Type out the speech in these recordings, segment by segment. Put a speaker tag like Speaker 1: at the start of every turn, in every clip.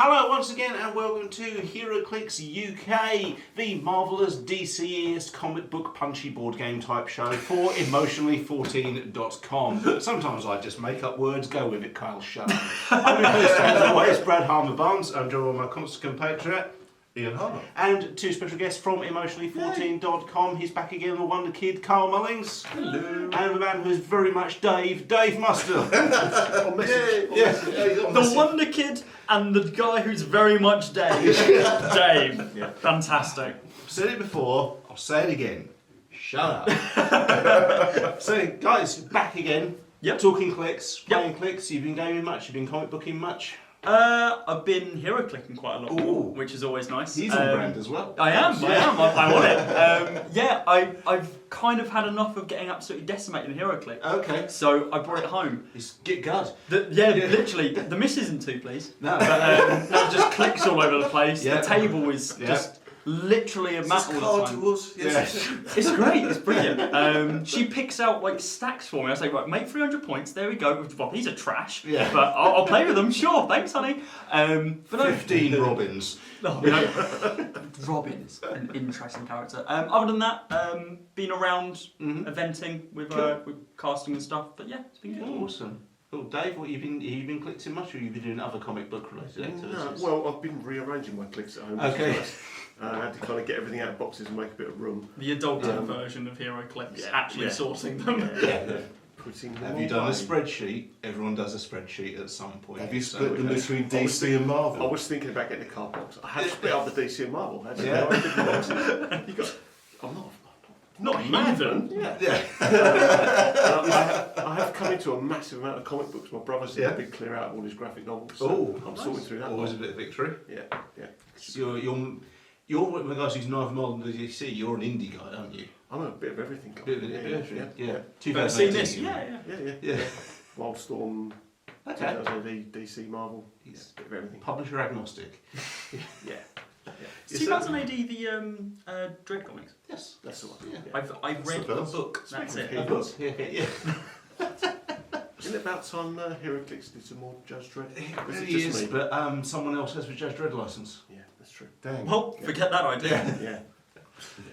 Speaker 1: Hello once again and welcome to Heroclix UK, the marvellous DCiest comic book punchy board game type show for emotionally14.com. Sometimes I just make up words, go with it, Kyle, shut up. I'm your host as always, Brad Harmer-Barnes. I'm joined by my constant compatriot,
Speaker 2: Ian Harmer.
Speaker 1: and two special guests from emotionally14.com. He's back again, the wonder kid, Carl Mullings.
Speaker 2: Hello.
Speaker 1: And the man who's very much Dave Mustill.
Speaker 3: The Wonder Kid and the guy who's very much Dave. Dave.
Speaker 2: Yeah.
Speaker 3: Fantastic.
Speaker 1: I've said it before, I'll say it again. Shut up. So, guys, back again.
Speaker 3: Yep.
Speaker 1: Talking clicks, playing
Speaker 3: Yep.
Speaker 1: clicks. You've been gaming much? You've been comic booking much?
Speaker 3: I've been hero clicking quite a lot
Speaker 1: Ooh.
Speaker 3: more, which is always nice.
Speaker 1: He's on brand as well.
Speaker 3: I am. I want it. I've kind of had enough of getting absolutely decimated in hero click.
Speaker 1: Okay.
Speaker 3: So I brought it home.
Speaker 1: It's get good.
Speaker 3: Literally. The miss isn't two, please.
Speaker 1: No.
Speaker 3: But no, just clicks all over the place.
Speaker 1: Yeah.
Speaker 3: The table is
Speaker 1: Yeah.
Speaker 3: just literally a mat all the
Speaker 2: Card
Speaker 3: time.
Speaker 2: tools. Yes.
Speaker 3: It's great, it's brilliant. She picks out like stacks for me. I say, right, make 300 points, there we go. Well, these are trash,
Speaker 1: Yeah.
Speaker 3: but I'll play with them, sure, thanks honey. But no,
Speaker 1: 15 Robins.
Speaker 3: no, you know, Robin is an interesting character. Other than that, been around eventing with casting and stuff, but yeah, it's been good.
Speaker 1: Awesome. Cool. Dave, what have you been clicking much, or have you been doing other comic book related activities?
Speaker 2: No, well, I've been rearranging my clicks at home.
Speaker 1: Okay.
Speaker 2: I had to kind of get everything out of boxes and make a bit of room.
Speaker 3: The adulted version of hero clicks, actually sorting them.
Speaker 1: Yeah.
Speaker 2: Putting them
Speaker 1: Have you done a
Speaker 2: away.
Speaker 1: spreadsheet? Everyone does a spreadsheet at some point.
Speaker 2: Have you
Speaker 1: So,
Speaker 2: split them between DC and
Speaker 1: Oh.
Speaker 2: Marvel? I was thinking about getting a card box. I had split up the DC and Marvel. Had
Speaker 1: Yeah.
Speaker 2: different boxes. You got. I'm not.
Speaker 3: Not heathen.
Speaker 2: Yeah. I have come into a massive amount of comic books. My brother's did a big clear out of all his graphic novels. So I'm sorting through that.
Speaker 1: Always a bit of victory.
Speaker 2: Yeah.
Speaker 1: So you're one of the guys who's neither Marvel nor DC. You're an indie guy, aren't you?
Speaker 2: I'm a bit of everything.
Speaker 1: Bit of everything. Yeah.
Speaker 3: But seen
Speaker 1: 2018.
Speaker 3: this? Yeah.
Speaker 2: Wildstorm,
Speaker 1: Okay.
Speaker 2: 2008, DC, Marvel.
Speaker 1: He's
Speaker 2: Bit of everything.
Speaker 1: publisher agnostic.
Speaker 2: Yeah.
Speaker 3: Is 2000 AD the Dread comics?
Speaker 1: Yes.
Speaker 2: That's the one.
Speaker 1: Yeah.
Speaker 3: I've read
Speaker 2: the
Speaker 3: the
Speaker 2: first.
Speaker 3: book. That's it.
Speaker 1: Of course. Yeah.
Speaker 2: Isn't it about time Heroclix did some more Judge Dredd?
Speaker 1: It
Speaker 2: Was it
Speaker 1: really
Speaker 2: just
Speaker 1: is,
Speaker 2: me?
Speaker 1: but someone else has the Judge Dredd license
Speaker 2: Yeah, that's true. Dang.
Speaker 3: Well, forget that idea.
Speaker 2: Yeah.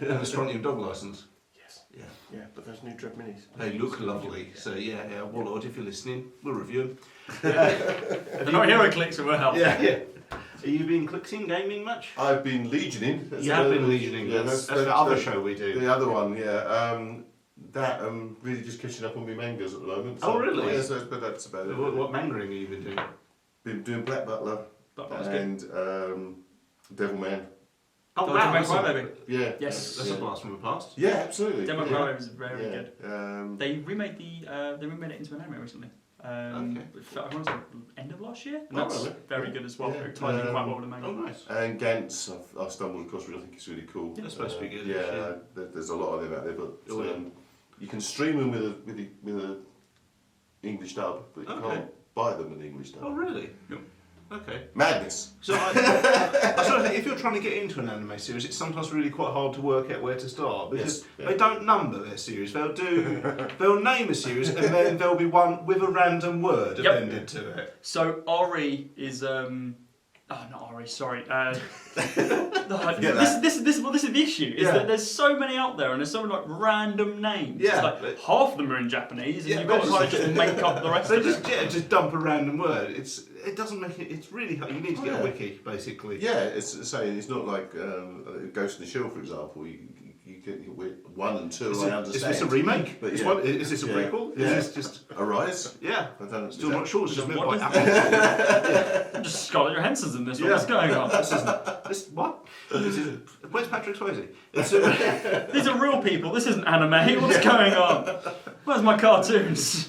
Speaker 1: and the Strontium Dog license.
Speaker 2: Yes.
Speaker 1: Yeah.
Speaker 2: Yeah, but those new Dredd minis.
Speaker 1: They look lovely. So yeah. Warlord, if you're listening, we'll review them.
Speaker 3: They're not hero clicks, so we'll help.
Speaker 1: Yeah. Have you been clicking gaming much?
Speaker 4: I've been legioning.
Speaker 1: You have been legioning.
Speaker 4: Yeah,
Speaker 1: that's the other show we do.
Speaker 4: The other one, yeah. That I'm really just catching up on my mangas at the moment.
Speaker 1: Oh, really?
Speaker 4: Yeah, but that's about it.
Speaker 1: What mangering have you been doing?
Speaker 4: Been doing Black Butler
Speaker 3: But that was good.
Speaker 4: and Devilman.
Speaker 1: Oh
Speaker 3: Demo
Speaker 1: wow,
Speaker 3: Crybaby.
Speaker 4: Yeah.
Speaker 3: Yes.
Speaker 1: that's a blast from the past.
Speaker 4: Yeah, absolutely.
Speaker 3: Demo
Speaker 4: yeah.
Speaker 3: Crybaby was very
Speaker 4: Yeah.
Speaker 3: good.
Speaker 4: Um,
Speaker 3: They remade it into an anime recently.
Speaker 1: Okay.
Speaker 3: I want to say end of last year. And
Speaker 4: Oh,
Speaker 3: that's
Speaker 4: really?
Speaker 3: very good as well.
Speaker 4: Yeah.
Speaker 3: It ties in quite well with the manga.
Speaker 1: Oh nice.
Speaker 4: and Gantz, I've stumbled across, which I think is really cool.
Speaker 1: Yeah, it's supposed to be good,
Speaker 4: Yeah,
Speaker 1: yeah.
Speaker 4: there's a lot of them out there, but
Speaker 1: Oh, yeah.
Speaker 4: you can stream them with a English dub, but you
Speaker 1: Okay.
Speaker 4: can't buy them in English dub.
Speaker 1: Oh really?
Speaker 3: Yep.
Speaker 1: Okay.
Speaker 4: Madness.
Speaker 1: So I sort of think if you're trying to get into an anime series, it's sometimes really quite hard to work out where to start because
Speaker 4: Yes, yeah.
Speaker 1: they don't number their series. They'll name a series and then there'll be one with a random word
Speaker 3: Yep.
Speaker 1: appended to it.
Speaker 3: So Ori is not Ori, sorry. No, this is the issue. Is
Speaker 1: Yeah.
Speaker 3: that there's so many out there, and there's so many like random names.
Speaker 1: Yeah.
Speaker 3: It's like half of them are in Japanese, and
Speaker 1: Yeah,
Speaker 3: you've got to
Speaker 1: but
Speaker 3: kind of just make up the rest
Speaker 1: They
Speaker 3: of it.
Speaker 1: just dump a random word. It doesn't make it. It's really hard. You need to get a
Speaker 4: Yeah.
Speaker 1: wiki basically.
Speaker 4: Yeah, it's saying it's not like Ghost in the Shell, for example. You get with 1 and 2.
Speaker 1: Is
Speaker 4: I
Speaker 1: this
Speaker 4: understand.
Speaker 1: a remake?
Speaker 4: But
Speaker 1: Is
Speaker 4: yeah.
Speaker 1: this a
Speaker 4: Yeah.
Speaker 1: prequel?
Speaker 4: Yeah.
Speaker 1: Is this just
Speaker 4: Arise?
Speaker 1: yeah?
Speaker 4: I don't.
Speaker 1: Still not sure. It's just made by
Speaker 3: What
Speaker 1: Apple.
Speaker 3: Just Scarlett Johansson's in this one.
Speaker 1: Yeah.
Speaker 3: What's going on?
Speaker 1: Where's Patrick Swayze?
Speaker 3: These are real people. This isn't anime. What's going on? Where's my cartoons?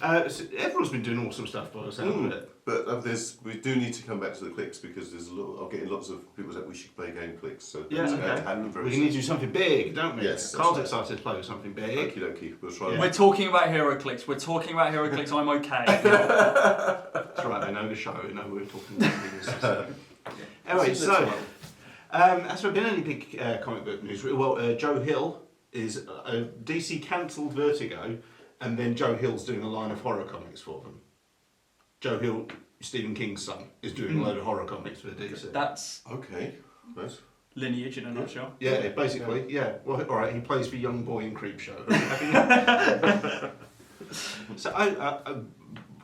Speaker 1: So everyone's been doing awesome stuff by the sound of it.
Speaker 4: But we do need to come back to the clicks because there's I'm getting lots of people saying we should play game clicks. So
Speaker 1: Yeah,
Speaker 4: that's going to
Speaker 1: okay.
Speaker 4: happen very
Speaker 1: We
Speaker 4: soon.
Speaker 1: need to do something big, don't we?
Speaker 4: Yes, that's
Speaker 1: Carl's
Speaker 4: right.
Speaker 1: excited to play with something big.
Speaker 4: Okie dokie, we'll try.
Speaker 3: We're talking about HeroClix. I'm okay.
Speaker 1: That's right, they know the show, they know we're talking about things. Anyway, so, has there been any big comic book news? Well, Joe Hill is DC cancelled Vertigo, and then Joe Hill's doing a line of horror comics for them. Joe Hill Stephen King's son, is doing a load of horror comics for DC.
Speaker 3: That's
Speaker 4: Okay. Nice.
Speaker 3: lineage in a nutshell.
Speaker 1: Yeah, basically, yeah. Well, all right, he plays for Young Boy in Creepshow. So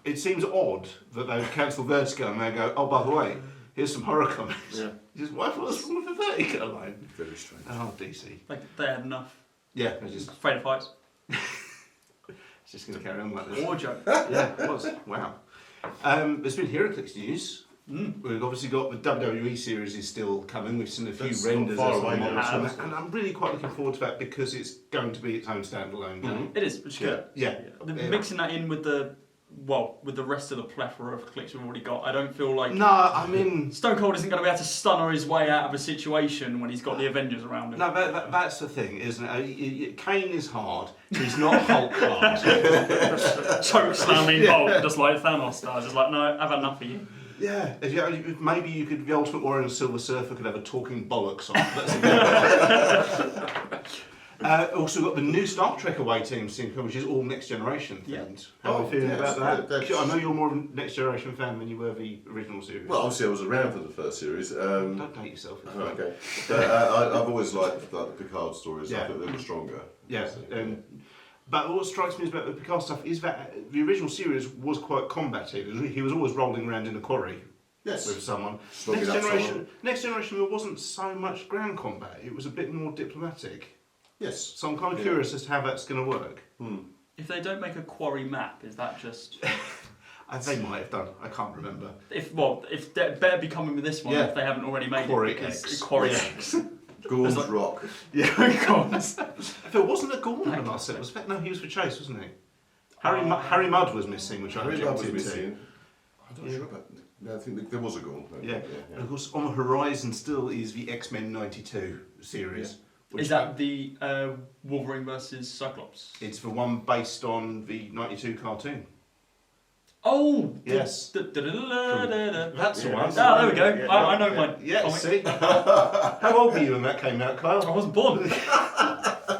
Speaker 1: it seems odd that they would cancel Vertigo and they go, oh, by the way, here's some horror comics.
Speaker 2: Yeah.
Speaker 1: Just what's wrong with the Vertigo line?
Speaker 4: Very strange.
Speaker 1: Oh, DC.
Speaker 3: Like they had enough.
Speaker 1: Yeah, they're just
Speaker 3: Afraid of heights.
Speaker 1: it's just going to carry on like this.
Speaker 3: Or joke.
Speaker 1: Yeah, it was. Wow. There's been Heroclix news. We've obviously got the WWE series is still coming. We've seen a few
Speaker 4: That's
Speaker 1: renders
Speaker 4: not far
Speaker 1: of the
Speaker 4: away now,
Speaker 1: models,
Speaker 4: isn't it?
Speaker 1: and I'm really quite looking forward to that because it's going to be its own standalone game.
Speaker 3: It is, which is good.
Speaker 1: Yeah.
Speaker 3: Mixing that in with the rest of the plethora of clicks we've already got, I don't feel like
Speaker 1: No, I mean,
Speaker 3: Stone Cold isn't going to be able to stunner his way out of a situation when he's got the Avengers around him.
Speaker 1: no, that's the thing, isn't it? Kane is hard. He's not Hulk hard.
Speaker 3: Choke slamming Hulk, just like Thanos does. It's like, no, I've had enough of you.
Speaker 1: Yeah, if maybe you could. The Ultimate Warrior and Silver Surfer could have a talking bollocks on. Also got the new Star Trek away team sync, which is all Next Generation themed. How are you feeling about that?
Speaker 4: that's-
Speaker 1: I know you're more of a Next Generation fan than you were the original series.
Speaker 4: Well, obviously I was around for the first series.
Speaker 1: Don't date yourself. It's fine.
Speaker 4: Okay. But I've always liked the Picard stories. I think they were stronger.
Speaker 1: Yeah, but what strikes me about the Picard stuff is that the original series was quite combative. He was always rolling around in a quarry
Speaker 4: Yes.
Speaker 1: with someone.
Speaker 4: Slogging up someone.
Speaker 1: Next Generation, there wasn't so much ground combat. It was a bit more diplomatic.
Speaker 4: Yes.
Speaker 1: So I'm kind of curious as to how that's going to work.
Speaker 3: If they don't make a quarry map, is that just...
Speaker 1: They might have done. I can't remember.
Speaker 3: if they better be coming with this one if they haven't already made
Speaker 1: Quarry
Speaker 3: it. Because
Speaker 1: X.
Speaker 3: Quarry
Speaker 1: Yeah.
Speaker 3: X.
Speaker 4: Gordon's Rock.
Speaker 1: Yeah, of course. If it wasn't a Gorman in our set, was that? No, he was for Chase, wasn't he? Harry Mudd was missing, which I
Speaker 4: Harry Mudd was
Speaker 1: objected to.
Speaker 4: missing. I'm not sure about. No, I think there was a Gorn.
Speaker 1: Yeah. And of course, on the horizon still is the X-Men '92 series. which
Speaker 3: Is that the Wolverine versus Cyclops?
Speaker 1: It's the one based on the '92 cartoon.
Speaker 3: Oh!
Speaker 1: Yes.
Speaker 3: That's the
Speaker 1: one.
Speaker 3: Oh, there we go.
Speaker 2: Yeah.
Speaker 3: I know my
Speaker 1: Yeah,
Speaker 3: comic.
Speaker 1: see? How old were you when that came out,
Speaker 3: I
Speaker 1: Kyle?
Speaker 3: wasn't born.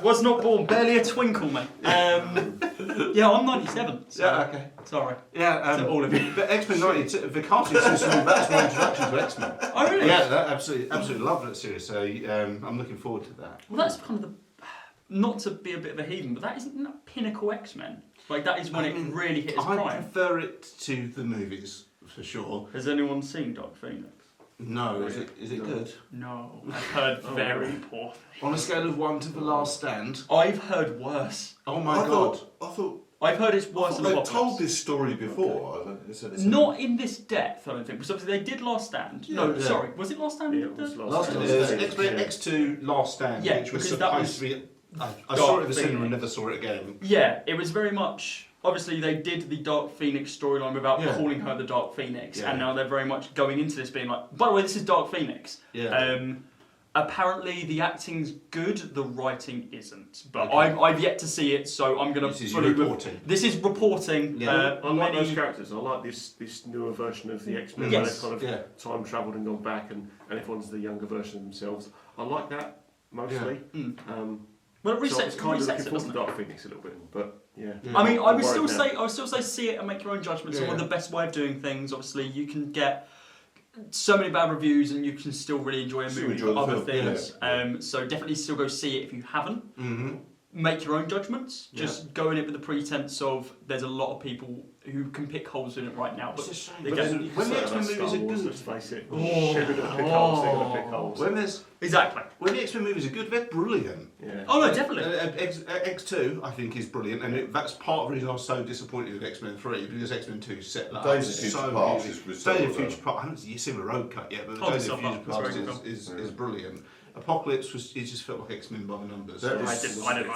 Speaker 3: Was not born. Barely a twinkle, mate. Yeah, I'm 97. So
Speaker 1: Yeah, okay.
Speaker 3: Sorry.
Speaker 1: Yeah,
Speaker 3: To all of you.
Speaker 1: But X-Men '92, the cartoon series, that's my introduction to X-Men.
Speaker 3: Oh, really?
Speaker 1: Yeah, that absolutely love that series. So I'm looking forward to that.
Speaker 3: Well, that's kind of the... Not to be a bit of a heathen, but that isn't that pinnacle X-Men. Like, that is when it really hit its
Speaker 1: I
Speaker 3: prime.
Speaker 1: prefer it to the movies for sure.
Speaker 3: Has anyone seen Dark Phoenix?
Speaker 1: No, is it good?
Speaker 3: No. I've heard very poor things.
Speaker 1: On a scale of 1 to The Last Stand.
Speaker 3: I've heard worse.
Speaker 1: Oh my god.
Speaker 4: I thought
Speaker 3: I've heard it's worse than
Speaker 4: they
Speaker 3: Apocalypse.
Speaker 4: told this story before.
Speaker 3: Not in this depth, I don't think. Because obviously they did Last Stand.
Speaker 4: Yeah,
Speaker 3: No,
Speaker 4: yeah.
Speaker 3: sorry. Was it Last Stand?
Speaker 2: Yeah, it was
Speaker 1: Last
Speaker 2: Stand.
Speaker 1: Stand. X-Men X2 Last Stand,
Speaker 3: Yeah,
Speaker 1: which was
Speaker 3: because that
Speaker 1: supposed
Speaker 3: was
Speaker 1: to be. I saw it at the
Speaker 3: Dark
Speaker 1: cinema and
Speaker 3: Phoenix.
Speaker 1: never saw it again.
Speaker 3: Yeah, it was very much. Obviously, they did the Dark Phoenix storyline without
Speaker 1: Yeah.
Speaker 3: calling her the Dark Phoenix,
Speaker 1: Yeah.
Speaker 3: and now they're very much going into this being like, by the way, this is Dark Phoenix.
Speaker 1: Yeah.
Speaker 3: Apparently, the acting's good, the writing isn't. But
Speaker 1: Okay.
Speaker 3: I've yet to see it, so I'm going
Speaker 1: This
Speaker 3: to
Speaker 1: is
Speaker 3: fully
Speaker 1: reporting.
Speaker 3: This is reporting.
Speaker 1: Yeah.
Speaker 2: I like
Speaker 3: many-
Speaker 2: those characters. I like this newer version of the X-Men
Speaker 3: Yes.
Speaker 2: where they've kind
Speaker 1: Yeah.
Speaker 2: of time travelled and gone back, and everyone's the younger version of themselves. I like that mostly.
Speaker 3: Well, it
Speaker 2: So
Speaker 3: resets,
Speaker 2: it's kind of
Speaker 3: resets
Speaker 2: looking
Speaker 3: it,
Speaker 2: forward
Speaker 3: doesn't
Speaker 2: to
Speaker 3: it?
Speaker 2: Dark Phoenix a little bit, but yeah.
Speaker 1: Yeah.
Speaker 3: I mean, I
Speaker 2: I'm
Speaker 3: would still
Speaker 2: worried now.
Speaker 3: say see it and make your own judgments
Speaker 1: Yeah.
Speaker 3: on the best way of doing things. Obviously, you can get so many bad reviews, and you can still really enjoy a
Speaker 4: Still
Speaker 3: movie
Speaker 4: enjoy
Speaker 3: for
Speaker 4: the
Speaker 3: other
Speaker 4: film,
Speaker 3: things.
Speaker 4: yeah.
Speaker 3: So definitely still go see it if you haven't.
Speaker 1: Mm-hmm.
Speaker 3: Make your own judgments.
Speaker 1: Yeah.
Speaker 3: Just go in it with the pretense of there's a lot of people who can pick holes in it right now. But
Speaker 1: It's a shame.
Speaker 3: they
Speaker 1: But
Speaker 3: get-
Speaker 1: then when the X-Men movies are
Speaker 2: Let's
Speaker 1: good,
Speaker 2: face it.
Speaker 3: Oh.
Speaker 2: They're going to pick holes. They're going to pick holes.
Speaker 3: exactly.
Speaker 1: when the X-Men movies are good, they're brilliant.
Speaker 2: Yeah.
Speaker 3: Oh no, definitely.
Speaker 1: X2, I think, is brilliant, and that's part of the reason I was so disappointed with X-Men 3, because X-Men 2 set that
Speaker 4: Days
Speaker 1: up
Speaker 4: of Future
Speaker 1: so
Speaker 4: Past
Speaker 1: beautifully.
Speaker 4: is
Speaker 1: Days of
Speaker 4: so well
Speaker 1: Future Past, I haven't seen the road cut yet, but
Speaker 3: Hold
Speaker 1: Days of
Speaker 3: yourself
Speaker 1: Future
Speaker 3: up,
Speaker 1: Past
Speaker 3: it's very good
Speaker 1: is brilliant. Apocalypse it just felt like X-Men by the numbers.
Speaker 4: That
Speaker 3: I
Speaker 4: was,
Speaker 3: didn't like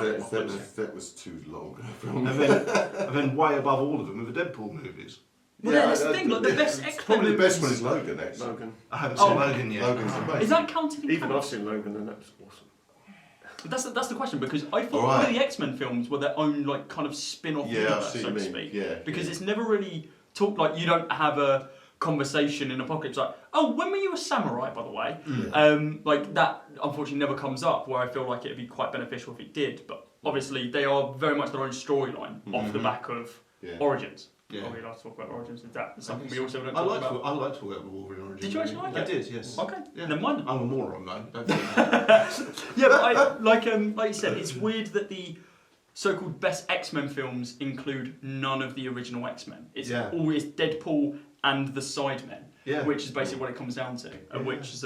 Speaker 4: that was too long.
Speaker 1: and then way above all of them are the Deadpool movies.
Speaker 3: Well, yeah, that's the thing. Like the best X-Men
Speaker 4: Probably the best
Speaker 3: movies-
Speaker 4: one is Logan, actually.
Speaker 2: Logan.
Speaker 1: I haven't
Speaker 3: Oh.
Speaker 1: seen Logan yet.
Speaker 4: Logan's amazing.
Speaker 3: Is that counted? in
Speaker 2: Even
Speaker 3: canon?
Speaker 2: I've seen Logan, and that's awesome.
Speaker 3: That's the question, because I thought all
Speaker 4: Alright.
Speaker 3: of the X-Men films were their own like kind of spin-off
Speaker 4: Yeah, I
Speaker 3: universe,
Speaker 4: see
Speaker 3: so
Speaker 4: what
Speaker 3: to
Speaker 4: you mean.
Speaker 3: speak.
Speaker 4: Yeah,
Speaker 3: Because
Speaker 4: yeah.
Speaker 3: it's never really talked like you don't have a conversation in Apocalypse like, oh, when were you a samurai, by the way? Like that unfortunately never comes up, where I feel like it'd be quite beneficial if it did, but obviously they are very much their own storyline off the back of
Speaker 4: Yeah.
Speaker 3: Origins.
Speaker 1: Yeah.
Speaker 3: Are we allowed to talk about Origins? Is that something we also don't
Speaker 1: I
Speaker 3: talk
Speaker 1: like
Speaker 3: about?
Speaker 1: I like to talk about the Wolverine origin.
Speaker 3: Did you actually like it?
Speaker 1: I did, yes.
Speaker 3: Okay,
Speaker 1: Yeah.
Speaker 3: never mind.
Speaker 1: I'm a moron though. Don't think that.
Speaker 3: Yeah, but I, like you said, it's weird that the so-called best X-Men films include none of the original X-Men. It's always Deadpool and the Sidemen, which is basically what it comes down to, which is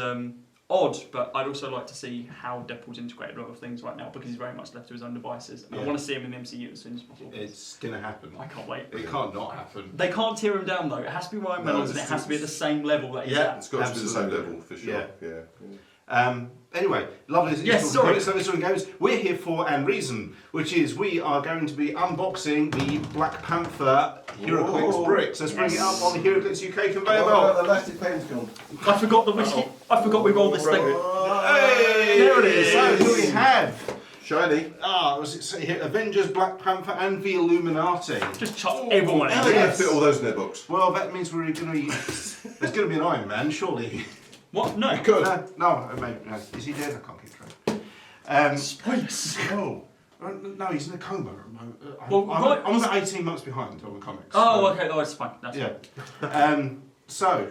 Speaker 3: odd, but I'd also like to see how Deadpool's integrated with other things right now, because he's very much left to his own devices. And I want to see him in the MCU as soon as possible.
Speaker 1: It's going to happen.
Speaker 3: I can't wait.
Speaker 1: It can't not happen.
Speaker 3: They can't tear him down though. It has to be Ryan Reynolds and it has to be at the same level that he's at.
Speaker 4: It's got to be the same level for sure.
Speaker 1: Anyway, lovely.
Speaker 3: Yes, sorry.
Speaker 1: Games. We're here for an reason, which is we are going to be unboxing the Black Panther Heroclix bricks. Let's bring it up on the Heroclix UK conveyor belt.
Speaker 4: The elastic pen's gone.
Speaker 3: I forgot the whiskey. I forgot we rolled this thing.
Speaker 1: Hey,
Speaker 3: there it is.
Speaker 1: So here we have.
Speaker 4: Shiny.
Speaker 1: Was it say here? Avengers, Black Panther, and the Illuminati.
Speaker 3: Just chuck everyone in.
Speaker 4: How are they going to fit all those in their box?
Speaker 1: Well, that means we're going to be. There's going to be an Iron Man, surely.
Speaker 3: What? No.
Speaker 1: Good. No. Is he dead? I can't keep track.
Speaker 3: Spoilers.
Speaker 1: Oh. No, he's in a coma at the moment.
Speaker 3: Well,
Speaker 1: I'm about 18 months behind on the comics.
Speaker 3: Oh, okay. That's fine. That's
Speaker 1: fine. So,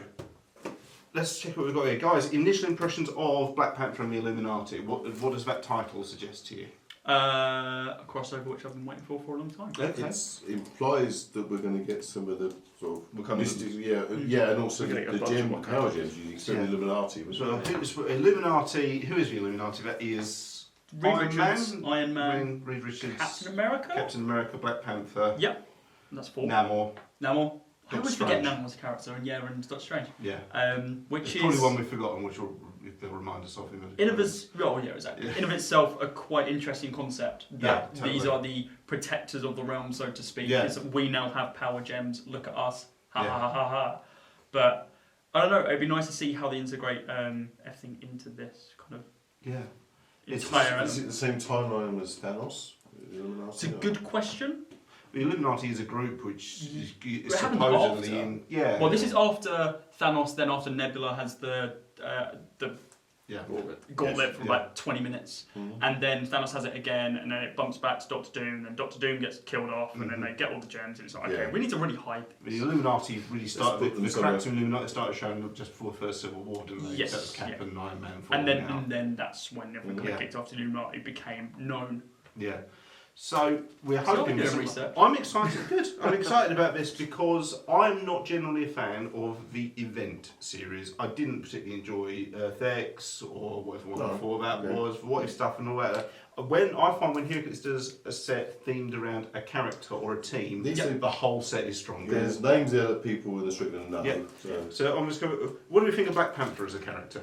Speaker 1: let's check what we've got here. Guys, initial impressions of Black Panther and the Illuminati. What does that title suggest to you?
Speaker 3: A crossover which I've been waiting for a long time.
Speaker 1: Okay.
Speaker 4: It implies that we're going to get some of the sort of mystic, and also
Speaker 2: We're
Speaker 4: the
Speaker 2: gonna get
Speaker 4: power gems you see in the Illuminati.
Speaker 1: So, Illuminati, who is the Illuminati? That is
Speaker 3: Iron Man,
Speaker 1: Reed Richards,
Speaker 3: Captain America,
Speaker 1: Black Panther.
Speaker 3: Yep, that's 4.
Speaker 1: Namor.
Speaker 3: I always forget Namor's character and Doctor Strange.
Speaker 1: Yeah.
Speaker 3: Which
Speaker 1: is probably one we've forgotten, which they'll remind us of him.
Speaker 3: Exactly. In of itself, a quite interesting concept. That
Speaker 1: totally.
Speaker 3: These are the protectors of the realm, so to speak.
Speaker 1: Yeah.
Speaker 3: We now have power gems. Look at us. Ha ha ha ha. But I don't know. It'd be nice to see how they integrate everything into this kind of.
Speaker 1: Yeah.
Speaker 4: Is it the same timeline as Thanos?
Speaker 3: It's a good question.
Speaker 1: The Illuminati is a group which is
Speaker 3: happened
Speaker 1: supposedly
Speaker 3: after.
Speaker 1: in.
Speaker 3: Well, this is after Thanos. Then after Nebula has the gauntlet for about 20 minutes, and then Thanos has it again, and then it bumps back to Doctor Doom, and then Doctor Doom gets killed off, and then they get all the gems, and it's like, okay, we need to really hide this.
Speaker 1: The Illuminati really started. The cracks in Illuminati started showing up just before the first Civil War, didn't they?
Speaker 3: Yes.
Speaker 1: That was Cap and Iron Man.
Speaker 3: And then that's when everything kicked off. The Illuminati became known.
Speaker 1: Yeah. So we're hoping.
Speaker 3: Research.
Speaker 1: I'm excited. Good. I'm excited about this because I'm not generally a fan of the event series. I didn't particularly enjoy Earth X or whatever one before that was, What If stuff and all that. When Heroclix does a set themed around a character or a team, the whole set is stronger.
Speaker 4: There's names there that people with a strict know.
Speaker 1: Yeah. So I'm just going. What do we think of Black Panther as a character?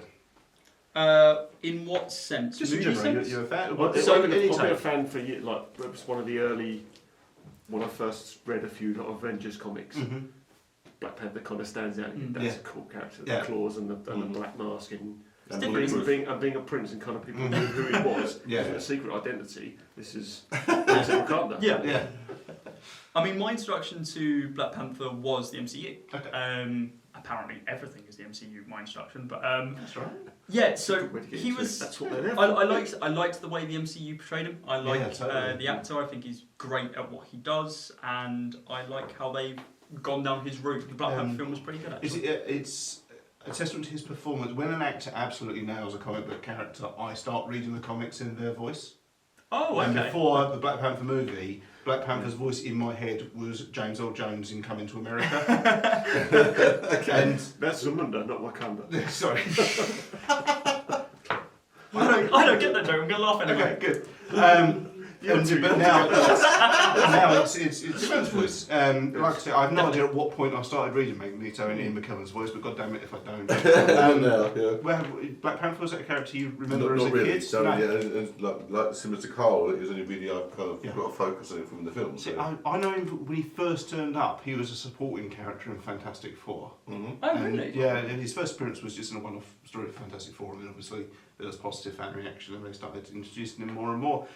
Speaker 3: In what sense?
Speaker 1: Just in general, you're a fan.
Speaker 2: I've been a fan for years. Like, it was one of the early, when I first read a few Avengers comics. Black Panther kind of stands out. That's a cool character. The claws and the black mask and being a prince and kind of people knew who he was. Wasn't a secret identity. This is Wakanda.
Speaker 3: Yeah. I mean, my introduction to Black Panther was the MCU.
Speaker 1: Okay.
Speaker 3: Apparently, everything is the MCU. My introduction, but
Speaker 1: that's right.
Speaker 3: Yeah, so he was.
Speaker 2: That's what they're there
Speaker 3: I liked the way the MCU portrayed him. I like
Speaker 1: totally.
Speaker 3: the actor. I think he's great at what he does, and I like how they've gone down his route. The Black Panther film was pretty good. Actually.
Speaker 1: It's a testament to his performance. When an actor absolutely nails a comic book character, I start reading the comics in their voice.
Speaker 3: Oh, okay.
Speaker 1: And before the Black Panther movie, Black Panther's voice in my head was James Earl Jones in Coming to America. And
Speaker 2: that's Zamunda, not Wakanda.
Speaker 1: Sorry.
Speaker 3: I don't get that joke. I'm gonna laugh anyway.
Speaker 1: Okay, good. But now it's Jones' voice. Like I said, I have no idea at what point I started reading Magneto in Ian McKellen's voice, but God damn it if I don't. Black Panther, was that a character you remember as a kid?
Speaker 4: So, like similar to Carl, it was only really I've kind of got a focus on it from the film.
Speaker 1: See, I know him when he first turned up. He was a supporting character in Fantastic Four.
Speaker 3: Oh, really?
Speaker 1: Yeah, and his first appearance was just in a one-off story of Fantastic Four, and then obviously there was positive fan reaction, and they started introducing him more and more.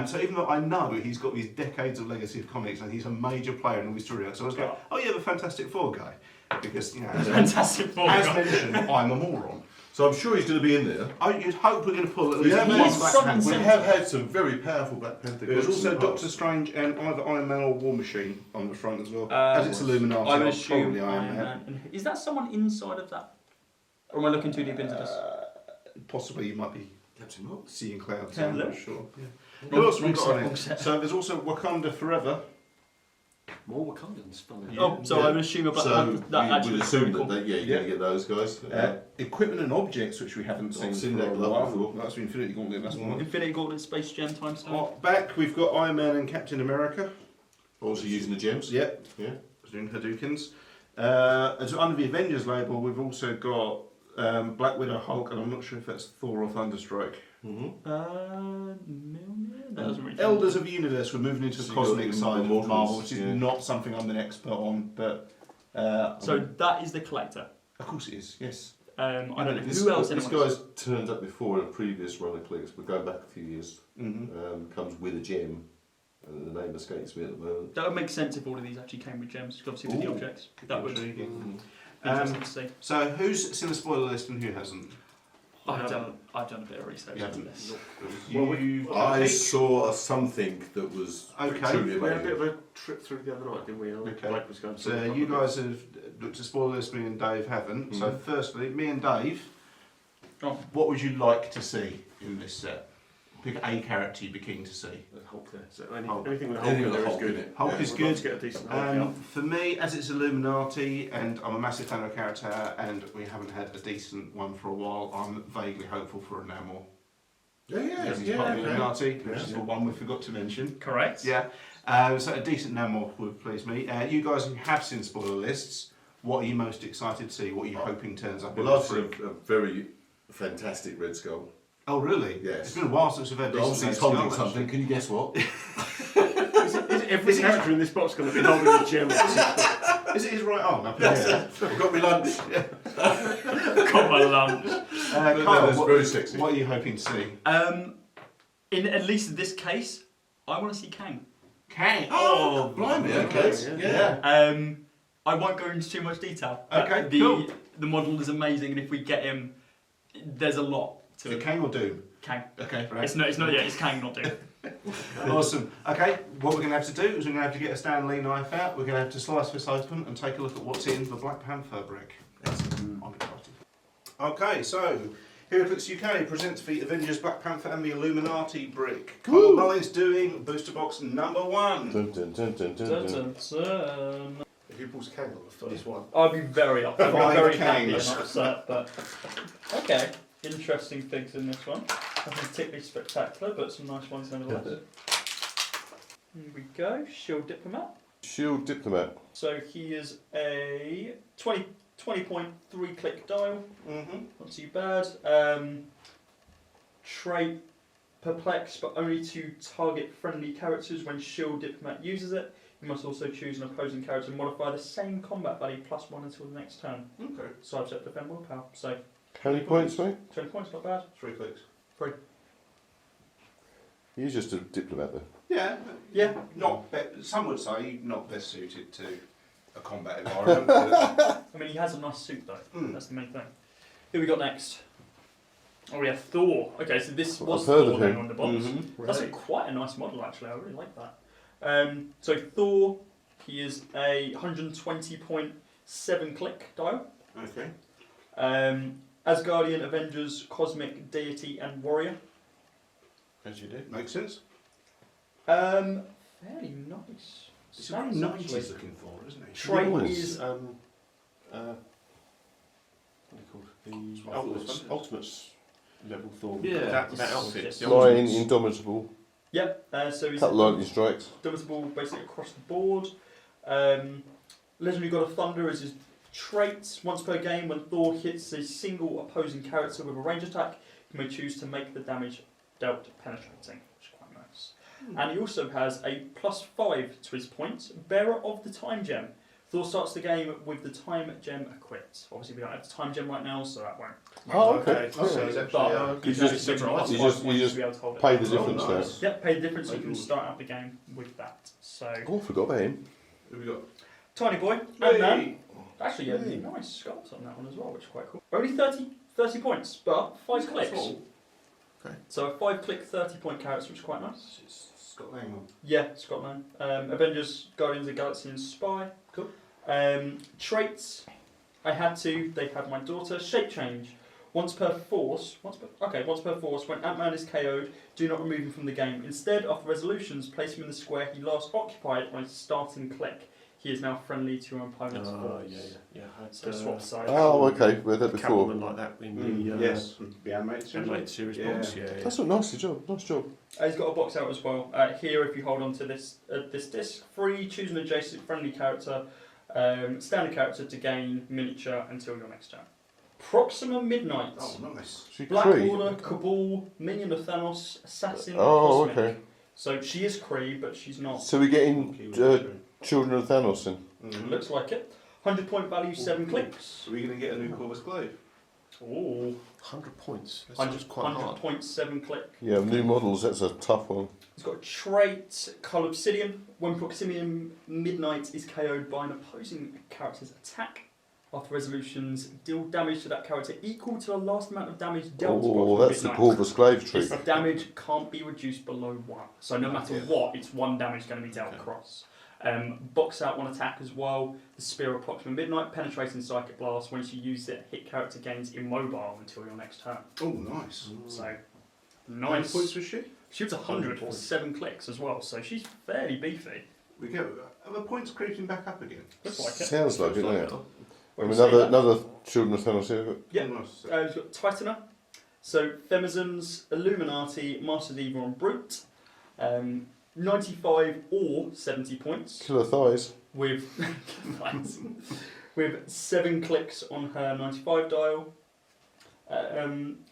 Speaker 1: So even though I know he's got these decades of legacy of comics, and he's a major player in all these storylines, so I was going, the Fantastic Four guy, because
Speaker 3: Fantastic Four.
Speaker 1: As mentioned, I'm a moron.
Speaker 4: So I'm sure he's going to be in there.
Speaker 1: You'd hope we're going to pull at least
Speaker 4: Yeah,
Speaker 1: one
Speaker 4: man,
Speaker 1: Black
Speaker 3: front
Speaker 1: Panther.
Speaker 3: and
Speaker 4: We have had some very powerful Black Panther.
Speaker 1: There's
Speaker 4: groups in
Speaker 1: also
Speaker 4: the
Speaker 1: Doctor
Speaker 4: past.
Speaker 1: Strange and either Iron Man or War Machine on the front as well. As it's Illuminati,
Speaker 3: I would
Speaker 1: I'll
Speaker 3: assume
Speaker 1: probably Iron Man.
Speaker 3: And is that someone inside of that? Or am I looking too deep into this?
Speaker 1: Possibly you might be
Speaker 4: Captain Marvel.
Speaker 1: seeing clouds.
Speaker 3: Hello?
Speaker 1: I'm not sure. Yeah.
Speaker 3: Wrong-
Speaker 1: Who else have we
Speaker 3: wrong
Speaker 1: got on
Speaker 3: set,
Speaker 1: it?
Speaker 3: wrong set.
Speaker 1: So there's also Wakanda Forever.
Speaker 2: More Wakandans, funny.
Speaker 1: Yeah.
Speaker 3: Oh, so I would assume a Black
Speaker 4: So
Speaker 3: Panther. That
Speaker 4: we
Speaker 3: actually
Speaker 4: would
Speaker 3: looks very
Speaker 4: assume
Speaker 3: cool.
Speaker 4: that you're going to get those guys.
Speaker 1: Equipment and objects which we haven't seen,
Speaker 4: I've seen
Speaker 1: for
Speaker 4: that
Speaker 1: a
Speaker 4: glove
Speaker 1: while.
Speaker 4: before.
Speaker 1: That's the Infinity Gauntlet. That's the one.
Speaker 3: Infinity Gauntlet, Space Gem, Time Stone.
Speaker 1: Oh, back we've got Iron Man and Captain America.
Speaker 4: Also using the gems.
Speaker 1: Yep.
Speaker 4: Yeah.
Speaker 1: Doing Hadoukens. As under the Avengers label, we've also got Black Widow, Hulk, and I'm not sure if that's Thor or Thunderstrike.
Speaker 4: Mm-hmm.
Speaker 3: Mjolnir? That doesn't really
Speaker 1: Elders of the Universe, we're moving into
Speaker 4: So
Speaker 1: the
Speaker 4: you've got
Speaker 1: cosmic
Speaker 4: the
Speaker 1: side of
Speaker 4: Immortals,
Speaker 1: Marvel, which is
Speaker 4: yeah.
Speaker 1: not something I'm an expert on, but
Speaker 3: So that is the collector.
Speaker 1: of course it is. Yes.
Speaker 3: I don't know
Speaker 4: This,
Speaker 3: who else.
Speaker 4: This
Speaker 3: anyone
Speaker 4: guy's turned up before in a previous Heroclix. We're going back a few years.
Speaker 1: Mm-hmm.
Speaker 4: Comes with a gem. And the name escapes me at the moment.
Speaker 3: That would make sense if all of these actually came with gems, because obviously with the
Speaker 1: Ooh.
Speaker 3: objects. That would be
Speaker 1: Intriguing.
Speaker 3: interesting to see.
Speaker 1: So who's seen the spoiler list and who hasn't?
Speaker 3: I've done a bit of research
Speaker 1: You
Speaker 3: on
Speaker 1: haven't?
Speaker 3: this.
Speaker 1: You,
Speaker 4: I saw something that was
Speaker 1: Okay.
Speaker 4: truly
Speaker 2: We had a bit
Speaker 4: amazing.
Speaker 2: of a trip through the other night, didn't we?
Speaker 1: Okay.
Speaker 2: Blake was going
Speaker 1: So
Speaker 2: through
Speaker 1: you guys have looked at spoiler list, me and Dave haven't. So
Speaker 4: Mhm.
Speaker 1: firstly, me and Dave,
Speaker 3: Oh.
Speaker 1: what would you like to see in this set? Pick a character you'd be keen to see.
Speaker 2: the Hulk there. So
Speaker 1: Hulk.
Speaker 2: anything with Hulk
Speaker 4: Anything
Speaker 2: in
Speaker 4: with
Speaker 2: there is
Speaker 4: Hulk in
Speaker 2: good.
Speaker 4: it.
Speaker 1: Hulk
Speaker 4: Yeah.
Speaker 1: is
Speaker 2: We'd like
Speaker 1: good.
Speaker 2: to get a decent Hulk out.
Speaker 1: For me, as it's Illuminati, and I'm a massive fan of the character, and we haven't had a decent one for a while, I'm vaguely hopeful for a Namor.
Speaker 4: Yeah,
Speaker 1: He's part of
Speaker 4: okay.
Speaker 1: Illuminati, which is
Speaker 4: Yeah.
Speaker 1: the one we forgot to mention.
Speaker 3: Correct.
Speaker 1: Yeah, so a decent Namor would please me. You guys who have seen spoiler lists, what are you most excited to see? What are you hoping turns up?
Speaker 4: Well,
Speaker 1: in
Speaker 4: I've
Speaker 1: this
Speaker 4: seen a very fantastic Red Skull.
Speaker 1: Oh, really?
Speaker 4: Yes.
Speaker 1: It's been a while since we've had
Speaker 4: But
Speaker 1: decent
Speaker 4: obviously,
Speaker 1: Red
Speaker 4: it's holding
Speaker 1: Skull,
Speaker 4: something.
Speaker 1: actually.
Speaker 4: Can you guess what?
Speaker 2: Is every character in this box going to be holding a gem?
Speaker 1: Is it his right arm? Up
Speaker 4: Yeah. I've got my lunch.
Speaker 3: Got my lunch.
Speaker 1: Carl,
Speaker 4: That's very sexy.
Speaker 1: what are you hoping to see?
Speaker 3: In at least this case, I want to see Kang.
Speaker 1: Kang.
Speaker 4: Oh, blimey, okay.
Speaker 2: Yeah.
Speaker 4: Yeah.
Speaker 3: I won't go into too much detail. but
Speaker 1: Okay,
Speaker 3: the,
Speaker 1: cool.
Speaker 3: The model is amazing, and if we get him, there's a lot to
Speaker 1: So
Speaker 3: it.
Speaker 1: Kang or Doom?
Speaker 3: Kang.
Speaker 1: Okay, right.
Speaker 3: It's not yet. It's Kang, not Doom.
Speaker 1: Awesome. Okay, what we're going to have to do is we're going to have to get a Stanley knife out. We're going to have to slice this open and take a look at what's in the Black Panther brick. I'm excited. Okay, so Heroclix UK presents the Avengers, Black Panther, and the Illuminati brick. Carl Mullings doing booster box number 1.
Speaker 4: Dun, dun, dun, dun, dun, dun.
Speaker 2: Who pulls Kang on the first one?
Speaker 3: I'll be very upset.
Speaker 1: Five
Speaker 3: I'm very happy and
Speaker 1: Kangs.
Speaker 3: upset, but okay. Interesting things in this one. Nothing particularly spectacular, but some nice ones nevertheless. Here we go. Shield Diplomat.
Speaker 4: Shield Diplomat.
Speaker 3: So he is a 20.3 click dial.
Speaker 1: Mm-hmm.
Speaker 3: Not too bad. Trait perplex, but only to target friendly characters when Shield Diplomat uses it. You must also choose an opposing character and modify the same combat value +1 until the next turn.
Speaker 1: Okay,
Speaker 3: Sidestep, defend, willpower. So
Speaker 4: How many points, mate?
Speaker 3: 20 points, not bad.
Speaker 1: 3 clicks.
Speaker 4: He's just a diplomat, though.
Speaker 1: Yeah,
Speaker 3: Yeah.
Speaker 1: not some would say not best suited to a combat environment. but,
Speaker 3: I mean, he has a nice suit though.
Speaker 1: Mm.
Speaker 3: That's the main thing. Who we got next? Oh, we have Thor. Okay, so this was
Speaker 4: I've heard
Speaker 3: Thor
Speaker 4: of
Speaker 3: then
Speaker 4: him.
Speaker 3: on the box.
Speaker 1: Mhm.
Speaker 3: That's quite a nice model actually. I really like that. So Thor, he is a 120.7 click dial.
Speaker 1: Okay.
Speaker 3: Asgardian, Avengers, Cosmic, Deity, and Warrior.
Speaker 1: As you do. Makes sense.
Speaker 3: Fairly nice.
Speaker 1: It's very
Speaker 3: Stats,
Speaker 1: 90s
Speaker 3: actually.
Speaker 1: looking for, isn't it?
Speaker 3: Trait
Speaker 4: Nice.
Speaker 3: is
Speaker 2: What are they called? The
Speaker 1: Ultimates.
Speaker 2: Ultimates level Thor.
Speaker 1: Yeah.
Speaker 2: That outfit.
Speaker 3: Yes.
Speaker 2: the
Speaker 4: Flying,
Speaker 2: Ultimates.
Speaker 4: indomitable.
Speaker 3: yep. So he's
Speaker 4: Cut lightning strikes.
Speaker 3: indomitable basically across the board. Legendary God of Thunder is his trait. Once per game, when Thor hits a single opposing character with a range attack, he may choose to make the damage dealt penetrating, which is quite nice. And he also has a +5 to his points, Bearer of the Time Gem. Thor starts the game with the Time Gem equipped. Obviously, we don't have the Time Gem right now, so that won't.
Speaker 4: Oh, okay.
Speaker 1: So he's actually,
Speaker 3: But
Speaker 4: You just- you just Pay the difference
Speaker 1: Oh,
Speaker 4: now.
Speaker 1: nice.
Speaker 3: Yep, pay the difference. You can start out the game with that. So,
Speaker 4: Oh, I forgot about him.
Speaker 1: Who we got?
Speaker 3: Tiny Boy,
Speaker 1: Hey!
Speaker 3: and actually, yeah,
Speaker 4: Hey.
Speaker 3: nice sculpt on that one as well, which is quite cool. Only 30 30 points, but 5 clicks.
Speaker 1: Small.
Speaker 4: Okay.
Speaker 3: So a 5-click 30-point character, which is quite nice.
Speaker 1: It's got name on.
Speaker 3: Yeah, Scotland. Avengers, Guardians of the Galaxy, and Spy.
Speaker 1: Cool.
Speaker 3: Traits. I had to. They had my daughter. Shape change. Once per force, when Ant-Man is KO'd, do not remove him from the game. Instead, after resolutions, place him in the square he last occupied on his starting click. He is now friendly to your opponent's force.
Speaker 2: Yeah.
Speaker 3: So swap sides.
Speaker 4: Oh, okay. We had that before.
Speaker 2: Catwoman like that in the
Speaker 1: Yes, the animated series.
Speaker 2: animated series
Speaker 1: Yeah.
Speaker 2: box. Yeah.
Speaker 4: That's a nice job. Nice job.
Speaker 3: He's got a box out as well. Here, if you hold on to this disc, free, choose an adjacent friendly character, standard character to gain miniature until your next turn. Proxima Midnight.
Speaker 1: Oh, nice.
Speaker 4: She
Speaker 3: Black
Speaker 4: Kree.
Speaker 3: Order, Cabal, minion of Thanos, assassin,
Speaker 4: Oh,
Speaker 3: cosmic.
Speaker 4: okay.
Speaker 3: So she is Kree, but she's not.
Speaker 4: So we're getting Children of Thanos then?
Speaker 1: Mm-hmm.
Speaker 3: Looks like it. 100-point value, 7 clicks.
Speaker 1: Are we going to get a new Corvus Glaive?
Speaker 3: Ooh.
Speaker 2: 100 points. That
Speaker 3: 100,
Speaker 2: sounds quite hard.
Speaker 3: 100.7 click.
Speaker 4: Yeah, new models, that's a tough one.
Speaker 3: It's got a trait, Cull Obsidian. When Proxima Midnight is KO'd by an opposing character's attack, after resolutions, deal damage to that character equal to the last amount of damage dealt to
Speaker 4: Oh,
Speaker 3: Proxima
Speaker 4: that's the
Speaker 3: Midnight.
Speaker 4: Corvus Glaive treat.
Speaker 3: Its damage can't be reduced below 1. So no matter what, it's 1 damage going to be dealt across. Box out 1 attack as well. The Spear of Proxima Midnight, penetrating psychic blast. Once you use it, hit character gains immobile until your next turn.
Speaker 1: Oh, nice.
Speaker 3: So
Speaker 1: How many
Speaker 3: nice.
Speaker 1: points was she?
Speaker 3: She was 100 for 7 clicks as well, so she's fairly beefy.
Speaker 1: We go. Are the points creeping back up again?
Speaker 3: Looks like it.
Speaker 4: Sounds like it, doesn't it?
Speaker 3: When
Speaker 4: And
Speaker 3: you say that-
Speaker 4: another Children of Thanos here.
Speaker 3: Yeah.
Speaker 1: Oh, nice.
Speaker 3: We've got Titaner, so Femizons, Illuminati, Master of Evil, and Brute. 95 or 70 points
Speaker 4: Killer Thighs.
Speaker 3: with nice. With 7 clicks on her 95 dial.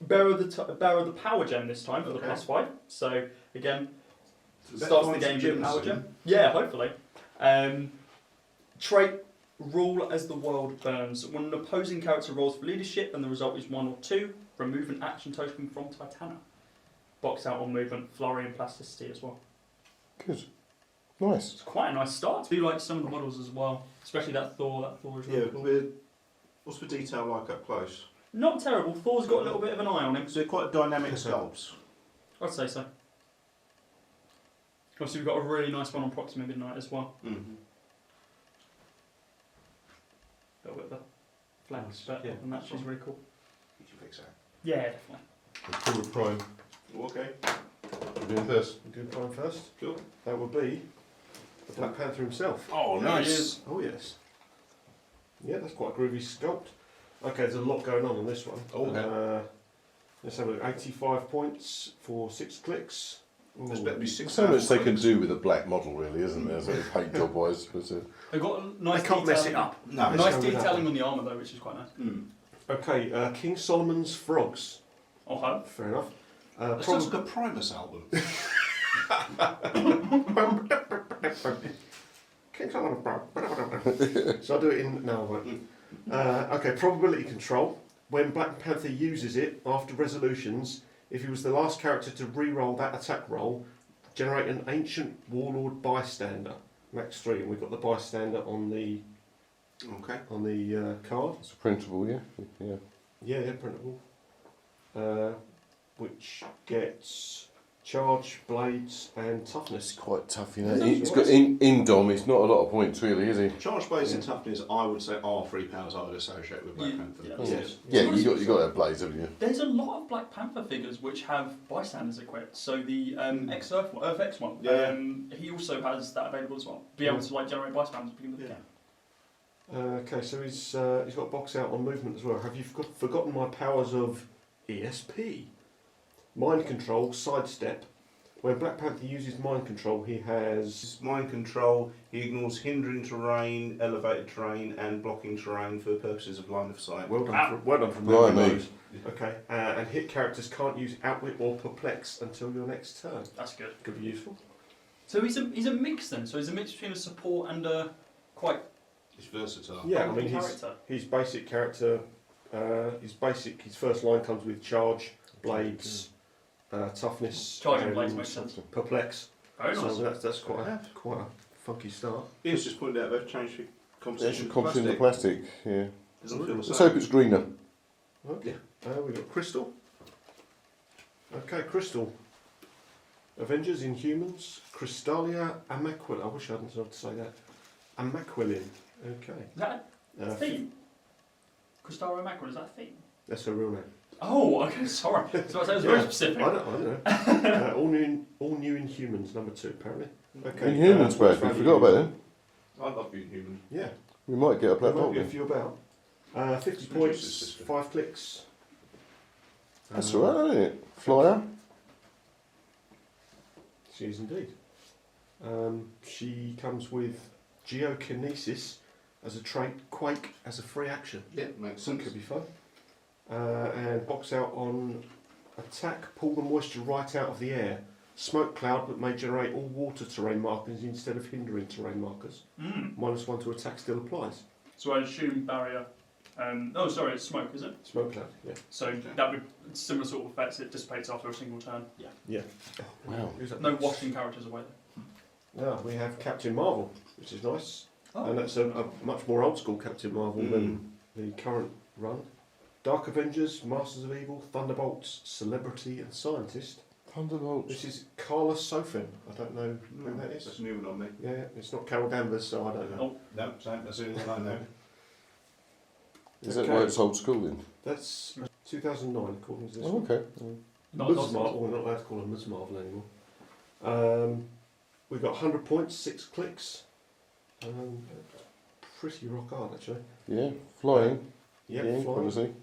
Speaker 3: Bearer of the Power Gem this time for the
Speaker 1: Okay.
Speaker 3: +5. So again,
Speaker 1: So that
Speaker 3: starts the
Speaker 1: finds
Speaker 3: game with
Speaker 1: gems
Speaker 3: Power
Speaker 1: in.
Speaker 3: Gem. Yeah, hopefully. Trait, rule as the world burns. When an opposing character rolls for leadership and the result is 1 or 2, remove an action token from Titana. Box out on movement, flurry and plasticity as well.
Speaker 4: Good. Nice.
Speaker 3: It's quite a nice start. I do like some of the models as well, especially that Thor. That Thor is really
Speaker 1: Yeah,
Speaker 3: cool.
Speaker 1: what's the detail like up close?
Speaker 3: Not terrible. Thor's got a little bit of an eye on him.
Speaker 1: So they're quite dynamic sculpts.
Speaker 3: I'd say so. Obviously, we've got a really nice one on Proxima Midnight as well.
Speaker 1: Mm-hmm.
Speaker 3: A little bit of a flex,
Speaker 1: Nice.
Speaker 3: but
Speaker 1: Yeah,
Speaker 3: and that she's really cool.
Speaker 1: You can fix that.
Speaker 3: Yeah, definitely.
Speaker 4: Killer Prime.
Speaker 1: Okay.
Speaker 4: We're doing this.
Speaker 2: We'll do Prime first.
Speaker 1: Cool.
Speaker 2: That would be the Black Panther himself.
Speaker 1: Oh,
Speaker 3: There he is.
Speaker 2: Oh yes. Yeah, that's quite a groovy sculpt. Okay, there's a lot going on this one.
Speaker 1: Oh, yeah.
Speaker 2: Let's have a look. 85 points for 6 clicks.
Speaker 1: There's better be 6.
Speaker 4: So much they can do with a black model, really, isn't there? Sort of paint job wise. But,
Speaker 3: They've got a nice
Speaker 2: They can't mess it
Speaker 3: detailing-
Speaker 2: up.
Speaker 1: No,
Speaker 2: Let's
Speaker 3: Nice
Speaker 2: go with that
Speaker 3: detailing
Speaker 2: one.
Speaker 3: on the armour though, which is quite nice.
Speaker 1: Mm.
Speaker 2: Okay, King Solomon's Frogs.
Speaker 3: Okay.
Speaker 2: Fair enough.
Speaker 1: That sounds like a Primus album.
Speaker 2: King Solomon's Frogs. So I'll do it in... No, I won't. Okay, probability control. When Black Panther uses it, after resolutions, if he was the last character to re-roll that attack roll, generate an ancient warlord bystander. Max 3, and we've got the bystander on the
Speaker 1: Okay.
Speaker 2: card.
Speaker 4: it's printable, yeah? Yeah.
Speaker 2: Yeah, printable. Which gets charge, blades, and
Speaker 4: It's
Speaker 2: toughness.
Speaker 4: quite tough, you know.
Speaker 3: It's not
Speaker 4: It's got in Dom, it's not a lot of points, really, is he?
Speaker 1: Charge blades and toughness, I would say, are 3 powers I would associate with Black
Speaker 3: Yeah,
Speaker 1: Panther.
Speaker 3: yeah.
Speaker 2: Yes.
Speaker 4: Yeah, you got to have blades, haven't you?
Speaker 3: There's a lot of Black Panther figures which have bystanders equipped. So the Earth X one,
Speaker 1: Yeah.
Speaker 3: he also has that available as well. Be able to like generate bystanders at the beginning of the
Speaker 1: Yeah.
Speaker 3: game.
Speaker 2: Okay, so he's got a box out on movement as well. Have you forgotten my powers of ESP? Mind control, sidestep. When Black Panther uses mind control, he has...
Speaker 1: His mind control, he ignores hindering terrain, elevated terrain, and blocking terrain for purposes of line of sight.
Speaker 2: Well done,
Speaker 3: Ah.
Speaker 2: well done from
Speaker 4: Blimey.
Speaker 2: memory. Okay, and hit characters can't use outwit or perplex until your next turn.
Speaker 3: That's good.
Speaker 2: Could be useful.
Speaker 3: So he's a mix then. So he's a mix between a support and a quite
Speaker 1: He's versatile.
Speaker 2: Yeah, I mean,
Speaker 3: character.
Speaker 2: his basic character, his first line comes with charge, blades, toughness,
Speaker 3: Charging
Speaker 2: and
Speaker 3: blades makes sense.
Speaker 2: perplex.
Speaker 3: Very nice.
Speaker 2: So that's quite a funky start.
Speaker 1: Ian's just pointed out they've changed the
Speaker 4: It's
Speaker 1: composition
Speaker 4: composite in the
Speaker 1: of plastic.
Speaker 4: plastic, yeah.
Speaker 1: Doesn't feel the
Speaker 4: Let's
Speaker 1: same.
Speaker 4: hope it's greener.
Speaker 5: Okay. We've got Crystal. Okay, Crystal. Avengers, Inhumans, Crystalia, Amaquil. I wish I hadn't known to say that. Amaquilin. Okay.
Speaker 3: Is that a theme? Crystara Mackerel, is that a theme?
Speaker 5: That's her real name.
Speaker 3: Oh, okay, sorry. So I was very specific.
Speaker 5: I don't know. All new Inhumans, number 2, apparently. Okay.
Speaker 6: Inhumans, back. We forgot about them.
Speaker 1: I love being human.
Speaker 5: Yeah.
Speaker 6: We might get a
Speaker 5: There
Speaker 6: Black
Speaker 5: might be a
Speaker 6: Panther.
Speaker 5: few about. 50 points, 5 clicks.
Speaker 6: That's alright, isn't it? Flyer.
Speaker 5: She is indeed. She comes with Geokinesis as a trait, Quake as a free action.
Speaker 1: Yeah, makes
Speaker 5: So
Speaker 1: sense.
Speaker 5: could be fun. And box out on attack, pull the moisture right out of the air. Smoke cloud that may generate all water terrain markers instead of hindering terrain markers. -1 to attack still applies.
Speaker 3: So I assume barrier. Oh, sorry, it's smoke, is it?
Speaker 5: Smoke cloud, yeah.
Speaker 3: So that would similar sort of effects. It dissipates after a single turn. Yeah.
Speaker 6: Wow.
Speaker 5: Who's that
Speaker 3: No
Speaker 5: next?
Speaker 3: wafting characters away there.
Speaker 5: No, we have Captain Marvel, which is nice.
Speaker 3: Oh.
Speaker 5: And that's a much more old school Captain Marvel than the current run. Dark Avengers, Masters of Evil, Thunderbolts, Celebrity and Scientist.
Speaker 6: Thunderbolts.
Speaker 5: This is Carla Sofin. I don't know who that
Speaker 1: That's
Speaker 5: is.
Speaker 1: a new one on me.
Speaker 5: Yeah, it's not Carol Danvers, so I don't know.
Speaker 3: Oh.
Speaker 1: No, same. That's the only one I know.
Speaker 6: Is that
Speaker 5: Okay.
Speaker 6: why it's old school then?
Speaker 5: That's 2009, according to this
Speaker 6: Oh,
Speaker 5: one.
Speaker 6: okay.
Speaker 3: Not
Speaker 5: Ms.
Speaker 3: Ms.
Speaker 5: Marvel, we're not allowed to call her Ms. Marvel anymore. We've got 100 points, 6 clicks. Pretty rock hard, actually.
Speaker 6: Yeah, flying.
Speaker 5: Yep,
Speaker 6: yeah,
Speaker 5: flying.
Speaker 6: obviously.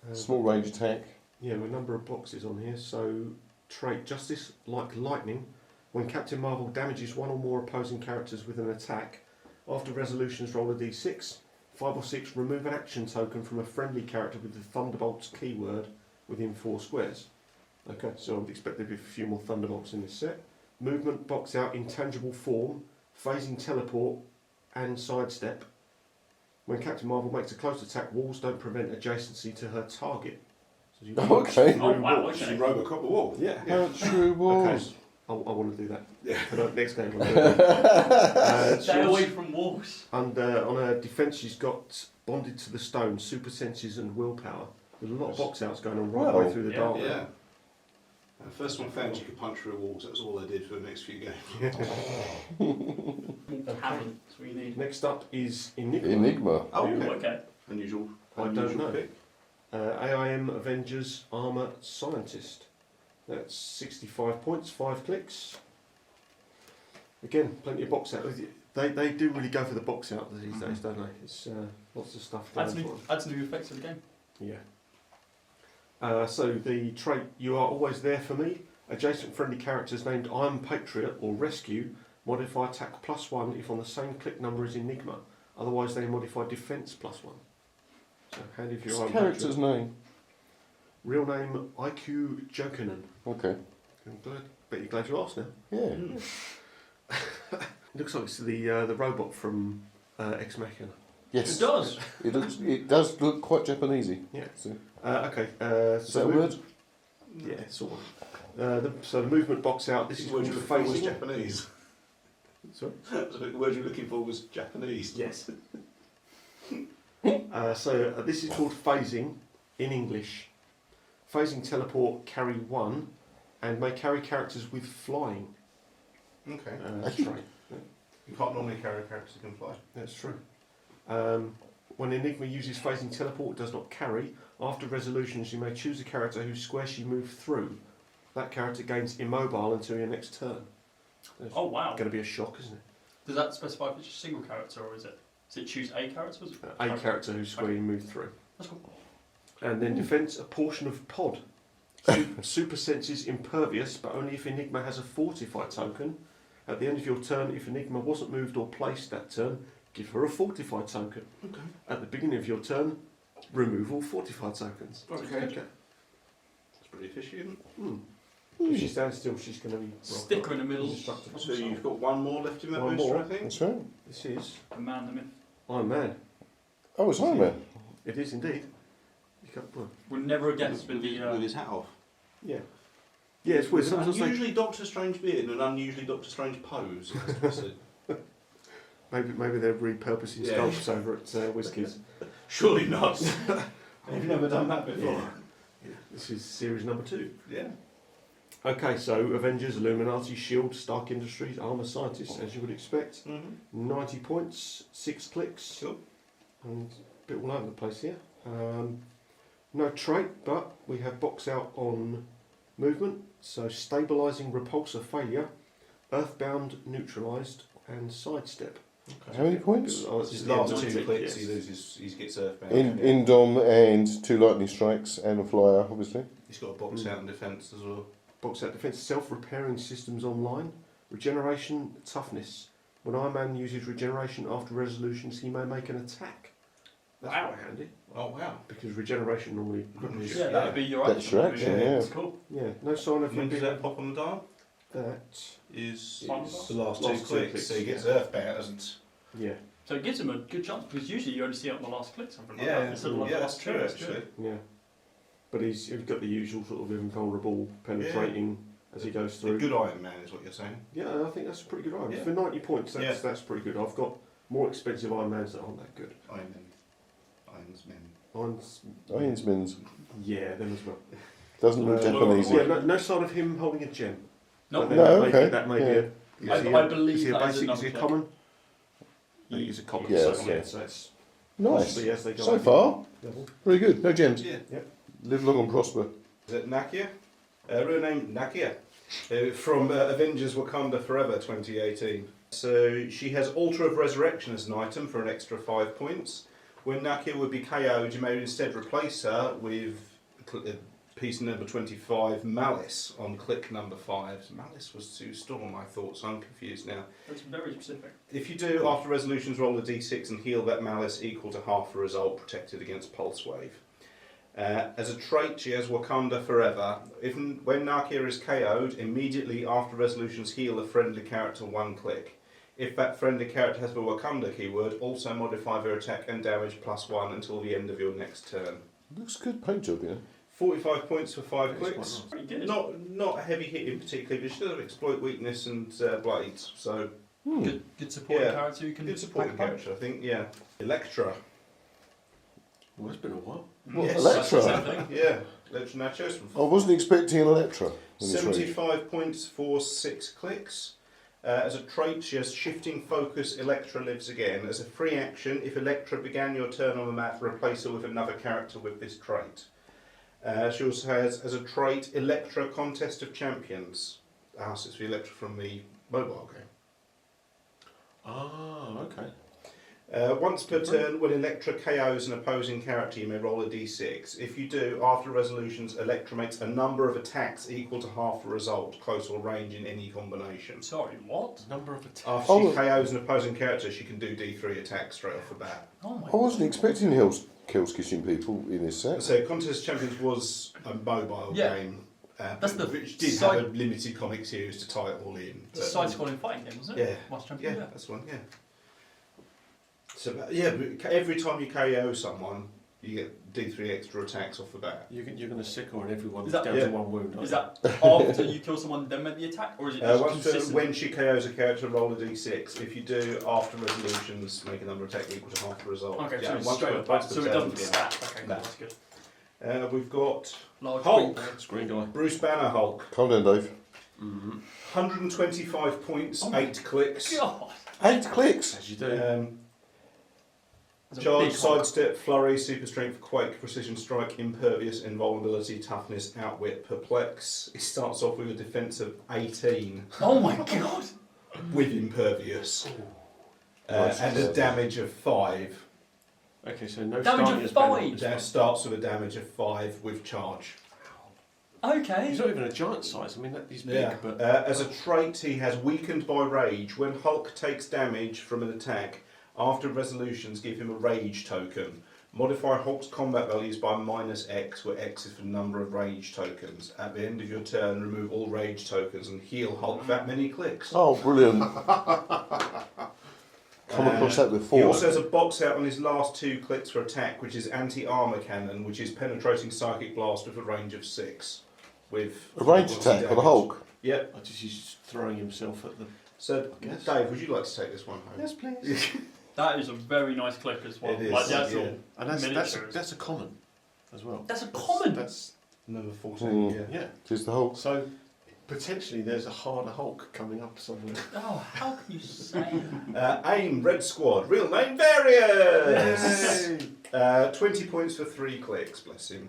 Speaker 5: Uh,
Speaker 6: Small range attack.
Speaker 5: Yeah, with a number of boxes on here. So, trait Justice like lightning. When Captain Marvel damages one or more opposing characters with an attack, after resolutions roll a d6. 5 or 6, remove an action token from a friendly character with the Thunderbolts keyword within 4 squares. Okay, so I would expect there'd be a few more Thunderbolts in this set. Movement, box out, intangible form, phasing teleport, and sidestep. When Captain Marvel makes a close attack, walls don't prevent adjacency to her target. So you
Speaker 6: Oh, okay.
Speaker 3: Oh, wow,
Speaker 5: walls.
Speaker 3: okay.
Speaker 1: Robocop the wall.
Speaker 5: Yeah.
Speaker 6: True walls.
Speaker 5: I want to do that.
Speaker 1: Yeah.
Speaker 5: For the next game. I'll do that.
Speaker 3: Stay away from walls.
Speaker 5: And on her defence, she's got bonded to the stone, super senses and willpower. There's a lot of box outs going on right the way
Speaker 6: Wow.
Speaker 5: through the
Speaker 3: Yeah.
Speaker 5: dark.
Speaker 1: Yeah. The first one found you could punch through walls. That was all they did for the next few games.
Speaker 3: Haven't. That's what you need.
Speaker 5: Next up is Enigma.
Speaker 6: Enigma.
Speaker 1: Oh,
Speaker 3: Ooh,
Speaker 1: okay.
Speaker 3: okay.
Speaker 1: Unusual.
Speaker 5: I don't
Speaker 1: unusual
Speaker 5: know.
Speaker 1: pick.
Speaker 5: AIM Avengers Armour Scientist. That's 65 points, 5 clicks. Again, plenty of box out. They do really go for the box out these days, don't they? It's lots of stuff going for them.
Speaker 3: Adds new effects to the game.
Speaker 5: Yeah. So the trait, you are always there for me. Adjacent friendly characters named I'm Patriot or Rescue modify attack +1 if on the same click number as Enigma. Otherwise they modify defence +1. So handy if
Speaker 6: What's
Speaker 5: you're
Speaker 6: the
Speaker 5: I'm
Speaker 6: character's
Speaker 5: Patriot.
Speaker 6: name?
Speaker 5: Real name IQ Jokinen.
Speaker 6: Okay.
Speaker 5: Bet you're glad you asked now.
Speaker 6: Yeah.
Speaker 5: Looks like it's the robot from Ex Machina.
Speaker 6: Yes.
Speaker 3: It does.
Speaker 6: It does look quite Japanesey.
Speaker 5: Yeah.
Speaker 6: So,
Speaker 5: Okay.
Speaker 6: is that a word?
Speaker 5: Yeah, sort of. So the movement box out. This is
Speaker 1: the word
Speaker 5: called
Speaker 1: you were looking for was
Speaker 5: phasing.
Speaker 1: Japanese.
Speaker 5: Sorry.
Speaker 1: The word you were looking for was Japanese.
Speaker 5: Yes. So this is called phasing in English. Phasing teleport carry 1 and may carry characters with flying.
Speaker 1: Okay.
Speaker 5: That's right.
Speaker 1: You can't normally carry characters who can fly.
Speaker 5: That's true. When Enigma uses phasing teleport, it does not carry. After resolutions, you may choose a character whose square she moved through. That character gains immobile until your next turn. That's
Speaker 3: Oh wow.
Speaker 5: going to be a shock, isn't it?
Speaker 3: Does that specify if it's a single character or is it? Does it choose a character? Or is it
Speaker 5: A character whose square you moved through.
Speaker 3: That's cool.
Speaker 5: And then defense, a portion of pod. Super senses impervious, but only if Enigma has a fortify token. At the end of your turn, if Enigma wasn't moved or placed that turn, give her a fortify token.
Speaker 1: Okay.
Speaker 5: At the beginning of your turn, remove all fortify tokens.
Speaker 1: Okay. That's pretty efficient.
Speaker 5: If she stands still, she's going to be
Speaker 3: Stick her in the middle.
Speaker 5: indestructible.
Speaker 1: So you've got one more left in that
Speaker 5: One
Speaker 1: booster,
Speaker 5: more.
Speaker 1: I think.
Speaker 6: That's right.
Speaker 5: This is
Speaker 3: The man, the myth.
Speaker 5: Iron Man.
Speaker 6: Oh, it's Iron Man.
Speaker 5: It is indeed. You can't, well,
Speaker 3: We'll never guess with the.
Speaker 1: with his hat off.
Speaker 5: yeah. Yeah, it's weird.
Speaker 1: With an
Speaker 5: Sometimes they,
Speaker 1: unusually Doctor Strange beard and an unusually Doctor Strange pose.
Speaker 5: maybe they're repurposing
Speaker 1: Yeah.
Speaker 5: sculpts over at Whiskies.
Speaker 1: Surely not. You've never done that before.
Speaker 5: Yeah. This is series number 2.
Speaker 1: Yeah.
Speaker 5: Okay, so Avengers, Illuminati, Shield, Stark Industries, Armour Scientists, as you would expect. 90 points, 6 clicks.
Speaker 1: Cool.
Speaker 5: And a bit all over the place here. No trait, but we have box out on movement. So stabilising repulsor failure, earthbound neutralised, and sidestep.
Speaker 6: How many points?
Speaker 5: Oh,
Speaker 1: It's
Speaker 5: it's
Speaker 1: his
Speaker 5: the
Speaker 1: last
Speaker 5: end
Speaker 1: 2
Speaker 5: of it,
Speaker 1: clicks,
Speaker 5: yes.
Speaker 1: he gets earthbound.
Speaker 6: Indom and 2 lightning strikes and a flyer, obviously.
Speaker 1: He's got a box out and defence as well.
Speaker 5: Box out defence, self-repairing systems online, regeneration, toughness. When Iron Man uses regeneration after resolutions, he may make an attack. That's
Speaker 3: Wow.
Speaker 5: quite handy,
Speaker 1: Oh wow.
Speaker 5: because regeneration normally cripples.
Speaker 3: Yeah, that'd be your
Speaker 6: That's your action, yeah.
Speaker 3: That's cool.
Speaker 5: Yeah, no sign of him
Speaker 1: When does
Speaker 5: being
Speaker 1: that pop on the dial?
Speaker 5: that.
Speaker 1: Is
Speaker 3: Final
Speaker 1: the last 2
Speaker 5: Last 2
Speaker 1: clicks,
Speaker 5: clicks,
Speaker 1: so he gets
Speaker 5: yeah.
Speaker 1: earthbound, doesn't
Speaker 5: Yeah,
Speaker 3: So it gives him a good chance because usually you only see it on the last click, something like
Speaker 1: Yeah,
Speaker 3: that. Instead of like the
Speaker 1: that's
Speaker 3: last
Speaker 1: true
Speaker 3: two.
Speaker 1: actually.
Speaker 5: yeah. But he's got the usual sort of invulnerable, penetrating as he goes
Speaker 1: A
Speaker 5: through.
Speaker 1: good Iron Man is what you're saying.
Speaker 5: Yeah, I think that's a pretty good Iron Man.
Speaker 1: Yeah.
Speaker 5: For 90 points,
Speaker 1: Yeah.
Speaker 5: that's pretty good. I've got more expensive Iron Mans that aren't that good.
Speaker 1: Iron Man.
Speaker 5: Iron's,
Speaker 6: Ironsman's
Speaker 5: yeah, them as well.
Speaker 6: doesn't look Japanese.
Speaker 5: Yeah, no sign of him holding a gem.
Speaker 3: No,
Speaker 5: But then
Speaker 6: No,
Speaker 5: that may
Speaker 6: okay,
Speaker 5: be, that may
Speaker 6: yeah.
Speaker 5: be
Speaker 3: I believe
Speaker 5: is he a
Speaker 3: that is
Speaker 5: basic?
Speaker 3: another
Speaker 5: Is he a
Speaker 3: click.
Speaker 5: common? I think he's a common.
Speaker 6: Yeah,
Speaker 5: so,
Speaker 6: yeah.
Speaker 5: so it's
Speaker 6: Nice.
Speaker 5: possibly as they go
Speaker 6: So
Speaker 5: up
Speaker 6: far,
Speaker 5: level.
Speaker 6: very good. No gems.
Speaker 1: Yeah.
Speaker 6: Live long and prosper.
Speaker 1: Is it Nakia? Real name Nakia. From Avengers Wakanda Forever 2018. So she has Altar of Resurrection as an item for an extra 5 points. When Nakia would be KO'd, you may instead replace her with piece number 25, Malice, on click number 5. Malice was to Storm, I thought, so I'm confused now.
Speaker 3: That's very specific.
Speaker 1: If you do, after resolutions, roll a d6 and heal that Malice equal to half the result, protected against Pulse Wave. As a trait, she has Wakanda Forever. When Nakia is KO'd, immediately after resolutions, heal a friendly character 1 click. If that friendly character has the Wakanda keyword, also modify their attack and damage +1 until the end of your next turn.
Speaker 6: Looks good paint job, you know.
Speaker 1: 45 points for 5
Speaker 5: That's
Speaker 1: clicks.
Speaker 5: quite
Speaker 3: Pretty good.
Speaker 1: Not a heavy hitting particularly, but she does exploit weakness and blades. So
Speaker 3: Good supporting
Speaker 1: Yeah.
Speaker 3: character who can
Speaker 1: good supporting
Speaker 3: pack a punch.
Speaker 1: character, I think. Yeah, Electra.
Speaker 5: Well, it's been a while.
Speaker 6: What,
Speaker 1: Yes.
Speaker 6: Electra?
Speaker 3: Same thing.
Speaker 1: Yeah, Electra Nachos from
Speaker 6: I wasn't expecting an Electra. in this range.
Speaker 1: 75 points for 6 clicks. As a trait, she has Shifting Focus, Electra lives again. As a free action, if Electra began your turn on the map, replace her with another character with this trait. She also has, as a trait, Electra Contest of Champions. So it's the Electra from the mobile game.
Speaker 5: Ah, okay.
Speaker 1: Once per turn, when Electra KOs an opposing character, you may roll a d6. If you do, after resolutions, Electra makes a number of attacks equal to half the result, close or range in any combination.
Speaker 3: Sorry, what?
Speaker 5: Number of attacks.
Speaker 1: After
Speaker 6: Oh.
Speaker 1: she KOs an opposing character, she can do d3 attacks straight off the bat.
Speaker 3: Oh my
Speaker 6: I wasn't expecting Hell's Kitchen people in this set.
Speaker 1: So Contest of Champions was a mobile
Speaker 3: Yeah.
Speaker 1: game,
Speaker 3: That's the
Speaker 1: which did
Speaker 3: side-
Speaker 1: have a limited comic series to tie it all in.
Speaker 3: It's a side-scrolling fighting game, wasn't it?
Speaker 1: Yeah.
Speaker 3: Master Champion.
Speaker 1: Yeah, that's one. Yeah. So but every time you KO someone, you get d3 extra attacks off the bat.
Speaker 5: You're going to sick on everyone
Speaker 3: Is that-
Speaker 5: down
Speaker 1: Yeah.
Speaker 5: to 1 wound. aren't
Speaker 3: Is
Speaker 5: you?
Speaker 3: that after you kill someone, then make the attack, or is it just
Speaker 1: Once per,
Speaker 3: consistent?
Speaker 1: when she KOs a character, roll a d6. If you do, after resolutions, make a number of attack equal to half the result.
Speaker 3: Okay,
Speaker 1: Yeah,
Speaker 3: so it's
Speaker 1: once
Speaker 3: straight
Speaker 1: per-
Speaker 3: up,
Speaker 1: once per
Speaker 3: so it
Speaker 1: turn,
Speaker 3: doesn't
Speaker 1: yeah.
Speaker 3: stack. Okay,
Speaker 1: No.
Speaker 3: that's good.
Speaker 1: We've got
Speaker 3: Large
Speaker 1: Hulk.
Speaker 3: green.
Speaker 5: Screen guy.
Speaker 1: Bruce Banner Hulk.
Speaker 6: Calm down, Dave.
Speaker 1: 125 points,
Speaker 3: Oh my
Speaker 1: 8 clicks.
Speaker 3: God.
Speaker 6: 8 clicks.
Speaker 5: As you do.
Speaker 3: It's a
Speaker 1: Charge,
Speaker 3: big Hulk.
Speaker 1: sidestep, flurry, super strength, quake, precision strike, impervious, invulnerability, toughness, outwit, perplex. He starts off with a defense of 18
Speaker 3: Oh my God.
Speaker 1: with impervious.
Speaker 6: Nice.
Speaker 1: And a damage of 5.
Speaker 5: Okay, so no
Speaker 3: Damage
Speaker 5: starting
Speaker 3: of
Speaker 5: as banner.
Speaker 3: 5.
Speaker 1: That starts with a damage of 5 with charge.
Speaker 3: Okay.
Speaker 5: He's not even a giant size. I mean, he's big, but
Speaker 1: As a trait, he has weakened by rage. When Hulk takes damage from an attack, after resolutions, give him a rage token. Modify Hulk's combat values by -X, where X is the number of rage tokens. At the end of your turn, remove all rage tokens and heal Hulk that many clicks.
Speaker 6: Oh, brilliant. Come across that
Speaker 1: He
Speaker 6: before.
Speaker 1: also has a box out on his last 2 clicks for attack, which is anti-armour cannon, which is penetrating psychic blast with a range of 6. With
Speaker 6: A range
Speaker 1: frequency
Speaker 6: attack on a
Speaker 1: damage.
Speaker 6: Hulk.
Speaker 1: Yep.
Speaker 5: I just he's throwing himself at the.
Speaker 1: So,
Speaker 5: Yes.
Speaker 1: Dave, would you like to take this one home?
Speaker 5: Yes, please.
Speaker 3: That is a very nice clip as well.
Speaker 1: It is,
Speaker 3: Like the actual
Speaker 1: yeah.
Speaker 5: And that's
Speaker 3: miniatures.
Speaker 5: a common. as well.
Speaker 3: That's a common.
Speaker 5: That's
Speaker 1: Number 14, yeah.
Speaker 5: yeah.
Speaker 6: Tis the Hulk.
Speaker 5: So potentially there's a harder Hulk coming up somewhere.
Speaker 3: Oh, how can you say?
Speaker 1: AIM Red Squad, real name Various! 20 points for 3 clicks, bless him.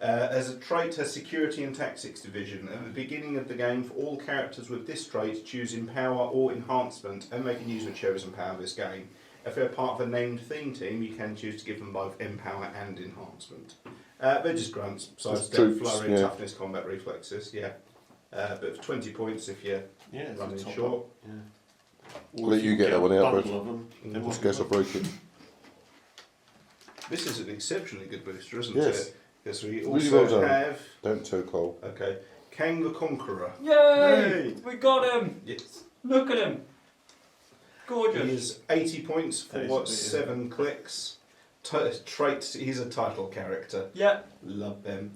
Speaker 1: As a trait, has Security and Tactics Division. At the beginning of the game, for all characters with this trait, choose Empower or Enhancement, and they can use the chosen power this game. If they're part of a named theme team, you can choose to give them both Empower and Enhancement. They're just grunts, sidestep,
Speaker 6: troops,
Speaker 1: flurry,
Speaker 6: yeah.
Speaker 1: toughness, combat reflexes, yeah. But for 20 points if you're
Speaker 5: Yeah,
Speaker 1: running
Speaker 5: top
Speaker 1: short.
Speaker 5: up. Yeah.
Speaker 6: I'll let you get that one out,
Speaker 5: bundle
Speaker 6: Brad.
Speaker 5: of them, then
Speaker 6: Just
Speaker 5: we'll-
Speaker 6: guess I broke it.
Speaker 1: This is an exceptionally good booster, isn't
Speaker 6: Yes.
Speaker 1: it? Because we
Speaker 6: Really
Speaker 1: also
Speaker 6: well done.
Speaker 1: have,
Speaker 6: Don't tell Cole.
Speaker 1: okay, Kang the Conqueror.
Speaker 3: Yay!
Speaker 5: Yay!
Speaker 3: We got him.
Speaker 1: Yes.
Speaker 3: Look at him.
Speaker 1: He
Speaker 3: Gorgeous.
Speaker 1: is 80 points
Speaker 5: That is a
Speaker 1: for
Speaker 5: bit,
Speaker 1: 7 clicks. Traits, he's a title character.
Speaker 3: Yeah.
Speaker 1: Love them.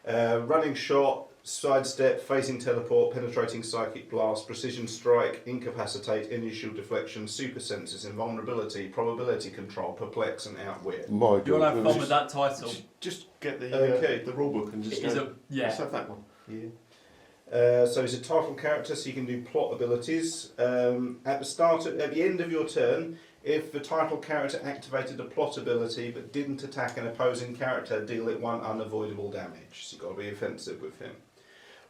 Speaker 1: Running shot, sidestep, phasing teleport, penetrating psychic blast, precision strike, incapacitate, initial deflection, super senses, invulnerability, probability control, perplex, and outwit.
Speaker 6: My
Speaker 3: You'll have
Speaker 6: God.
Speaker 3: fun with that title.
Speaker 5: Just get the
Speaker 1: Okay.
Speaker 5: the rule book and just
Speaker 3: It is
Speaker 5: go,
Speaker 3: a yeah.
Speaker 5: let's have that one.
Speaker 1: So he's a title character, so you can do plot abilities. At the end of your turn, if the title character activated a plot ability but didn't attack an opposing character, deal it 1 unavoidable damage. So you've got to be offensive with him.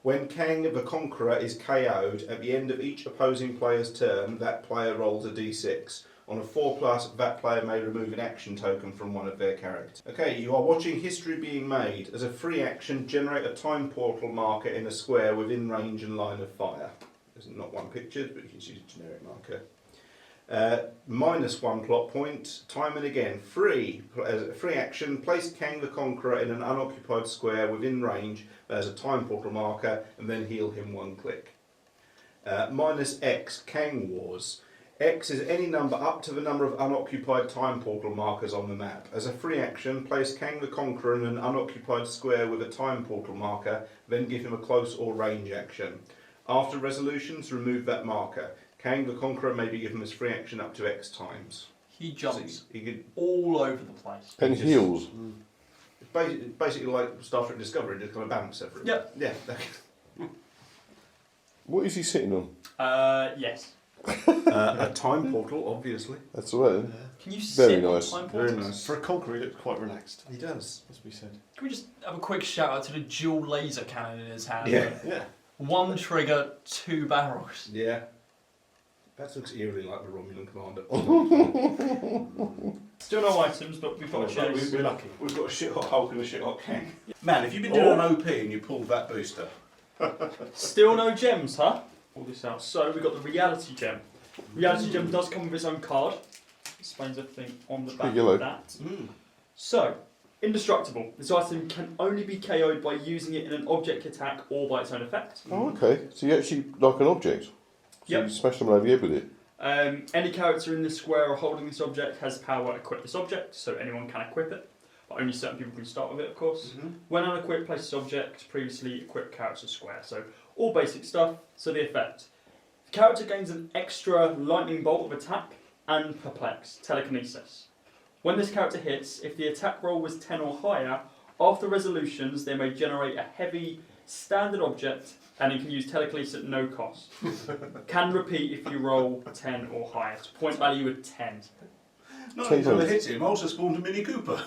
Speaker 1: When Kang the Conqueror is KO'd, at the end of each opposing player's turn, that player rolls a d6. On a 4+, that player may remove an action token from one of their characters. Okay, you are watching history being made. As a free action, generate a time portal marker in a square within range and line of fire. There's not one pictured, but you can use a generic marker. -1 plot point, time and again, free. As a free action, place Kang the Conqueror in an unoccupied square within range as a time portal marker and then heal him 1 click. -X, Kang Wars. X is any number up to the number of unoccupied time portal markers on the map. As a free action, place Kang the Conqueror in an unoccupied square with a time portal marker, then give him a close or range action. After resolutions, remove that marker. Kang the Conqueror may be given as free action up to X times.
Speaker 3: He jumps
Speaker 1: So he could,
Speaker 3: all over the place.
Speaker 6: And
Speaker 1: just-
Speaker 6: heals.
Speaker 1: it's basically like Star Trek Discovery, just kind of bounce everywhere.
Speaker 3: Yep.
Speaker 1: Yeah.
Speaker 6: What is he sitting on?
Speaker 3: Yes.
Speaker 1: A time portal, obviously.
Speaker 6: That's all right.
Speaker 3: Can you
Speaker 6: Very
Speaker 3: sit on
Speaker 6: nice.
Speaker 3: time
Speaker 1: Very
Speaker 3: portals?
Speaker 1: nice.
Speaker 5: For a conqueror, he looks quite relaxed.
Speaker 1: He does.
Speaker 5: Must be said.
Speaker 3: Can we just have a quick shout out to the dual laser cannon in his hand?
Speaker 1: Yeah.
Speaker 5: Yeah.
Speaker 3: 1 trigger, 2 barrels.
Speaker 1: Yeah. That looks eerily like the Romulan commander.
Speaker 3: Still no items, but we've got a chase.
Speaker 5: We're lucky.
Speaker 1: We've got a shit hot Hulk and a shit hot Kang. Man, if you've been doing an OP and you pulled that booster.
Speaker 3: Still no gems, huh? Pull this out. So we've got the reality gem. Reality gem does come with its own card. Explains everything on the back
Speaker 6: yellow.
Speaker 3: of that. So, indestructible. This item can only be KO'd by using it in an object attack or by its own effect.
Speaker 6: Oh, okay. So you actually like an object. So
Speaker 3: Yep.
Speaker 6: you smash them over the head with it.
Speaker 3: Any character in this square or holding this object has power to equip this object, so anyone can equip it. But only certain people can start with it, of course. When unequipped, place this object previously equipped character square. So all basic stuff. So the effect. The character gains an extra lightning bolt of attack and perplex, telekinesis. When this character hits, if the attack roll was 10 or higher, after resolutions they may generate a heavy standard object and it can use telekinesis at no cost. Can repeat if you roll 10 or higher. So point value at 10.
Speaker 1: Not
Speaker 6: Ten
Speaker 1: until it
Speaker 6: times.
Speaker 1: hits him, also spawned a Mini Cooper.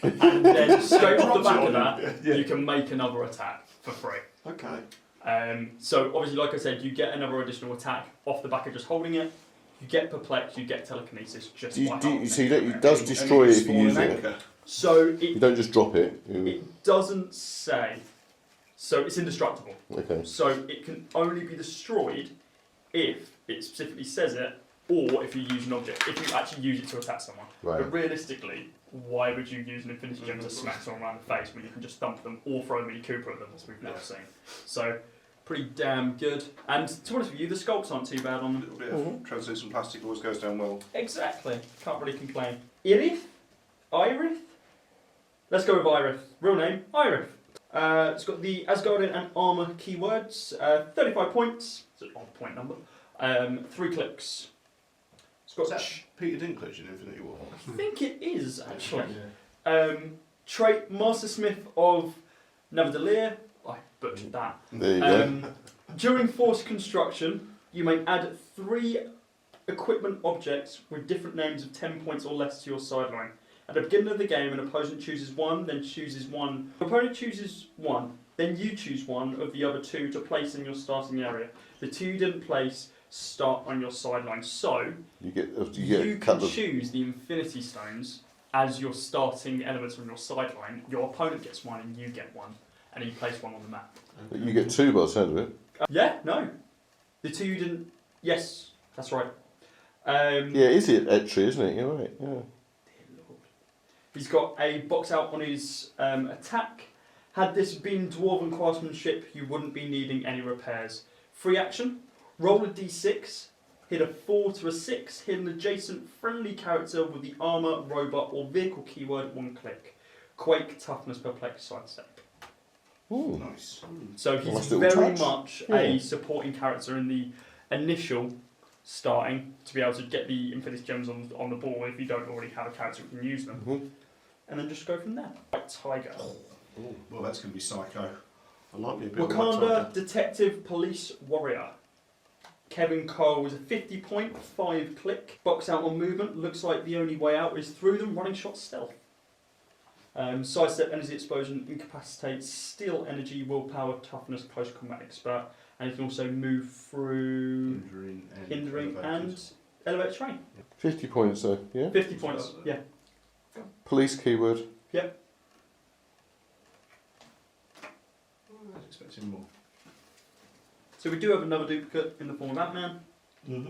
Speaker 3: And then straight off the
Speaker 1: Drops it
Speaker 3: back
Speaker 1: on
Speaker 3: of that,
Speaker 1: him.
Speaker 3: you can make another attack for free.
Speaker 5: Okay.
Speaker 3: So obviously, like I said, you get another additional attack off the back of just holding it. You get perplexed, you get telekinesis just by holding
Speaker 6: So
Speaker 3: it.
Speaker 6: it does destroy it if you use it.
Speaker 3: So
Speaker 6: You don't just drop it.
Speaker 3: it doesn't say. So it's indestructible.
Speaker 6: Okay.
Speaker 3: So it can only be destroyed if it specifically says it, or if you use an object, if you actually use it to attack someone.
Speaker 6: Right.
Speaker 3: But realistically, why would you use an Infinity Gem to smack someone around the face when you can just thump them or throw a Mini Cooper at them, as we've now seen? So, pretty damn good. And to be honest with you, the sculpts aren't too bad on
Speaker 1: A
Speaker 3: them.
Speaker 1: little bit of translucent plastic always goes down well.
Speaker 3: Exactly. Can't really complain. Irith? Irith? Let's go with Irith. Real name, Irith. It's got the Asgardian and Armour keywords. 35 points. It's an odd point number. 3 clicks. It's got
Speaker 1: Is that Peter Dinklage in Infinity War?
Speaker 3: I think it is, actually.
Speaker 5: Yeah.
Speaker 3: Trait Master Smith of Navadalier. I butchered that.
Speaker 6: There you go.
Speaker 3: During force construction, you may add 3 equipment objects with different names of 10 points or less to your sideline. At the beginning of the game, an opponent chooses one, then chooses one. The opponent chooses one, then you choose one of the other 2 to place in your starting area. The 2 you didn't place start on your sideline. So
Speaker 6: You get a
Speaker 3: you can
Speaker 6: couple of.
Speaker 3: choose the Infinity Stones as your starting elements on your sideline. Your opponent gets one and you get one, and then you place one on the map.
Speaker 6: You get 2 by the sound of it.
Speaker 3: Yeah, no. The 2 you didn't... Yes, that's right.
Speaker 6: Yeah, is it Etri, isn't it? You're right. Yeah.
Speaker 3: He's got a box out on his attack. Had this been Dwarven craftsmanship, you wouldn't be needing any repairs. Free action. Roll a d6. Hit a 4 to a 6. Hit an adjacent friendly character with the armor, robot, or vehicle keyword 1 click. Quake, toughness, perplex, sidestep.
Speaker 6: Ooh.
Speaker 1: Nice.
Speaker 3: So he's
Speaker 6: Nice little
Speaker 3: very
Speaker 6: touch.
Speaker 3: much
Speaker 6: Yeah.
Speaker 3: a supporting character in the initial starting to be able to get the Infinity Gems on the board if you don't already have a character who can use them.
Speaker 6: Mhm.
Speaker 3: And then just go from there. White Tiger.
Speaker 1: Well, that's going to be psycho.
Speaker 5: I like me a bit of White
Speaker 3: Wakanda
Speaker 5: Tiger.
Speaker 3: Detective Police Warrior. Kevin Cole is a 50 point, 5 click. Box out on movement. Looks like the only way out is through them. Running shot stealth. Sidestep, energy explosion, incapacitates, steel energy, willpower, toughness, close combat expert. And you can also move through hindering and elevator train.
Speaker 6: 50 points though, yeah?
Speaker 3: 50 points, yeah.
Speaker 6: Police keyword.
Speaker 1: I was expecting more.
Speaker 3: So we do have another duplicate in the form of Ant-Man.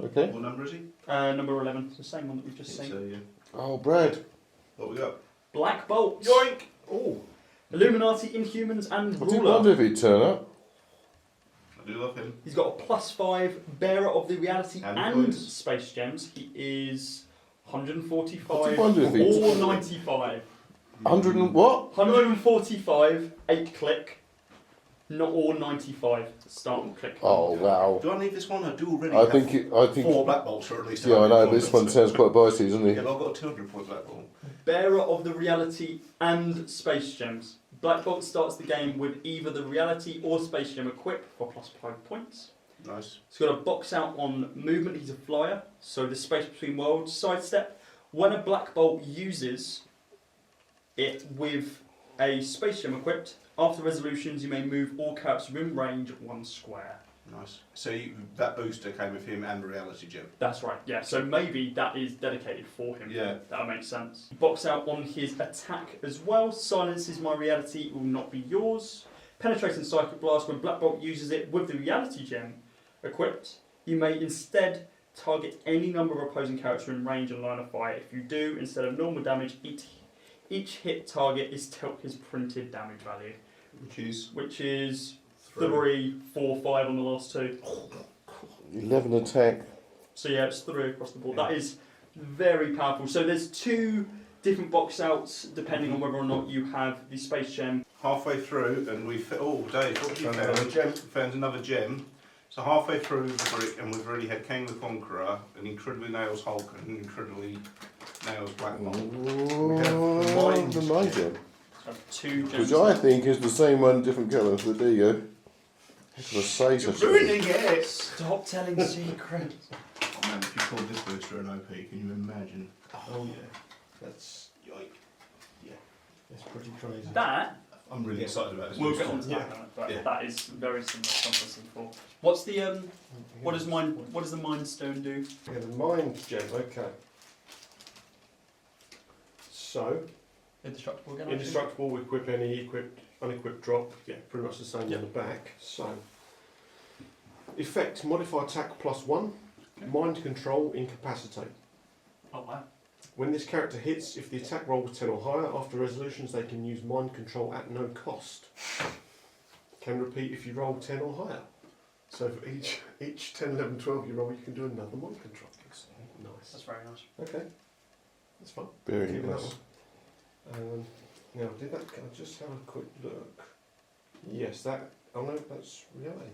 Speaker 6: Okay.
Speaker 1: What number is he?
Speaker 3: Number 11, it's the same one that we've just seen.
Speaker 1: So, yeah.
Speaker 6: Oh, Brad.
Speaker 1: What we got?
Speaker 3: Black Bolt.
Speaker 1: Yoink!
Speaker 3: Oh. Illuminati, Inhumans and
Speaker 6: I did wonder
Speaker 3: Ruler.
Speaker 6: if he'd turn up.
Speaker 1: I do love him.
Speaker 3: He's got a +5, bearer of the reality
Speaker 1: And
Speaker 3: and
Speaker 1: points.
Speaker 3: space gems. He is 145
Speaker 6: I did wonder if he'd-
Speaker 3: or 95.
Speaker 6: 100 and what?
Speaker 3: 145, 8 click. Not all 95 start and click.
Speaker 6: Oh, wow.
Speaker 1: Do I need this one? I do already
Speaker 6: I
Speaker 1: have
Speaker 6: think
Speaker 1: 4 black bolts, or at least.
Speaker 6: Yeah, I know,
Speaker 1: 100
Speaker 6: this one
Speaker 1: points.
Speaker 6: sounds quite bitey, doesn't he?
Speaker 1: Yeah, but I've got a 200 point black bolt.
Speaker 3: Bearer of the reality and space gems. Black Bolt starts the game with either the reality or space gem equipped for +5 points.
Speaker 1: Nice.
Speaker 3: He's got a box out on movement, he's a flyer, so the space between worlds, sidestep. When a Black Bolt uses it with a space gem equipped, after resolutions you may move all characters within range 1 square.
Speaker 1: Nice. So that booster came with him and the reality gem.
Speaker 3: That's right, yeah, so maybe that is dedicated for him.
Speaker 1: Yeah.
Speaker 3: That makes sense. Box out on his attack as well. Silences my reality, will not be yours. Penetrating Psychic Blast. When Black Bolt uses it with the reality gem equipped, you may instead target any number of opposing characters in range and line of fire. If you do, instead of normal damage, each hit target is tilt his printed damage value. Which is 3, 4, 5 on the last 2.
Speaker 6: 11 attack.
Speaker 3: So yeah, it's 3 across the board. That is very powerful. So there's 2 different box outs depending on whether or not you have the space gem.
Speaker 1: Halfway through, and we Dave, what have you found? Found another gem. So halfway through the brick, and we've already had Kang the Conqueror, and incredibly nails Hulk, and incredibly nails Black Bolt.
Speaker 6: Oh, the mind gem.
Speaker 3: So 2 gems.
Speaker 6: Which I think is the same one, different colour, but there you go. Heck of a say such a
Speaker 1: Ruining it!
Speaker 3: Stop telling secrets.
Speaker 1: Oh man, if you called this booster an OP, can you imagine?
Speaker 5: Oh yeah, that's
Speaker 1: Yoink.
Speaker 5: that's pretty crazy.
Speaker 3: That,
Speaker 1: I'm really excited about this
Speaker 3: we'll
Speaker 1: booster.
Speaker 3: get on to that in a minute, but
Speaker 1: Yeah.
Speaker 3: that is very similar to something before. What's the what does the Mind Stone do?
Speaker 5: Yeah, the mind gem. Okay. So
Speaker 3: Indestructible again?
Speaker 5: indestructible, equip any, unequipped drop. Yeah, pretty much the same
Speaker 3: Yep.
Speaker 5: on the back. So effect: modify attack +1. Mind control, incapacitate.
Speaker 3: Oh wow.
Speaker 5: When this character hits, if the attack roll was 10 or higher, after resolutions they can use mind control at no cost. Can repeat if you roll 10 or higher. So for each 10, 11, 12 you roll, you can do another mind control. Nice.
Speaker 3: That's very nice.
Speaker 5: Okay, that's fun.
Speaker 6: Very
Speaker 5: Keep that
Speaker 6: nice.
Speaker 5: one. Now, did that? Can I just have a quick look? Yes, that. Oh no, that's reality.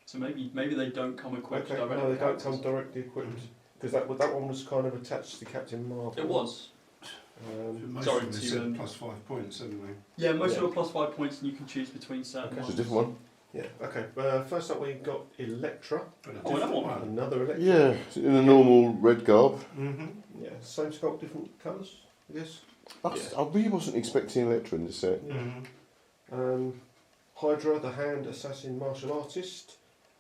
Speaker 3: So maybe they don't come equipped
Speaker 5: Okay,
Speaker 3: directly.
Speaker 5: no, they
Speaker 3: with
Speaker 5: don't
Speaker 3: characters.
Speaker 5: come directly equipped because that one was kind of attached to Captain Marvel.
Speaker 3: It was.
Speaker 1: Most
Speaker 3: Sorry
Speaker 1: of them
Speaker 3: to,
Speaker 1: said plus 5 points, haven't they?
Speaker 3: Yeah, most of them are plus 5 points, and you can choose between certain
Speaker 5: Okay.
Speaker 6: It's a
Speaker 3: ones.
Speaker 6: different one.
Speaker 5: Yeah, okay. First up we've got Electra.
Speaker 3: Oh, another one.
Speaker 5: Another Electra.
Speaker 6: Yeah, in a normal red garb.
Speaker 5: Yeah, same sculpt, different colours, I guess.
Speaker 6: I really wasn't expecting Electra in this set.
Speaker 5: Hydra, the hand assassin martial artist.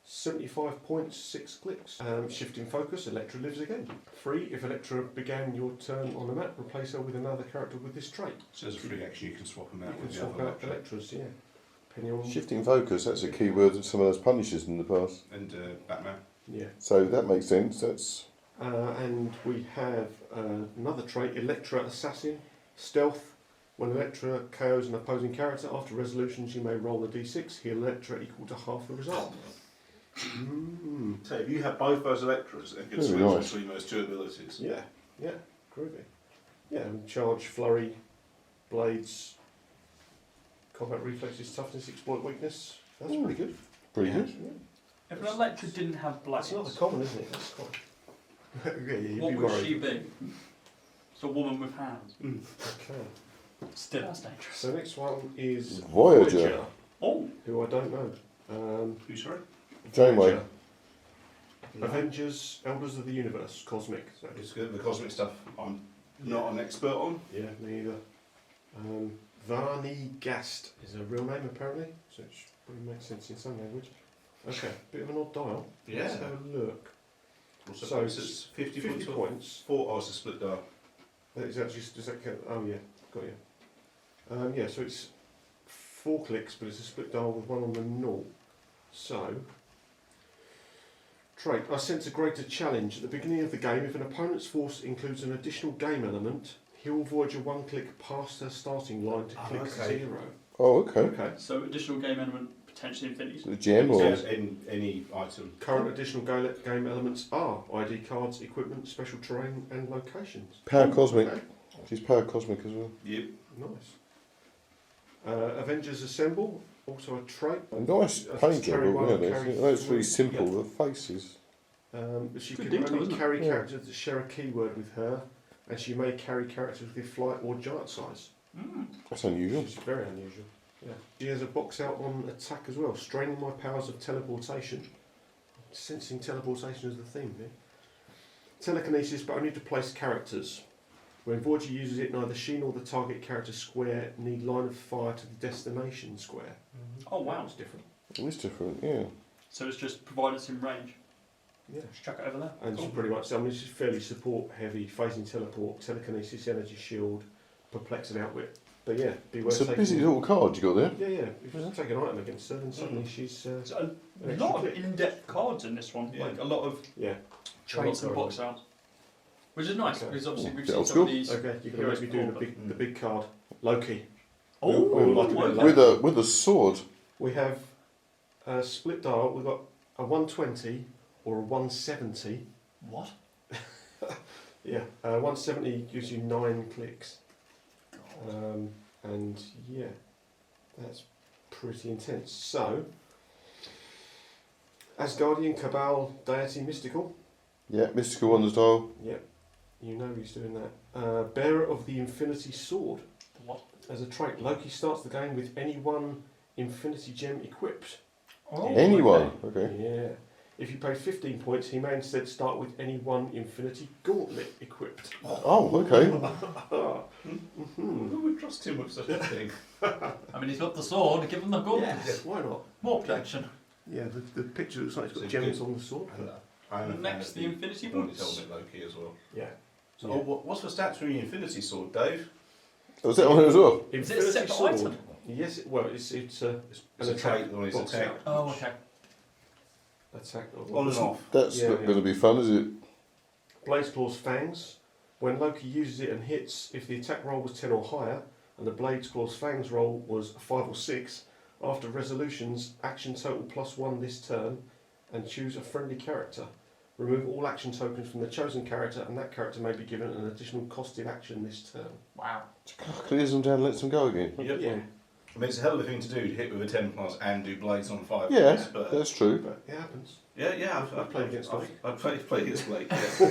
Speaker 5: 75 points, 6 clicks. Shifting focus, Electra lives again. Free, if Electra began your turn on the map, replace her with another character with this trait.
Speaker 1: So as a free action, you can swap them
Speaker 5: You
Speaker 1: out
Speaker 5: can
Speaker 1: with the
Speaker 5: swap
Speaker 1: other
Speaker 5: out
Speaker 1: option.
Speaker 5: Electras, yeah. Depending on...
Speaker 6: Shifting focus, that's a key word of some of those Punishers in the past.
Speaker 1: And Batman.
Speaker 5: Yeah.
Speaker 6: So that makes sense. That's
Speaker 5: And we have another trait, Electra Assassin, Stealth. When Electra KOs an opposing character, after resolutions you may roll a d6, heal Electra equal to half the result.
Speaker 7: So if you have both those Electras and can
Speaker 6: Very
Speaker 7: switch
Speaker 6: nice.
Speaker 7: between those two abilities.
Speaker 5: Yeah, groovy. Yeah, and charge, flurry, blades, combat reflexes, toughness, exploit weakness. That's pretty good.
Speaker 6: pretty good.
Speaker 5: Yeah.
Speaker 3: If an Electra didn't have blades,
Speaker 5: That's not common, isn't it? That's quite... yeah, you'd
Speaker 3: what
Speaker 5: be
Speaker 3: would
Speaker 5: worried.
Speaker 3: she be? It's a woman with hands.
Speaker 5: Okay.
Speaker 3: Still, that's dangerous.
Speaker 5: So next one is
Speaker 6: Voyager.
Speaker 3: Oh,
Speaker 5: who I don't know.
Speaker 1: Who, sorry?
Speaker 6: Janeway.
Speaker 5: Avengers, Elders of the Universe, Cosmic. So
Speaker 1: It's good. The cosmic stuff I'm not an expert on.
Speaker 5: yeah, me either. Varney Gast is a real name apparently, so it should probably make sense in some language. Okay, bit of an odd dial.
Speaker 1: Yeah.
Speaker 5: Let's have a look.
Speaker 1: What's the
Speaker 5: So
Speaker 1: points? It's 50
Speaker 5: 50
Speaker 1: points.
Speaker 5: points.
Speaker 1: 4. Oh, it's a split dial.
Speaker 5: Is that count? Oh yeah, got you. Yeah, so it's 4 clicks, but it's a split dial with one on the naught. So, trait, I sense a greater challenge. At the beginning of the game, if an opponent's force includes an additional game element, heal Voyager 1 click past her starting line to click
Speaker 1: okay.
Speaker 5: 0.
Speaker 6: Oh, okay.
Speaker 5: Okay.
Speaker 3: so additional game element, potentially infinities.
Speaker 6: The gem or
Speaker 1: Yeah, in any item.
Speaker 5: Current additional game elements are ID cards, equipment, special terrain, and locations.
Speaker 6: Power Cosmic.
Speaker 5: Okay.
Speaker 6: She's Power Cosmic as well.
Speaker 1: Yep.
Speaker 5: Nice. Avengers Assemble, also a trait.
Speaker 6: A nice
Speaker 5: That's
Speaker 6: paint
Speaker 5: carry
Speaker 6: job,
Speaker 5: one,
Speaker 6: really.
Speaker 5: carry
Speaker 6: That's really
Speaker 5: three.
Speaker 6: simple.
Speaker 5: Yeah.
Speaker 6: The faces.
Speaker 5: She
Speaker 3: Good
Speaker 5: can
Speaker 3: detail,
Speaker 5: only
Speaker 3: isn't it?
Speaker 5: carry
Speaker 6: Yeah.
Speaker 5: characters that share a keyword with her, and she may carry characters with flight or giant size,
Speaker 6: That's unusual.
Speaker 5: which is very unusual. Yeah. She has a box out on attack as well, straining my powers of teleportation. Sensing teleportation as the theme here. Telekinesis, but only to place characters. When Voyager uses it, neither she nor the target character square need line of fire to the destination square.
Speaker 3: Oh wow.
Speaker 5: That's different.
Speaker 6: It's different, yeah.
Speaker 3: So it's just provide us in range.
Speaker 5: Yeah.
Speaker 3: Just chuck it over there.
Speaker 5: And she pretty much, I mean, she's fairly support heavy, phasing teleport, telekinesis, energy shield, perplex and outwit. But yeah, beware
Speaker 6: It's a
Speaker 5: taking...
Speaker 6: busy little card you got there.
Speaker 5: Yeah, yeah. If you take an item against her, then suddenly she's...
Speaker 3: There's a
Speaker 5: an extra
Speaker 3: lot of
Speaker 5: click.
Speaker 3: in-depth cards in this one.
Speaker 1: Yeah.
Speaker 3: Like a lot of
Speaker 5: Yeah.
Speaker 3: traits
Speaker 5: A lot
Speaker 3: and
Speaker 5: going
Speaker 3: box outs. Which is nice
Speaker 5: Okay.
Speaker 3: because obviously
Speaker 6: Oh,
Speaker 3: we've
Speaker 6: bit
Speaker 3: seen
Speaker 6: old
Speaker 3: some of
Speaker 6: school.
Speaker 3: these.
Speaker 5: Okay, you're going to
Speaker 3: Heroes
Speaker 5: make me do
Speaker 3: before,
Speaker 5: the big card. Loki.
Speaker 3: Oh,
Speaker 5: We would like a bit of
Speaker 3: okay.
Speaker 5: Loki.
Speaker 6: With a sword.
Speaker 5: We have a split dial. We've got a 120 or a 170.
Speaker 3: What?
Speaker 5: Yeah, 170 gives you 9 clicks. And yeah, that's pretty intense. So, Asgardian, Cabal, Deity, Mystical.
Speaker 6: Yeah, Mystical Wonders Dial.
Speaker 5: Yep, you know he's doing that. Bearer of the Infinity Sword.
Speaker 3: What?
Speaker 5: As a trait, Loki starts the game with any one Infinity Gem equipped.
Speaker 3: Oh,
Speaker 6: Anyone. Okay.
Speaker 5: Yeah. If you pay 15 points, he may instead start with any one Infinity Gauntlet equipped.
Speaker 6: Oh, okay.
Speaker 1: Who would trust him with such a thing?
Speaker 8: I mean, he's got the sword, give him the gun.
Speaker 5: Yes, why not?
Speaker 8: More protection.
Speaker 5: Yeah, the picture looks like it's got
Speaker 1: So
Speaker 5: gems
Speaker 1: good.
Speaker 5: on the sword.
Speaker 1: I am a fan
Speaker 3: Next,
Speaker 1: of
Speaker 3: the Infinity
Speaker 1: Hornet
Speaker 3: Boots.
Speaker 1: Helmet Loki as well.
Speaker 5: Yeah.
Speaker 1: So, what's the stats for your Infinity Sword, Dave?
Speaker 6: Was that on here as well?
Speaker 3: Is it a separate item?
Speaker 5: Yes, it's
Speaker 1: It's
Speaker 5: an
Speaker 1: a
Speaker 5: attack
Speaker 1: trait on his
Speaker 5: box
Speaker 1: attack.
Speaker 5: out.
Speaker 8: Oh, okay.
Speaker 5: Attack.
Speaker 1: On and off.
Speaker 6: That's
Speaker 5: Yeah,
Speaker 6: not
Speaker 5: yeah.
Speaker 6: going to be fun, is it?
Speaker 5: Blaze Claw's Fangs. When Loki uses it and hits, if the attack roll was 10 or higher, and the Blaze Claw's Fangs roll was 5 or 6, after resolutions, action total +1 this turn, and choose a friendly character. Remove all action tokens from the chosen character, and that character may be given an additional costed action this turn.
Speaker 3: Wow.
Speaker 6: Clears them down and lets them go again.
Speaker 1: Yep.
Speaker 5: Yeah,
Speaker 1: I mean, it's a hell of a thing to do to hit with a 10 plus and do blades on 5
Speaker 6: Yeah,
Speaker 1: plus, but
Speaker 6: that's true.
Speaker 5: but it happens.
Speaker 1: yeah,
Speaker 5: I've played against Blake.
Speaker 1: I've played against Blake. Yes.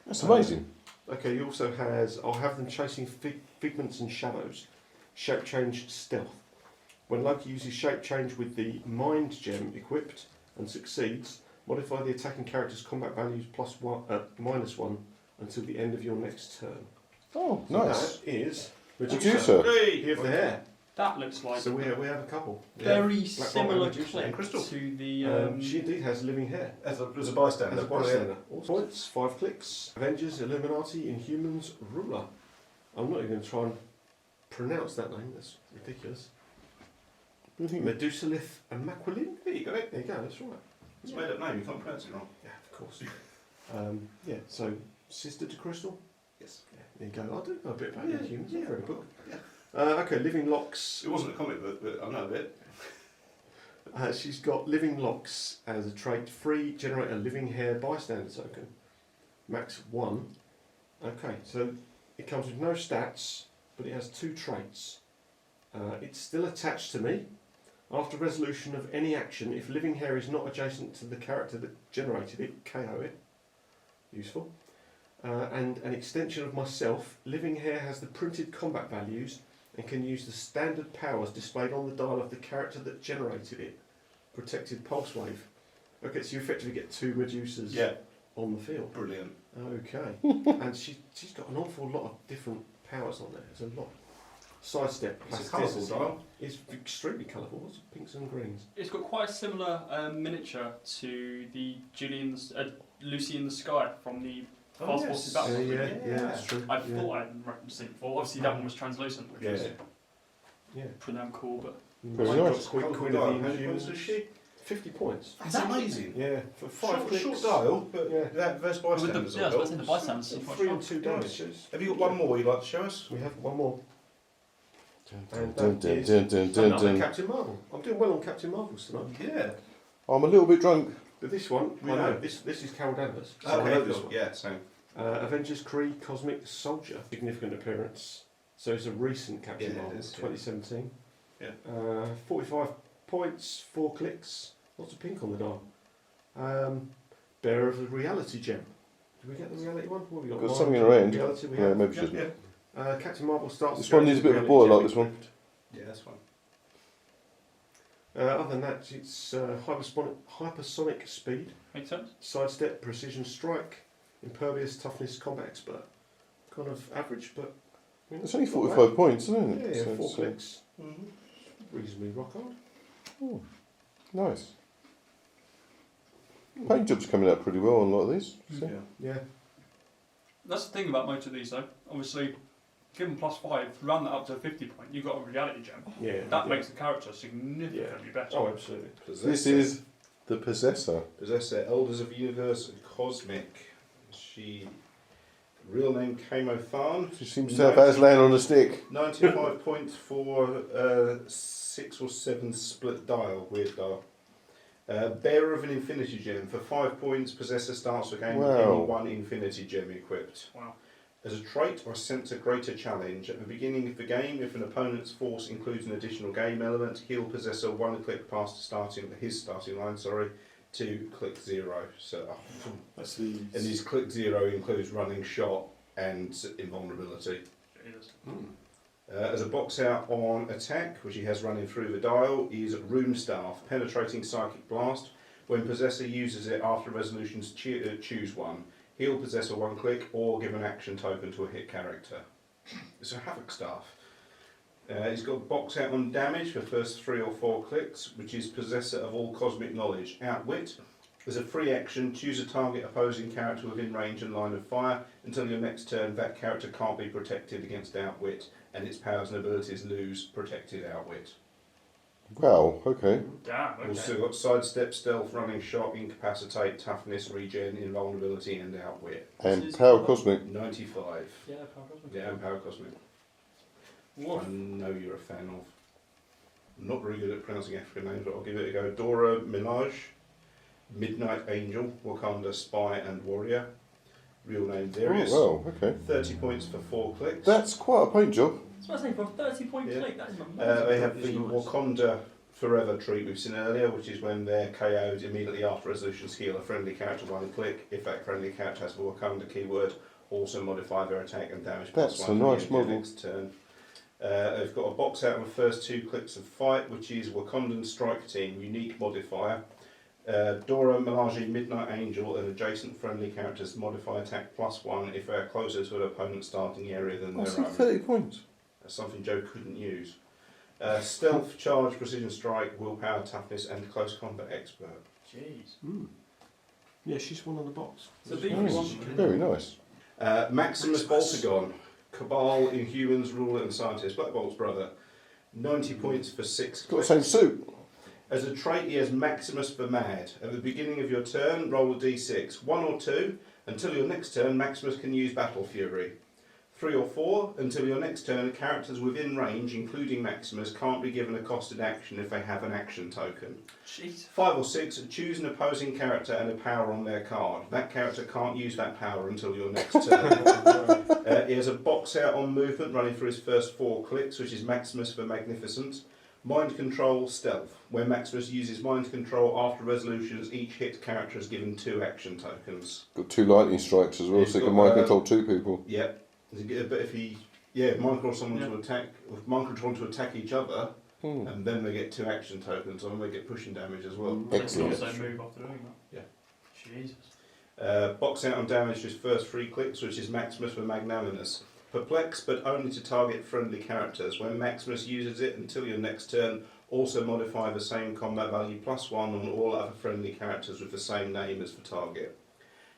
Speaker 6: That's amazing.
Speaker 5: Okay, he also has, I'll have them chasing figments and shadows. Shape change stealth. When Loki uses shape change with the mind gem equipped and succeeds, modify the attacking character's combat values -1 until the end of your next turn.
Speaker 6: Oh,
Speaker 5: So
Speaker 6: nice.
Speaker 5: that is
Speaker 6: Medusa.
Speaker 5: He of the hair.
Speaker 3: That looks like
Speaker 5: So we have a couple.
Speaker 3: very
Speaker 5: Black
Speaker 3: similar
Speaker 5: Panther, Medusa,
Speaker 3: clip
Speaker 7: and Crystal.
Speaker 3: to the.
Speaker 5: She indeed has living hair.
Speaker 7: As a bystander.
Speaker 5: As a bystander. All points, 5 clicks. Avengers, Illuminati, Inhumans, Ruler. I'm not even going to try and pronounce that name, that's ridiculous. Medusalith and Maquilin.
Speaker 7: There you go.
Speaker 5: There you go, that's right.
Speaker 7: It's a made up name, you can't pronounce it wrong.
Speaker 5: Yeah, of course. So Sister to Crystal?
Speaker 7: Yes.
Speaker 5: Yeah, there you go. I do know a bit about
Speaker 7: Yeah,
Speaker 5: Inhumans,
Speaker 7: yeah.
Speaker 5: I've read a book.
Speaker 7: Yeah.
Speaker 5: Okay, Living Locks.
Speaker 7: It wasn't a comic book, but I know a bit.
Speaker 5: She's got Living Locks as a trait. Free, generate a living hair bystander token. Max 1. Okay, so it comes with no stats, but it has 2 traits. It's still attached to me. After resolution of any action, if living hair is not adjacent to the character that generated it, KO it. Useful. And an extension of myself, living hair has the printed combat values and can use the standard powers displayed on the dial of the character that generated it. Protected pulse wave. Okay, so you effectively get 2 Medusas on the field.
Speaker 7: Brilliant.
Speaker 5: Okay. And she's got an awful lot of different powers on there. There's a lot. Sidestep.
Speaker 7: It's a colourful dial.
Speaker 5: It's extremely colourful. Lots of pinks and greens.
Speaker 3: It's got quite a similar miniature to the Lucy in the Sky from the Fast Forces Battle.
Speaker 5: Yeah, that's true.
Speaker 3: I thought I hadn't seen it before. Obviously, that one was translucent, which was pretty damn cool. But
Speaker 6: Very nice.
Speaker 5: Queen of the
Speaker 7: How many
Speaker 5: Inhumans.
Speaker 7: points does she?
Speaker 5: 50 points.
Speaker 7: That's amazing.
Speaker 5: Yeah, for 5 clicks.
Speaker 7: Short dial, but that verse
Speaker 8: With the,
Speaker 7: bystanders.
Speaker 8: yeah, I was about to say the bystanders. seem quite
Speaker 5: 3 and
Speaker 8: strong.
Speaker 5: 2 damage.
Speaker 7: Have you got one more you'd like to show us?
Speaker 5: We have one more. And
Speaker 6: Dun,
Speaker 5: that is
Speaker 6: dun, dun, dun,
Speaker 5: another
Speaker 6: dun.
Speaker 5: Captain Marvel. I'm doing well on Captain Marvels tonight.
Speaker 7: Yeah.
Speaker 6: I'm a little bit drunk.
Speaker 5: But this one,
Speaker 7: We
Speaker 5: I know,
Speaker 7: know.
Speaker 5: this is Carol Danvers. So
Speaker 7: Okay,
Speaker 5: I know this one.
Speaker 7: Yeah, same.
Speaker 5: Avengers Kree Cosmic Soldier. Significant appearance. So it's a recent Captain
Speaker 7: Yeah, it
Speaker 5: Marvel,
Speaker 7: is, yeah.
Speaker 5: 2017.
Speaker 7: Yeah.
Speaker 5: 45 points, 4 clicks. Lots of pink on the dial. Bearer of the Reality Gem. Did we get the reality one? What have we got?
Speaker 6: Got
Speaker 5: One,
Speaker 6: something
Speaker 5: two,
Speaker 6: around.
Speaker 5: Reality we
Speaker 6: Yeah,
Speaker 5: have.
Speaker 6: maybe just.
Speaker 7: Yeah.
Speaker 5: Captain Marvel starts.
Speaker 6: This one needs a bit of a
Speaker 5: reality
Speaker 6: boil,
Speaker 5: gem
Speaker 6: like this one.
Speaker 5: equipped.
Speaker 7: Yeah, that's fine.
Speaker 5: Other than that, it's hypersonic speed,
Speaker 3: makes sense.
Speaker 5: sidestep, precision strike, impervious, toughness, combat expert. Kind of average, but I mean,
Speaker 6: It's only
Speaker 5: not bad.
Speaker 6: 45 points, isn't it?
Speaker 5: Yeah,
Speaker 6: So
Speaker 5: 4
Speaker 6: it's,
Speaker 5: clicks.
Speaker 7: Mm-hmm.
Speaker 5: Reasonably rock hard.
Speaker 6: nice. Paint job's coming out pretty well on a lot of these. So.
Speaker 7: Yeah.
Speaker 5: Yeah.
Speaker 3: That's the thing about most of these, though. Obviously, given +5, round that up to a 50 point, you've got a reality gem.
Speaker 5: Yeah.
Speaker 3: That makes the character significantly better.
Speaker 5: Oh, absolutely.
Speaker 6: This is the Possessor.
Speaker 7: Possessor, Elders of Universe, Cosmic. She, real name Kamo Tharn.
Speaker 6: She seems to have Aslan on a stick.
Speaker 7: 95 points for 6 or 7 split dial, weird dial. Bearer of an Infinity Gem. For 5 points, Possessor starts the game with
Speaker 6: Wow.
Speaker 7: only 1 Infinity Gem equipped.
Speaker 3: Wow.
Speaker 7: As a trait, I sense a greater challenge. At the beginning of the game, if an opponent's force includes an additional game element, heal Possessor 1 click past his starting line, to click 0. So,
Speaker 5: That's the.
Speaker 7: and his click 0 includes running shot and invulnerability.
Speaker 3: Jesus.
Speaker 7: As a box out on attack, which he has running through the dial, is Rune Staff, penetrating psychic blast. When Possessor uses it after resolutions, choose one. Heal Possessor 1 click, or give an action token to a hit character. It's a Havoc Staff. He's got box out on damage for first 3 or 4 clicks, which is Possessor of all cosmic knowledge. Outwit. As a free action, choose a target opposing character within range and line of fire. Until your next turn, that character can't be protected against Outwit, and its powers and abilities lose protected Outwit.
Speaker 6: Wow, okay.
Speaker 3: Damn, okay.
Speaker 7: Also got Sidestep, Stealth, Running Shot, Incapacitate, Toughness, Regen, Invulnerability, and Outwit.
Speaker 6: And Power Cosmic.
Speaker 7: 95.
Speaker 3: Yeah, Power Cosmic.
Speaker 7: Yeah, and Power Cosmic.
Speaker 3: Woof.
Speaker 7: I know you're a fan of. I'm not very good at pronouncing African names, but I'll give it a go. Dora Milaje, Midnight Angel, Wakanda Spy and Warrior. Real name Darius.
Speaker 6: Oh, wow, okay.
Speaker 7: 30 points for 4 clicks.
Speaker 6: That's quite a paint job.
Speaker 3: So I was saying, for a 30-point
Speaker 7: Yeah.
Speaker 3: click, that is amazing.
Speaker 7: They have the Wakanda Forever treat we've seen earlier, which is when they're KO'd immediately after resolutions heal a friendly character 1 click. If that friendly character has the Wakanda keyword Also modify their attack and damage
Speaker 6: That's
Speaker 7: plus
Speaker 6: a
Speaker 7: 1 for
Speaker 6: nice
Speaker 7: the
Speaker 6: model.
Speaker 7: next turn. They've got a box out of the first 2 clicks of fight, which is Wakandan Strike Team, unique modifier. Dora Milaje Midnight Angel and adjacent friendly characters modify attack plus 1 if they are closer to an opponent's starting area than
Speaker 6: I
Speaker 7: their
Speaker 6: see
Speaker 7: own.
Speaker 6: 30 points.
Speaker 7: That's something Joe couldn't use. Stealth, Charge, Precision Strike, Willpower, Toughness and Close Combat Expert.
Speaker 3: Jeez.
Speaker 5: Yeah, she's one on the box.
Speaker 3: It's a big
Speaker 6: Nice.
Speaker 3: one.
Speaker 6: Very nice.
Speaker 7: Maximus Boltagon, Cabal, Inhumans, Ruler and Scientist, Black Bolt's brother. 90 points for 6
Speaker 6: Got the
Speaker 7: clicks.
Speaker 6: same suit.
Speaker 7: As a trait, he has Maximus for Mad. At the beginning of your turn, roll a d6, 1 or 2. Until your next turn, Maximus can use Battle Fury. 3 or 4. Until your next turn, characters within range, including Maximus, can't be given a costed action if they have an action token.
Speaker 3: Jeez.
Speaker 7: 5 or 6. Choose an opposing character and a power on their card. That character can't use that power until your next turn. He has a box out on movement running for his first 4 clicks, which is Maximus for Magnificent. Mind Control, Stealth. When Maximus uses Mind Control after resolutions, each hit character is given 2 action tokens.
Speaker 6: Got 2 lightning strikes as well,
Speaker 7: He's
Speaker 6: so he
Speaker 7: got,
Speaker 6: can mind control 2 people.
Speaker 7: Yep. But if he, mind control someone to attack, mind control to attack each other, and then they get 2 action tokens, and they get pushing damage as well.
Speaker 3: They can
Speaker 6: Excellent.
Speaker 3: also move after doing that.
Speaker 7: Yeah.
Speaker 3: Jesus.
Speaker 7: Box out on damage to his first 3 clicks, which is Maximus for Magnanimous. Perplex, but only to target friendly characters. When Maximus uses it until your next turn, also modify the same combat value plus 1 on all other friendly characters with the same name as the target.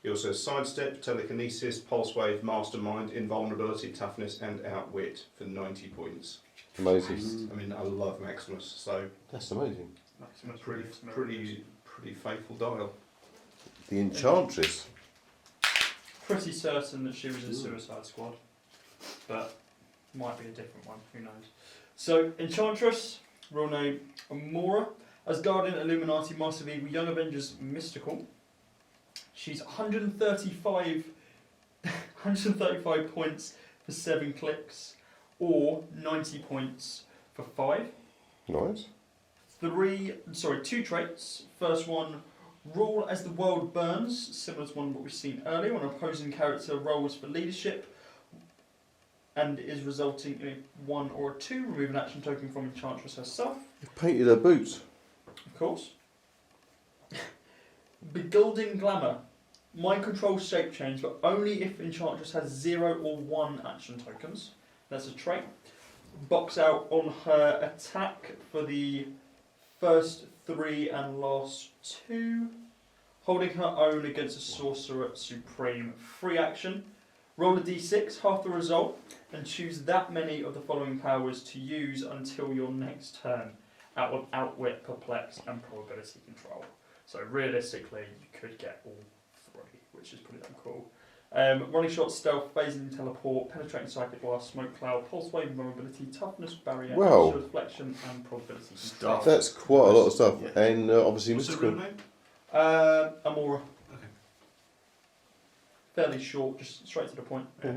Speaker 7: He also has Sidestep, Telekinesis, Pulse Wave, Mastermind, Invulnerability, Toughness and Outwit for 90 points.
Speaker 6: Amazing.
Speaker 7: I mean, I love Maximus, so
Speaker 6: That's amazing.
Speaker 3: Maximus
Speaker 7: pretty faithful dial.
Speaker 6: The Enchantress.
Speaker 3: Pretty certain that she was in Suicide Squad, but might be a different one, who knows. So, Enchantress, real name Amora, as Guardian Illuminati Master of Evil Young Avengers Mystical. She's 135 points for 7 clicks, or 90 points for 5.
Speaker 6: Nice.
Speaker 3: 2 traits. First one, rule as the world burns, similar to one what we've seen earlier. When an opposing character rolls for leadership and is resulting in a 1 or a 2, remove an action token from Enchantress herself.
Speaker 6: You painted her boots.
Speaker 3: Of course. Begilding Glamour. Mind control shape change, but only if Enchantress has 0 or 1 action tokens. That's a trait. Box out on her attack for the first 3 and last 2. Holding her own against a Sorcerer Supreme. Free action. Roll a d6, half the result, and choose that many of the following powers to use until your next turn. Out of Outwit, Perplex, and Probability Control. So realistically, you could get all 3, which is pretty damn cool. Running Shot, Stealth, Phasing, Teleport, Penetrating Psychic Blast, Smoke Cloud, Pulse Wave, Mobility, Toughness, Barrier,
Speaker 6: Wow.
Speaker 3: Shield Deflection, and Probability Control.
Speaker 6: That's quite a lot of stuff.
Speaker 1: Yeah.
Speaker 6: And obviously
Speaker 1: What's the
Speaker 6: mystical.
Speaker 1: real name?
Speaker 3: Amora.
Speaker 1: Okay.
Speaker 3: Fairly short, just straight to the point.
Speaker 1: Bring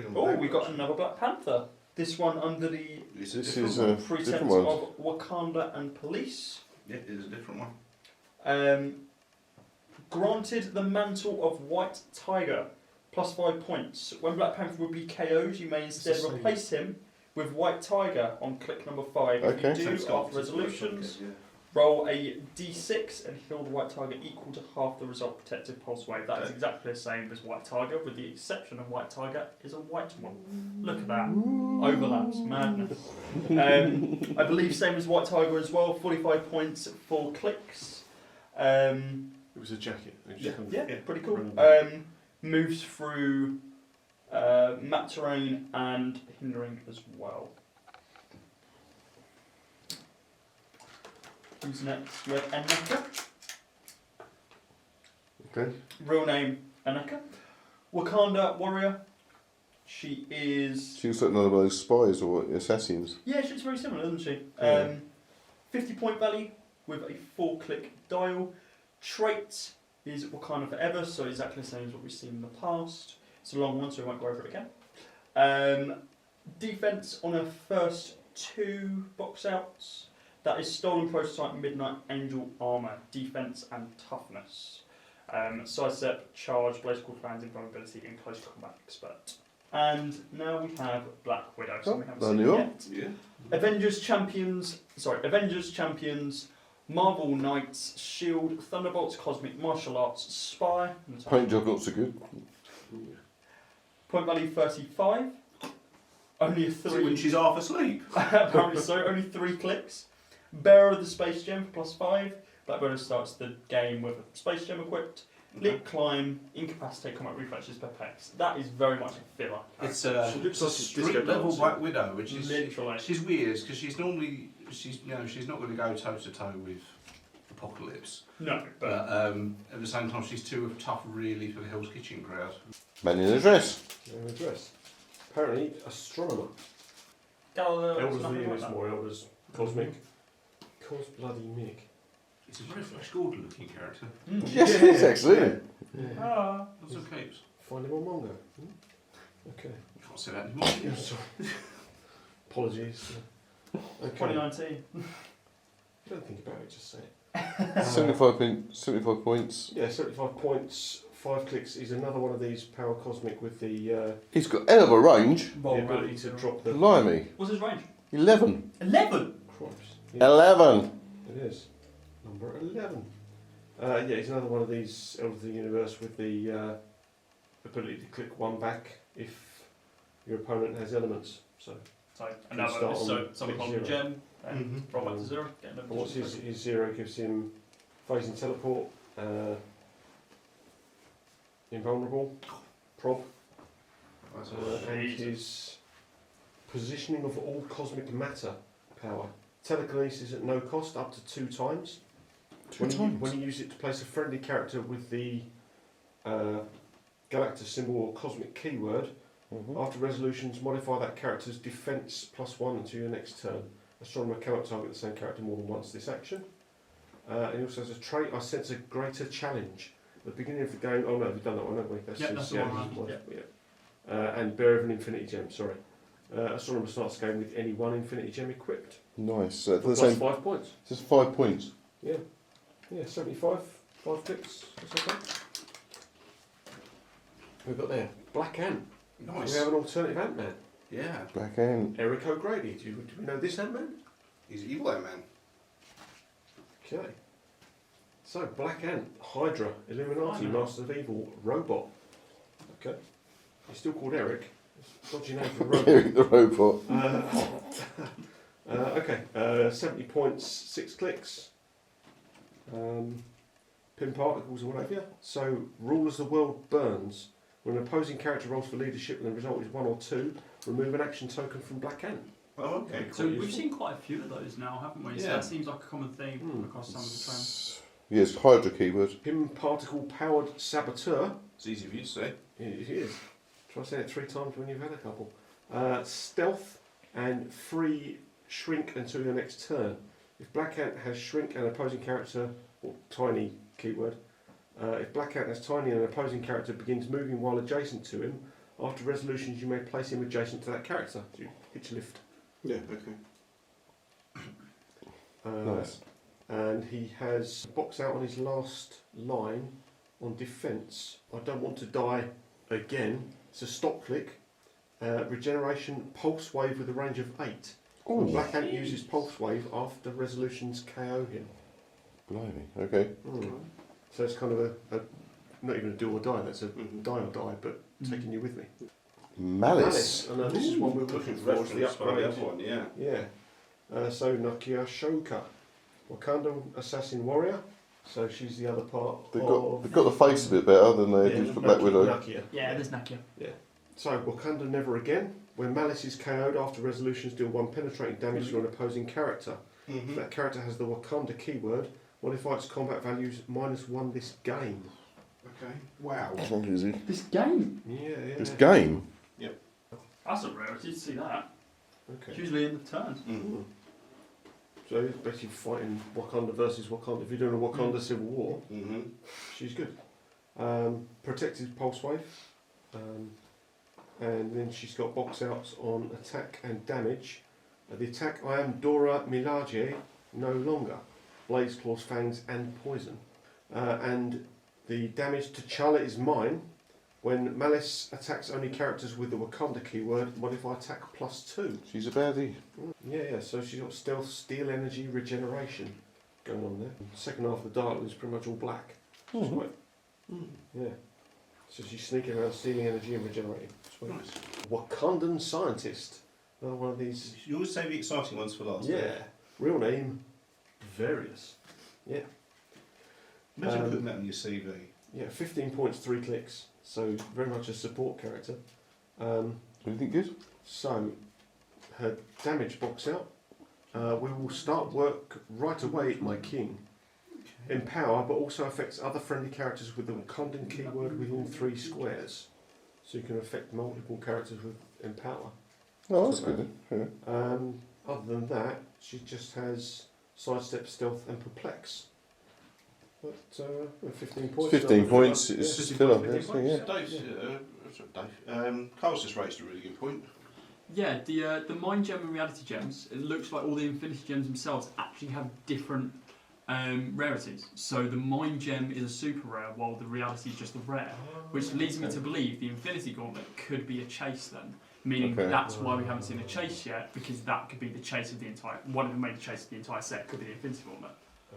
Speaker 1: on
Speaker 3: Oh,
Speaker 1: back.
Speaker 3: we got another Black Panther. This one under the
Speaker 1: It's a
Speaker 6: This
Speaker 1: different
Speaker 6: is
Speaker 1: one.
Speaker 6: a
Speaker 3: pretense
Speaker 6: different one.
Speaker 3: of Wakanda and police.
Speaker 1: Yeah, it is a different one.
Speaker 3: Granted the mantle of White Tiger, plus 5 points. When Black Panther would be KO'd, you may instead
Speaker 5: It's the same.
Speaker 3: replace him with White Tiger on click number 5.
Speaker 6: Okay.
Speaker 3: If you do, after resolutions, roll a d6 and heal the White Tiger equal to half the result protective pulse wave. That is
Speaker 1: Okay.
Speaker 3: exactly the same as White Tiger, with the exception of White Tiger is a white one. Look at that. Overlaps. Madness. I believe same as White Tiger as well. 45 points, 4 clicks.
Speaker 5: It was a jacket. It just kind of-
Speaker 3: Yeah, pretty cool. Moves through map terrain and hindering as well. Who's next? We have Aneka.
Speaker 6: Okay.
Speaker 3: Real name Aneka. Wakanda warrior. She is.
Speaker 6: She was like one of those spies or assassins.
Speaker 3: Yeah, she's very similar, isn't she?
Speaker 6: Yeah.
Speaker 3: 50 point value with a 4-click dial. Trait is Wakanda forever, so exactly the same as what we've seen in the past. It's a long one, so we won't go over it again. Defense on her first 2 box outs. That is stolen prototype Midnight Angel armor, defense and toughness. Sidestep, charge, blaze call fans, invulnerability, and close combat expert. And now we have Black Widow. So we haven't seen it yet.
Speaker 1: Yeah.
Speaker 3: Avengers Champions, Marvel Knights, Shield, Thunderbolts, Cosmic Martial Arts, Spy.
Speaker 6: Paint job not so good.
Speaker 3: Point value 35. Only a 3.
Speaker 1: When she's half asleep.
Speaker 3: Apparently so, only 3 clicks. Bearer of the Space Gem for +5. Black Widow starts the game with a Space Gem equipped. Leap, climb, incapacitate, combat reflexes per pex. That is very much a filler.
Speaker 1: It's
Speaker 5: She looks like a
Speaker 1: street
Speaker 5: disco
Speaker 1: level
Speaker 5: dancer.
Speaker 1: Black Widow, which is
Speaker 3: Literally.
Speaker 1: she's weird because she's normally she's not going to go toe to toe with Apocalypse,
Speaker 3: No, but
Speaker 1: at the same time she's too tough really for the Hell's Kitchen crowd.
Speaker 6: Man in a dress.
Speaker 5: No address. Apparently, astronomer.
Speaker 3: Galileo is
Speaker 5: Elders
Speaker 3: nothing like
Speaker 5: Venus,
Speaker 3: that.
Speaker 5: more Elders. Cosmic. Cos bloody Mick.
Speaker 1: It's a very Flash Gordon looking character.
Speaker 6: Yes, it is actually.
Speaker 5: Yeah.
Speaker 3: Ah.
Speaker 1: Lots of capes.
Speaker 5: Find him on Mongo. Okay.
Speaker 1: You can't say that anymore.
Speaker 5: Yeah, sorry. Apologies. Okay.
Speaker 3: 2019.
Speaker 5: Don't think about it, just say it.
Speaker 6: 75 points.
Speaker 5: Yeah, 75 points, 5 clicks. He's another one of these Power Cosmic with the
Speaker 6: He's got hell of a range.
Speaker 5: ability to drop the...
Speaker 6: Blimey.
Speaker 3: What's his range?
Speaker 6: 11.
Speaker 3: 11!
Speaker 5: Crops. Yeah,
Speaker 6: 11.
Speaker 5: it is. Number 11. Yeah, he's another one of these Elders of the Universe with the ability to click 1 back if your opponent has elements. So,
Speaker 3: So
Speaker 5: start
Speaker 3: another
Speaker 5: on
Speaker 3: so something
Speaker 5: click
Speaker 3: like a
Speaker 5: 0.
Speaker 3: gem and roll back to 0. Get another
Speaker 5: and what's
Speaker 3: gem.
Speaker 5: his 0 gives him phasing teleport, invulnerable, prob, and his positioning of all cosmic matter power. Telekinesis at no cost, up to 2 times. When you use it to place a friendly character with the Galactus symbol or cosmic keyword, after resolutions, modify that character's defense +1 until your next turn. Astronomer cannot target the same character more than once this action. And he also has a trait, I sense a greater challenge. At the beginning of the game, oh no, we've done that one, haven't we?
Speaker 3: Yeah, that's the one, right?
Speaker 5: Yeah. And bearer of an infinity gem, sorry. Astronomer starts the game with any 1 infinity gem equipped.
Speaker 6: Nice. For the
Speaker 5: Plus
Speaker 6: same.
Speaker 5: 5 points.
Speaker 6: Just 5 points.
Speaker 5: Yeah. Yeah, 75, 5 clicks. That's okay. We've got there Black Ant.
Speaker 1: Nice.
Speaker 5: We have an alternative Ant-Man.
Speaker 1: Yeah.
Speaker 6: Back end.
Speaker 5: Eric O'Grady. Do we know this Ant-Man?
Speaker 1: He's evil Ant-Man.
Speaker 5: Okay. So, Black Ant, Hydra, Illuminati, Master of Evil, Robot. Okay. He's still called Eric. Dodgy name for Robot.
Speaker 6: Eric the robot.
Speaker 5: Okay, 70 points, 6 clicks. Pin particles or whatever. So, rule as the world burns. When an opposing character rolls for leadership and the result is 1 or 2, remove an action token from Black Ant.
Speaker 1: Oh, okay.
Speaker 3: So we've seen quite a few of those now, haven't we? So
Speaker 1: Yeah.
Speaker 3: that seems like a common theme across some of the trends.
Speaker 6: Yes, Hydra keyword.
Speaker 5: Pin particle powered saboteur.
Speaker 1: It's easy for you to say.
Speaker 5: It is. Try saying it 3 times when you've had a couple. Stealth and free shrink until your next turn. If Black Ant has shrink and opposing character, or tiny keyword, if Black Ant has tiny and an opposing character begins moving while adjacent to him, after resolutions you may place him adjacent to that character. So you hitch lift.
Speaker 1: Yeah, okay.
Speaker 6: Nice.
Speaker 5: And he has box out on his last line on defence. I don't want to die again. It's a stop click. Regeneration pulse wave with a range of 8.
Speaker 6: Ooh.
Speaker 5: Black Ant uses pulse wave after resolutions KO him.
Speaker 6: Blimey. Okay.
Speaker 5: So it's kind of a not even a do or die. That's a die or die, but taking you with me.
Speaker 6: Malice.
Speaker 5: I know this is one we're looking for. It's the upgrade.
Speaker 1: one, yeah.
Speaker 5: Yeah. So Nakia Shoka, Wakandan assassin warrior. So she's the other part.
Speaker 6: They've got the face a bit better than they did for Black Widow.
Speaker 5: Nakia.
Speaker 3: Yeah, there's Nakia.
Speaker 5: So Wakanda Never Again. When Malice is KO'd after resolutions, deal 1 penetrating damage to an opposing character. If that character has the Wakanda keyword, modify its combat values -1 this game.
Speaker 1: Okay. Wow.
Speaker 6: How long is he?
Speaker 3: This game.
Speaker 5: Yeah.
Speaker 6: This game?
Speaker 3: That's a rarity to see that.
Speaker 5: Okay.
Speaker 3: It's usually in the turns.
Speaker 5: So it's basically fighting Wakanda versus Wakanda. If you're doing a Wakanda civil war, she's good. Protected pulse wave. And then she's got box outs on attack and damage. The attack, I am Dora Milaje, no longer. Blades, claws, fangs, and poison. And The damage to T'Challa is mine. When Malice attacks only characters with the Wakanda keyword, modify attack +2.
Speaker 6: She's a baddie.
Speaker 5: Yeah, so she's got stealth, steel energy, regeneration going on there. Second half of the dial is pretty much all black. Which is quite, yeah. So she's sneaking around, stealing energy and regenerating.
Speaker 1: Nice.
Speaker 5: Wakandan scientist. Another one of these.
Speaker 7: You always save the exciting ones for last.
Speaker 5: Yeah. Real name, Various. Yeah.
Speaker 7: Imagine putting that on your CV.
Speaker 5: Yeah, 15 points, 3 clicks. So very much a support character.
Speaker 6: Anything good?
Speaker 5: So her damage box out. We will start work right away, my king. Empower, but also affects other friendly characters with the Wakandan keyword within 3 squares. So you can affect multiple characters with Empower.
Speaker 6: Oh, that's good. Yeah.
Speaker 5: Other than that, she just has Sidestep, Stealth and Perplex. But 15 points.
Speaker 6: 15 points
Speaker 5: Yeah.
Speaker 6: is
Speaker 1: 15
Speaker 6: still up
Speaker 1: points,
Speaker 6: there.
Speaker 1: 15
Speaker 6: So,
Speaker 1: points.
Speaker 6: yeah.
Speaker 1: Dave. Carl's just raised a really good point.
Speaker 3: Yeah, the Mind Gem and Reality Gems, it looks like all the Infinity Gems themselves actually have different rarities. So the Mind Gem is a super rare, while the Reality is just a rare, which leads me to believe the Infinity Gauntlet could be a chase then. Meaning
Speaker 6: Okay.
Speaker 3: that's why we haven't seen a chase yet, because that could be the chase of the entire, one of the major chases of the entire set could be the Infinity Gauntlet.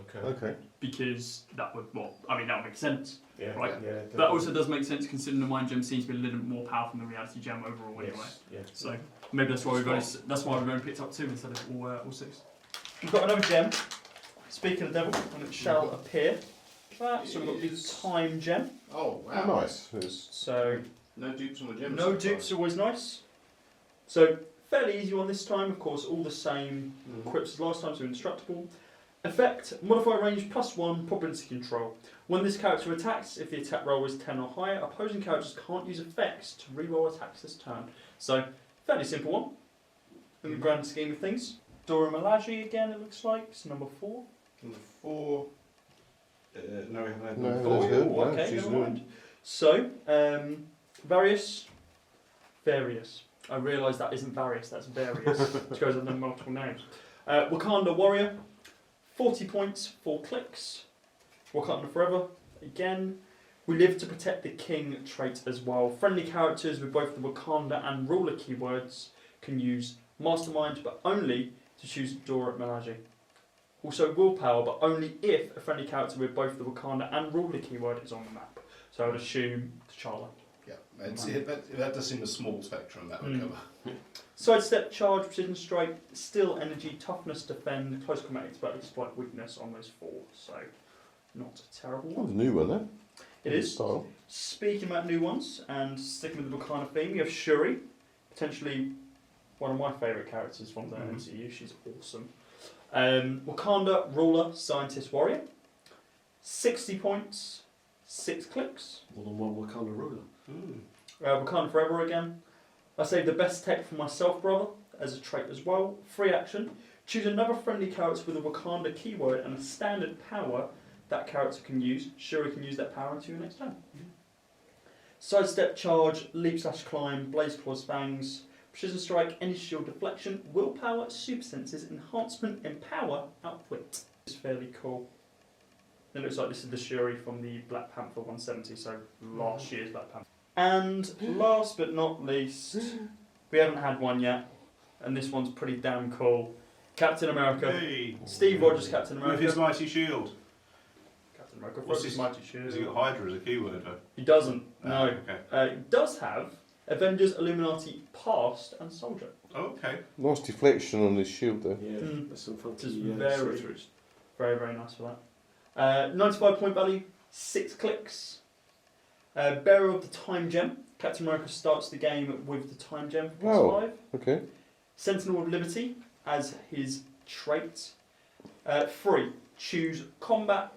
Speaker 5: Okay.
Speaker 6: Okay.
Speaker 3: Because that would, well, I mean, that would make sense.
Speaker 5: Yeah.
Speaker 3: Right.
Speaker 5: Yeah.
Speaker 3: That also does make sense considering the Mind Gem seems to be a little bit more powerful than the Reality Gem overall anyway.
Speaker 5: Yes.
Speaker 3: So maybe that's why we've only picked up 2 instead of all 6. We've got another gem. Speaking of devil, and it shall appear. So we've got the Time Gem.
Speaker 7: Oh
Speaker 6: Oh, nice. Yes.
Speaker 3: So
Speaker 7: No dupes on the gems.
Speaker 3: no dupes, always nice. So fairly easy one this time. Of course, all the same equips as last time, so indestructible. Effect, modify range +1, probability control. When this character attacks, if the attack roll is 10 or higher, opposing characters can't use effects to reroll attacks this turn. So, fairly simple one, in the grand scheme of things. Dora Milaje again, it looks like, it's number 4.
Speaker 1: Number 4. No, we haven't had
Speaker 6: No,
Speaker 1: number
Speaker 6: that's
Speaker 1: 4.
Speaker 6: good.
Speaker 3: Oh,
Speaker 6: No,
Speaker 3: okay,
Speaker 6: she's
Speaker 3: never
Speaker 6: good.
Speaker 3: mind. So, various. I realise that isn't various, that's various, which goes under multiple names. Wakanda Warrior, 40 points, 4 clicks. Wakanda Forever, again. We live to protect the king trait as well. Friendly characters with both the Wakanda and ruler keywords can use Mastermind, but only to choose Dora Milaje. Also Willpower, but only if a friendly character with both the Wakanda and ruler keyword is on the map. So I would assume T'Challa.
Speaker 7: Yeah, that does seem a small spectrum that would cover.
Speaker 3: Sidestep, Charge, Precision Strike, Still Energy, Toughness, Defend, Close Combat, Expert, Exploit, Weakness on those 4. So not a terrible
Speaker 6: Oh,
Speaker 3: one.
Speaker 6: the new one, then.
Speaker 3: It is.
Speaker 6: Style.
Speaker 3: Speaking about new ones and sticking with the Wakanda theme, we have Shuri, potentially one of my favourite characters from the MCU. She's awesome. Wakanda Ruler, Scientist, Warrior. 60 points, 6 clicks.
Speaker 2: More than one Wakanda ruler.
Speaker 3: Wakanda Forever again. I saved the best tech for myself, brother, as a trait as well. Free action. Choose another friendly character with a Wakanda keyword and a standard power that character can use. Shuri can use that power until your next turn. Sidestep, Charge, Leap / Climb, Blaze Claws, Fangs, Precision Strike, Energy Shield, Deflection, Willpower, Super Senses, Enhancement, Empower, Outwit. It's fairly cool. It looks like this is the Shuri from the Black Panther 170, so last year's Black Panther. And last but not least, we haven't had one yet, and this one's pretty damn cool. Captain America.
Speaker 1: Hey.
Speaker 3: Steve Rogers, Captain America.
Speaker 1: With his mighty shield.
Speaker 3: Captain America.
Speaker 1: What's
Speaker 3: Rogers'
Speaker 1: his
Speaker 3: mighty shield.
Speaker 1: Has he got Hydra as a keyword though?
Speaker 3: He doesn't. No.
Speaker 1: Okay.
Speaker 3: It does have Avengers, Illuminati, Past, and Soldier.
Speaker 1: Okay.
Speaker 6: Nice deflection on this shield, though.
Speaker 2: Yeah,
Speaker 3: Mm.
Speaker 2: there's some funky
Speaker 3: Just very-
Speaker 2: switcheries.
Speaker 3: Very, very nice for that. 95 point value, 6 clicks. Bearer of the Time Gem. Captain America starts the game with the Time Gem for
Speaker 6: Wow.
Speaker 3: +5.
Speaker 6: Okay.
Speaker 3: Sentinel of Liberty as his trait. 3. Choose combat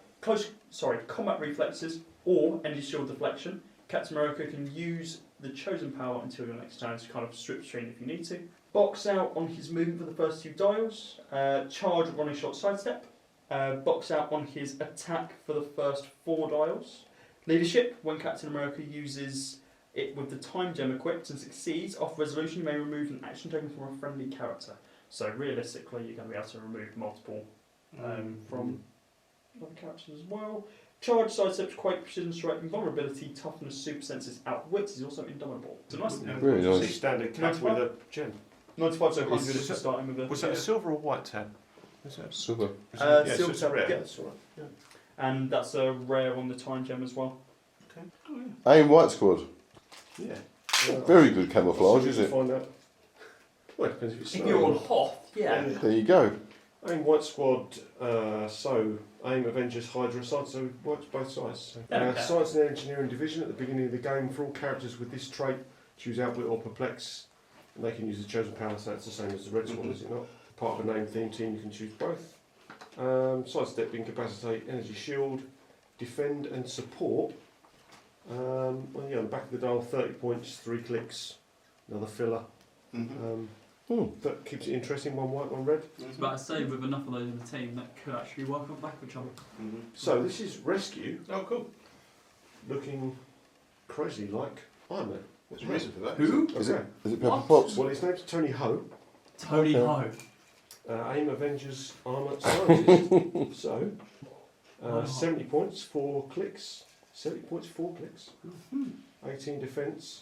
Speaker 3: reflexes or energy shield deflection. Captain America can use the chosen power until your next turn to kind of strip screen if you need to. Box out on his movement for the first 2 dials. Charge, running shot, sidestep. Box out on his attack for the first 4 dials. Leadership, when Captain America uses it with the Time Gem equipped and succeeds, off resolution you may remove an action token from a friendly character. So realistically you're going to be able to remove multiple from Other characters as well. Charge, sidesteps, quake, precision strike, invulnerability, toughness, super senses, outwits. He's also indomitable. It's a nice thing.
Speaker 6: Really
Speaker 5: It's
Speaker 6: nice.
Speaker 5: a standard cap with a gem.
Speaker 3: 95 so 100
Speaker 5: Is
Speaker 3: is
Speaker 5: that-
Speaker 3: starting with a.
Speaker 5: Was that a silver or white tab? Is that
Speaker 6: Super.
Speaker 5: yeah, so
Speaker 3: silver
Speaker 5: it's
Speaker 3: tab,
Speaker 5: rare.
Speaker 3: yeah.
Speaker 5: That's all right. Yeah.
Speaker 3: And that's a rare on the time gem as well.
Speaker 6: AIM White Squad.
Speaker 5: Yeah.
Speaker 6: Very good camouflage,
Speaker 5: I'll
Speaker 6: is it?
Speaker 5: Find out. Well, it depends if it's
Speaker 3: If
Speaker 5: snowing.
Speaker 3: you're on Hoth, yeah.
Speaker 6: There you go.
Speaker 5: AIM White Squad, so AIM Avengers Hydra side, so it works both sides. So,
Speaker 3: Okay.
Speaker 5: Science and Engineering Division at the beginning of the game. For all characters with this trait, choose Outwit or Perplex, and they can use the chosen power, so it's the same as the red squad, is it not? Part of a name theme team, you can choose both. Sidestep, Incapacitate, Energy Shield, Defend and Support. Well, yeah, on the back of the dial, 30 points, 3 clicks, another filler. That keeps it interesting, one white, one red.
Speaker 3: But I say, with enough of those in the team, that could actually work on back with each other.
Speaker 5: So this is Rescue,
Speaker 7: Oh, cool.
Speaker 5: looking crazy like Iron Man.
Speaker 7: There's a reason for that.
Speaker 3: Who?
Speaker 6: Is it
Speaker 5: Okay.
Speaker 6: Pepper
Speaker 3: What?
Speaker 6: Potts?
Speaker 5: Well, his name's Tony Ho,
Speaker 3: Tony
Speaker 6: Okay.
Speaker 3: Ho.
Speaker 5: AIM Avengers Armour Scientist. So, 70 points, 4 clicks. 70 points, 4 clicks. 18 defence,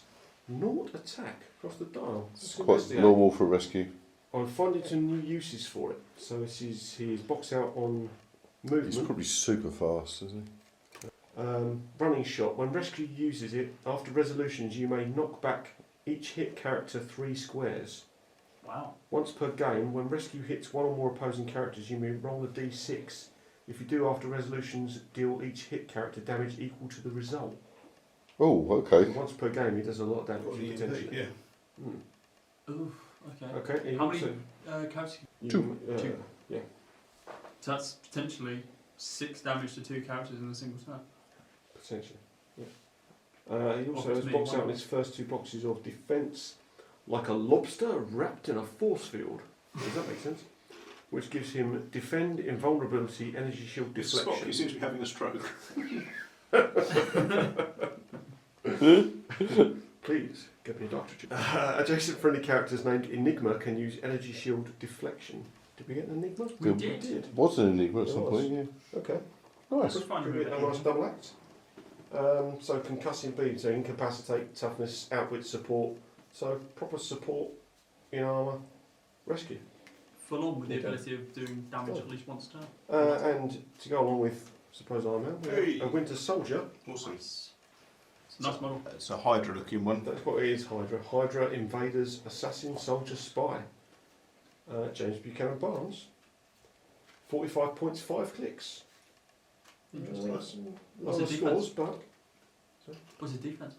Speaker 5: 0 attack across the dial.
Speaker 6: It's
Speaker 5: Let's
Speaker 6: quite
Speaker 5: investigate.
Speaker 6: normal for Rescue.
Speaker 5: I'm finding some new uses for it. So he is boxed out on
Speaker 6: He's
Speaker 5: movement.
Speaker 6: probably super fast, isn't
Speaker 5: Running shot. When Rescue uses it, after resolutions, you may knock back each hit character 3 squares.
Speaker 3: Wow.
Speaker 5: Once per game, when Rescue hits one or more opposing characters, you may roll a d6. If you do after resolutions, deal each hit character damage equal to the result.
Speaker 6: he? Oh, okay.
Speaker 5: And once per game, he does a lot of damage potentially.
Speaker 7: Yeah.
Speaker 3: Oof, okay.
Speaker 5: Okay. he
Speaker 3: How many
Speaker 5: also-
Speaker 3: characters?
Speaker 6: Two.
Speaker 3: Two.
Speaker 5: Yeah.
Speaker 3: So that's potentially 6 damage to 2 characters in a single turn.
Speaker 5: Potentially. Yeah. He also
Speaker 3: Offers
Speaker 5: has
Speaker 3: me
Speaker 5: boxed out
Speaker 3: one.
Speaker 5: in his first 2 boxes of defence, like a lobster wrapped in a force field. Does that make sense? Which gives him defend, invulnerability, energy shield, deflection.
Speaker 7: Spock, he seems to be having a stroke.
Speaker 5: Please, get me a doctor. Adjacent friendly characters named Enigma can use energy shield deflection. Did we get an Enigma?
Speaker 3: We
Speaker 6: There
Speaker 3: did.
Speaker 6: Was an enigma at
Speaker 5: There
Speaker 6: some
Speaker 5: was.
Speaker 6: point, yeah.
Speaker 5: Okay.
Speaker 6: Nice.
Speaker 3: Good fun.
Speaker 5: Could be a nice double act. So concussive beam, so incapacitate, toughness, outwit, support. So proper support in armour, rescue.
Speaker 3: Full on with the
Speaker 5: Okay.
Speaker 3: ability of doing damage at least once a turn.
Speaker 5: And to go along with, suppose Iron Man, we have
Speaker 7: Hey.
Speaker 5: a Winter Soldier.
Speaker 7: Awesome.
Speaker 3: It's a nice model.
Speaker 1: It's a Hydra looking one.
Speaker 5: That's what it is, Hydra. Hydra, Invaders, Assassin, Soldier, Spy. James Buchanan Barnes. 45 points, 5 clicks.
Speaker 3: Interesting.
Speaker 5: Lower
Speaker 3: What's the
Speaker 5: scores, but
Speaker 3: What's his defense?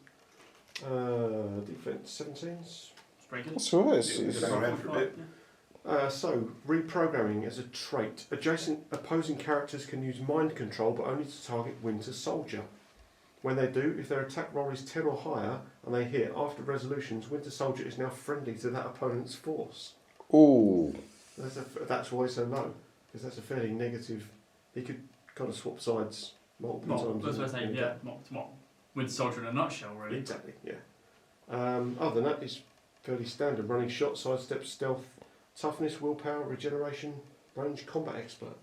Speaker 5: defense 17s.
Speaker 3: It's very good.
Speaker 6: That's all right.
Speaker 7: Yeah, we can hang around for a bit.
Speaker 5: So, reprogramming as a trait. Adjacent opposing characters can use mind control, but only to target Winter Soldier. When they do, if their attack roll is 10 or higher and they hit after resolutions, Winter Soldier is now friendly to that opponent's force.
Speaker 6: Oh,
Speaker 5: That's why he said no, because that's a fairly negative. He could kind of swap sides multiple times.
Speaker 3: That's what I was
Speaker 5: in
Speaker 3: saying,
Speaker 5: a
Speaker 3: yeah.
Speaker 5: game.
Speaker 3: Not Winter Soldier in a nutshell, really.
Speaker 5: Exactly, yeah. Other than that, it's fairly standard. Running shot, sidestep, stealth, toughness, willpower, regeneration, range, combat expert.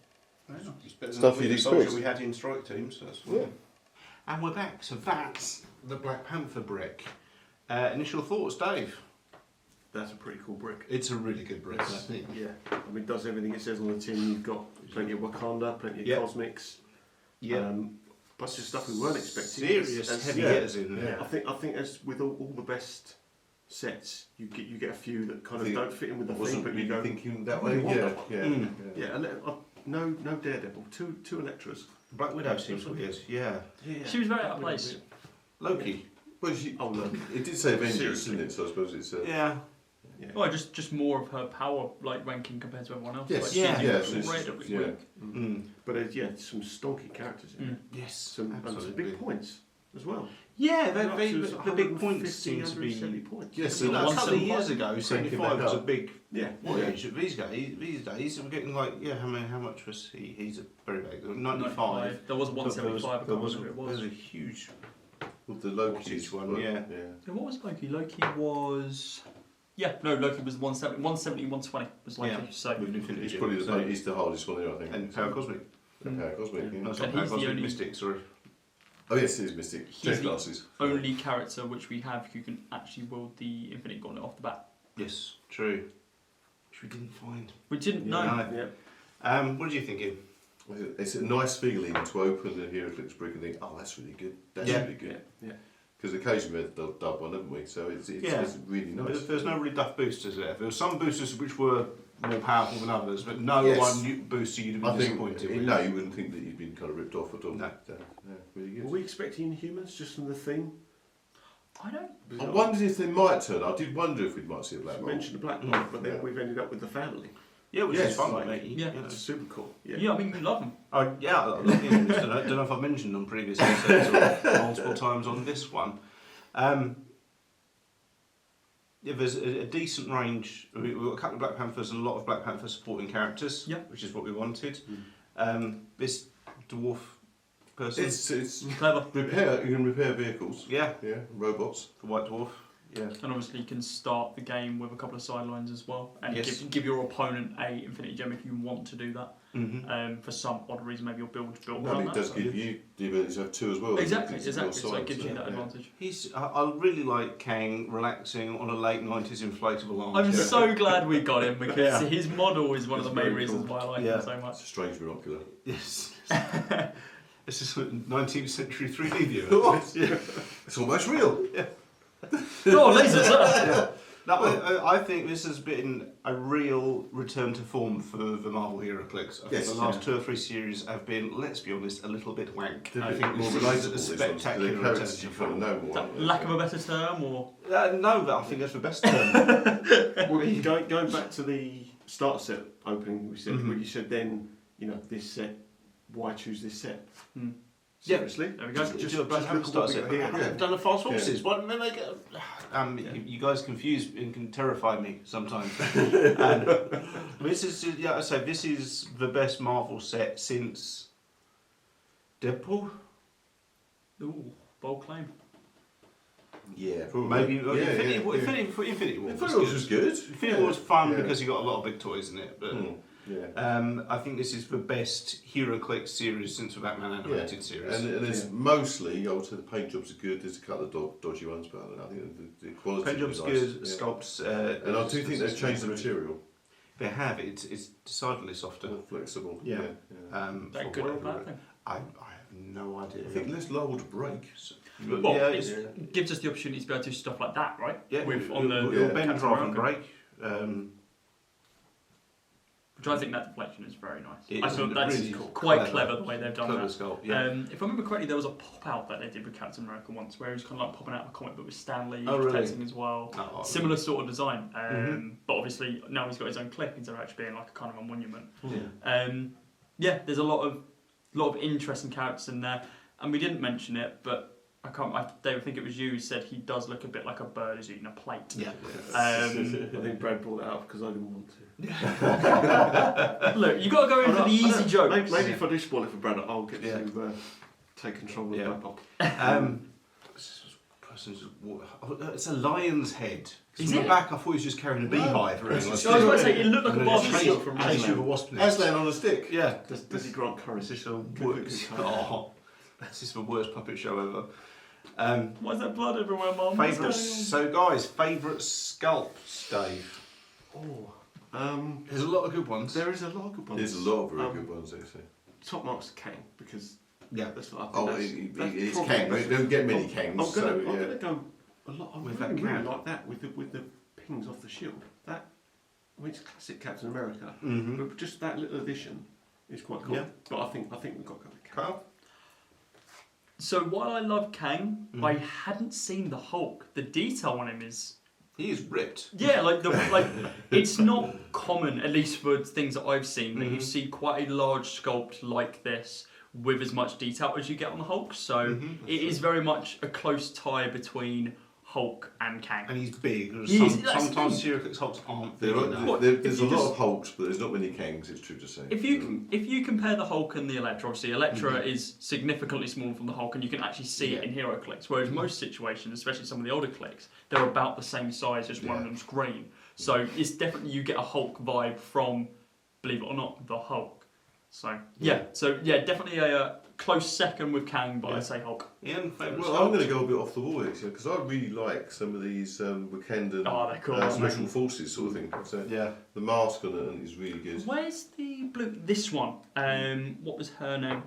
Speaker 3: Very nice.
Speaker 7: It's better than
Speaker 6: Stuff
Speaker 7: the
Speaker 6: you'd
Speaker 7: soldier
Speaker 6: expect.
Speaker 7: we had in strike teams. So that's
Speaker 5: Yeah.
Speaker 1: And we're back. So that's the Black Panther brick. Initial thoughts, Dave?
Speaker 2: That's a pretty cool brick.
Speaker 1: It's a really good brick, I think.
Speaker 2: Yeah, I mean, it does everything it says on the tin. You've got plenty of Wakanda, plenty of
Speaker 1: Yep.
Speaker 2: cosmics.
Speaker 1: Yeah.
Speaker 2: Bunch of stuff we weren't expecting.
Speaker 1: Serious
Speaker 2: As-
Speaker 1: heavy
Speaker 2: yeah.
Speaker 1: hitters in there.
Speaker 2: I think as with all the best sets, you get a few that kind of
Speaker 4: think
Speaker 2: don't fit in with the
Speaker 4: I
Speaker 2: thing,
Speaker 4: wasn't
Speaker 2: but you
Speaker 4: really
Speaker 2: go,
Speaker 4: thinking that
Speaker 2: I really
Speaker 4: way.
Speaker 2: want
Speaker 4: Yeah,
Speaker 2: that one.
Speaker 4: yeah,
Speaker 1: Mm.
Speaker 2: yeah, and no Daredevil, two Electras.
Speaker 1: Black Widow seems weird. Yeah.
Speaker 3: She was very out of place.
Speaker 1: Loki.
Speaker 4: Well, she,
Speaker 2: Oh look,
Speaker 4: it did say Avengers,
Speaker 2: Seriously.
Speaker 4: didn't it? So I suppose it's.
Speaker 1: Yeah.
Speaker 2: yeah.
Speaker 3: Well, just more of her power like ranking compared to everyone else.
Speaker 4: Yes,
Speaker 3: Like,
Speaker 1: yeah,
Speaker 3: she's
Speaker 4: yeah, it's-
Speaker 3: incredibly
Speaker 4: yeah.
Speaker 3: weak.
Speaker 1: Mm.
Speaker 2: But yeah, some stonky characters in
Speaker 3: Mm.
Speaker 2: there.
Speaker 1: Yes.
Speaker 2: Some and some
Speaker 1: absolutely.
Speaker 2: big points as well.
Speaker 1: Yeah,
Speaker 2: They're up to
Speaker 1: the big points
Speaker 2: 150,
Speaker 1: seem to be.
Speaker 2: 170 points.
Speaker 1: Yes,
Speaker 3: So
Speaker 1: a couple of
Speaker 3: 175?
Speaker 1: years ago,
Speaker 4: Cranking
Speaker 1: 75
Speaker 4: back
Speaker 1: was a
Speaker 4: up.
Speaker 1: big
Speaker 2: Yeah,
Speaker 1: wage. These days, we're getting like, yeah, how much was he? He's a very big, 95.
Speaker 3: There was 175. I
Speaker 1: There
Speaker 3: can't
Speaker 1: was,
Speaker 3: remember who it
Speaker 1: there's
Speaker 3: was.
Speaker 1: a huge.
Speaker 4: With the Loki
Speaker 1: Watch one, yeah.
Speaker 3: So what was Loki? Loki was. Yeah, no, Loki was 170, 120 was Loki.
Speaker 1: Yeah.
Speaker 3: So
Speaker 1: With Infinity
Speaker 4: It's
Speaker 1: Gem,
Speaker 4: probably
Speaker 1: so-
Speaker 4: he's the hardest one here, I think.
Speaker 1: and Power Cosmic.
Speaker 4: Power Cosmic. Yeah.
Speaker 1: No, it's
Speaker 3: And
Speaker 1: not
Speaker 3: he's
Speaker 1: Power
Speaker 3: the
Speaker 1: Cosmic,
Speaker 3: only-
Speaker 1: Mystic, sorry.
Speaker 4: Oh yes, it is Mystic.
Speaker 3: He's
Speaker 4: Jet
Speaker 3: the
Speaker 4: glasses.
Speaker 3: only character which we have who can actually wield the Infinite Gauntlet off the bat.
Speaker 1: Yes, true. Which we didn't find.
Speaker 3: We didn't know.
Speaker 1: No.
Speaker 2: Yeah.
Speaker 1: What are you thinking?
Speaker 4: It's a nice feeling to open the Heroclix brick and think, oh, that's really good. That's
Speaker 1: Yeah.
Speaker 4: really good.
Speaker 2: Yeah.
Speaker 4: Because occasionally they'll dub one, haven't we? So it's really nice.
Speaker 1: There's no really duff boosters there. There were some boosters which were more powerful than others, but no
Speaker 4: Yes.
Speaker 1: one booster you'd have
Speaker 4: I
Speaker 1: been
Speaker 4: think,
Speaker 1: disappointed with.
Speaker 4: no, you wouldn't think that you'd been kind of ripped off at all.
Speaker 1: No.
Speaker 4: Really good.
Speaker 5: Were we expecting Inhumans just from the theme?
Speaker 3: I don't.
Speaker 4: I wondered if they might turn. I did wonder if we might see a black
Speaker 5: You
Speaker 4: hole.
Speaker 5: mentioned the Black Panther, but then
Speaker 4: Yeah.
Speaker 5: we've ended up with the family.
Speaker 1: Yeah, which
Speaker 4: Yes,
Speaker 1: is fun,
Speaker 5: like,
Speaker 1: mate.
Speaker 3: yeah.
Speaker 5: It's super cool. Yeah.
Speaker 3: Yeah, I mean, we love them.
Speaker 1: I don't know if I've mentioned on previous episodes or multiple times on this one. Yeah, there's a decent range. We've got a couple of Black Panthers and a lot of Black Panther supporting characters,
Speaker 3: Yeah.
Speaker 1: which is what we wanted. This dwarf person,
Speaker 4: It's
Speaker 3: Clever.
Speaker 4: repair. You can repair vehicles.
Speaker 1: yeah,
Speaker 4: Yeah, robots.
Speaker 1: the white dwarf. Yeah,
Speaker 3: And obviously you can start the game with a couple of sidelines as well. And
Speaker 1: Yes.
Speaker 3: give your opponent a Infinity Gem if you want to do that.
Speaker 1: mm-hmm.
Speaker 3: For some odd reason, maybe your build built
Speaker 4: No,
Speaker 3: around
Speaker 4: it
Speaker 3: that.
Speaker 4: does
Speaker 3: so-
Speaker 4: give you the ability to have two as well.
Speaker 3: Exactly,
Speaker 4: It's
Speaker 3: exactly.
Speaker 4: both
Speaker 3: So it
Speaker 4: sides,
Speaker 3: gives you that
Speaker 4: yeah.
Speaker 3: advantage.
Speaker 1: I really like Kang relaxing on a late 90s inflatable arm.
Speaker 3: I'm so glad we got him because
Speaker 1: Yeah.
Speaker 3: his model is one of the
Speaker 4: It's
Speaker 3: main
Speaker 4: very
Speaker 3: reasons
Speaker 4: cool.
Speaker 3: why I like
Speaker 1: Yeah.
Speaker 3: him so much.
Speaker 4: It's a strange binocular.
Speaker 1: Yes. This is a 19th century 3D viewer.
Speaker 4: What?
Speaker 1: Yeah.
Speaker 4: It's almost real.
Speaker 3: Oh, lasers!
Speaker 1: No, I think this has been a real return to form for the Marvel Heroclix. I think
Speaker 4: Yes,
Speaker 1: the last 2 or 3 series have been, let's be honest, a little bit wank.
Speaker 4: They're
Speaker 1: I
Speaker 4: a bit
Speaker 1: think
Speaker 4: more
Speaker 1: this
Speaker 4: relatable.
Speaker 1: is a
Speaker 4: These ones.
Speaker 1: spectacular
Speaker 4: They're
Speaker 1: return
Speaker 4: characters
Speaker 1: to
Speaker 4: you kind of
Speaker 1: form.
Speaker 4: know more. aren't they?
Speaker 3: Lack of a better term, or
Speaker 1: No, but I think that's the best term.
Speaker 5: Well, going back to the starter set opening, we said
Speaker 1: Mhm.
Speaker 5: when you said then, this set. Why choose this set?
Speaker 3: Hmm.
Speaker 5: Seriously?
Speaker 3: there we go.
Speaker 1: Just do a Black
Speaker 5: look
Speaker 1: Panther
Speaker 5: at
Speaker 1: start
Speaker 5: what we
Speaker 1: set.
Speaker 5: got here.
Speaker 1: I've done the fast horses. Why don't they make it? You guys confuse and can terrify me sometimes. And this is, I say, this is the best Marvel set since Deadpool.
Speaker 3: Ooh, bold claim.
Speaker 4: Yeah,
Speaker 1: Maybe
Speaker 4: Yeah,
Speaker 1: Infinity War.
Speaker 4: yeah.
Speaker 1: Infinity War.
Speaker 4: Infinity War was good.
Speaker 1: Infinity War was fun
Speaker 4: Yeah.
Speaker 1: because you got a lot of big toys in it, but.
Speaker 4: Yeah.
Speaker 1: I think this is the best Heroclix series since the Batman animated series.
Speaker 4: And it's mostly, I would say the paint jobs are good. There's a couple of dodgy ones, but I think the quality
Speaker 1: Paint job's
Speaker 4: is nice.
Speaker 1: good,
Speaker 4: Yeah.
Speaker 1: sculpts.
Speaker 4: And I do think they've changed the material.
Speaker 1: They have. It's decidedly softer.
Speaker 4: More flexible.
Speaker 1: Yeah.
Speaker 3: That
Speaker 1: For
Speaker 3: good or
Speaker 1: whatever
Speaker 3: bad thing?
Speaker 1: I have no idea.
Speaker 4: I think less liable to break.
Speaker 1: But
Speaker 3: Well,
Speaker 1: yeah,
Speaker 3: it gives us the opportunity to be able to do stuff like that, right?
Speaker 1: yeah,
Speaker 3: With
Speaker 1: it'll-
Speaker 3: on the
Speaker 1: it'll bend
Speaker 3: Captain
Speaker 1: rather than
Speaker 3: America.
Speaker 1: break.
Speaker 3: Which I think that deflection is very nice.
Speaker 1: It
Speaker 3: I
Speaker 1: is
Speaker 3: thought that's
Speaker 1: really
Speaker 3: quite clever the way they've done
Speaker 1: Clever
Speaker 3: that.
Speaker 1: sculpt, yeah.
Speaker 3: If I remember correctly, there was a pop out that they did with Captain America once, where he was kind of like popping out of a comic book with Stan Lee
Speaker 1: Oh, really?
Speaker 3: protecting as well.
Speaker 1: Oh,
Speaker 3: Similar sort of design,
Speaker 1: Mhm.
Speaker 3: but obviously now he's got his own clip instead of actually being like a kind of a monument.
Speaker 1: Yeah.
Speaker 3: Yeah, there's a lot of interesting characters in there, and we didn't mention it, but David, think it was you who said he does look a bit like a bird who's eating a plate.
Speaker 1: Yeah.
Speaker 5: I think Brad brought that up because I didn't want to.
Speaker 3: Look, you got to go in for the easy jokes.
Speaker 5: Maybe if I do spoil it for Brad, I'll get
Speaker 1: Yeah.
Speaker 5: to take control of
Speaker 1: Yeah.
Speaker 5: that box.
Speaker 1: It's a lion's head.
Speaker 3: Is
Speaker 1: From the
Speaker 3: it?
Speaker 1: back, I thought he was just carrying a beehive around.
Speaker 3: I was going to say, it looked like a bastard
Speaker 1: chase
Speaker 3: shot from
Speaker 1: with a
Speaker 3: Aslan.
Speaker 1: wasp nest.
Speaker 4: Aslan on a stick.
Speaker 1: Yeah.
Speaker 5: Does he grant courage?
Speaker 1: This is the worst. Oh, this is the worst puppet show ever.
Speaker 3: Why is there blood everywhere, Mum? What's
Speaker 1: Favourite. So, guys, favourite sculpts, Dave. There's a lot of good ones.
Speaker 5: There is a lot of good ones.
Speaker 4: There's a lot of very good ones, actually.
Speaker 5: Top marks Kang because
Speaker 1: Yeah.
Speaker 5: that's what I think.
Speaker 4: Oh,
Speaker 5: that's
Speaker 4: it's
Speaker 5: probably-
Speaker 4: Kang, but you don't get many
Speaker 5: I'm
Speaker 4: Kangs.
Speaker 5: gonna,
Speaker 4: So,
Speaker 5: I'm
Speaker 4: yeah.
Speaker 5: gonna go a lot. I
Speaker 1: With
Speaker 5: really,
Speaker 1: that
Speaker 5: really
Speaker 1: cat.
Speaker 5: like that with the pings off the shield. That, I mean, it's classic Captain America,
Speaker 1: Mm-hmm.
Speaker 5: but just that little addition is quite cool.
Speaker 1: Yeah.
Speaker 5: But I think we've got to go with Kang.
Speaker 1: Carl?
Speaker 3: So while I love Kang,
Speaker 1: Mhm.
Speaker 3: I hadn't seen the Hulk. The detail on him is
Speaker 1: He is ripped.
Speaker 3: yeah, it's not common, at least for things that I've seen, that you
Speaker 1: Mhm.
Speaker 3: see quite a large sculpt like this with as much detail as you get on the Hulk. So
Speaker 1: Mhm.
Speaker 3: it is very much a close tie between Hulk and Kang.
Speaker 1: And he's big.
Speaker 3: He is, that's the
Speaker 1: Sometimes
Speaker 3: thing.
Speaker 1: Heroclix Hulks aren't big
Speaker 4: There
Speaker 1: enough.
Speaker 4: are, there's
Speaker 3: If
Speaker 4: a
Speaker 3: you
Speaker 4: lot
Speaker 3: just-
Speaker 4: of Hulks, but there's not many Kangs, it's true to say.
Speaker 3: If you compare the Hulk and the Elektra, obviously Elektra
Speaker 1: Mhm.
Speaker 3: is significantly smaller from the Hulk, and you can actually see it in Heroclix. Whereas most situations, especially some of the older clicks, they're about the same size, just one of
Speaker 4: Yeah.
Speaker 3: them's green. So it's definitely you get a Hulk vibe from, believe it or not, the Hulk. So definitely a close second with Kang, but I'd say Hulk.
Speaker 1: Ian, favourite
Speaker 4: Well, I'm going to go a bit off the wall here because I really like some of these Wakandan
Speaker 3: they're cool,
Speaker 4: special forces sort of thing. So the mask on it is really good.
Speaker 3: Where's the blue? This one. What was her name?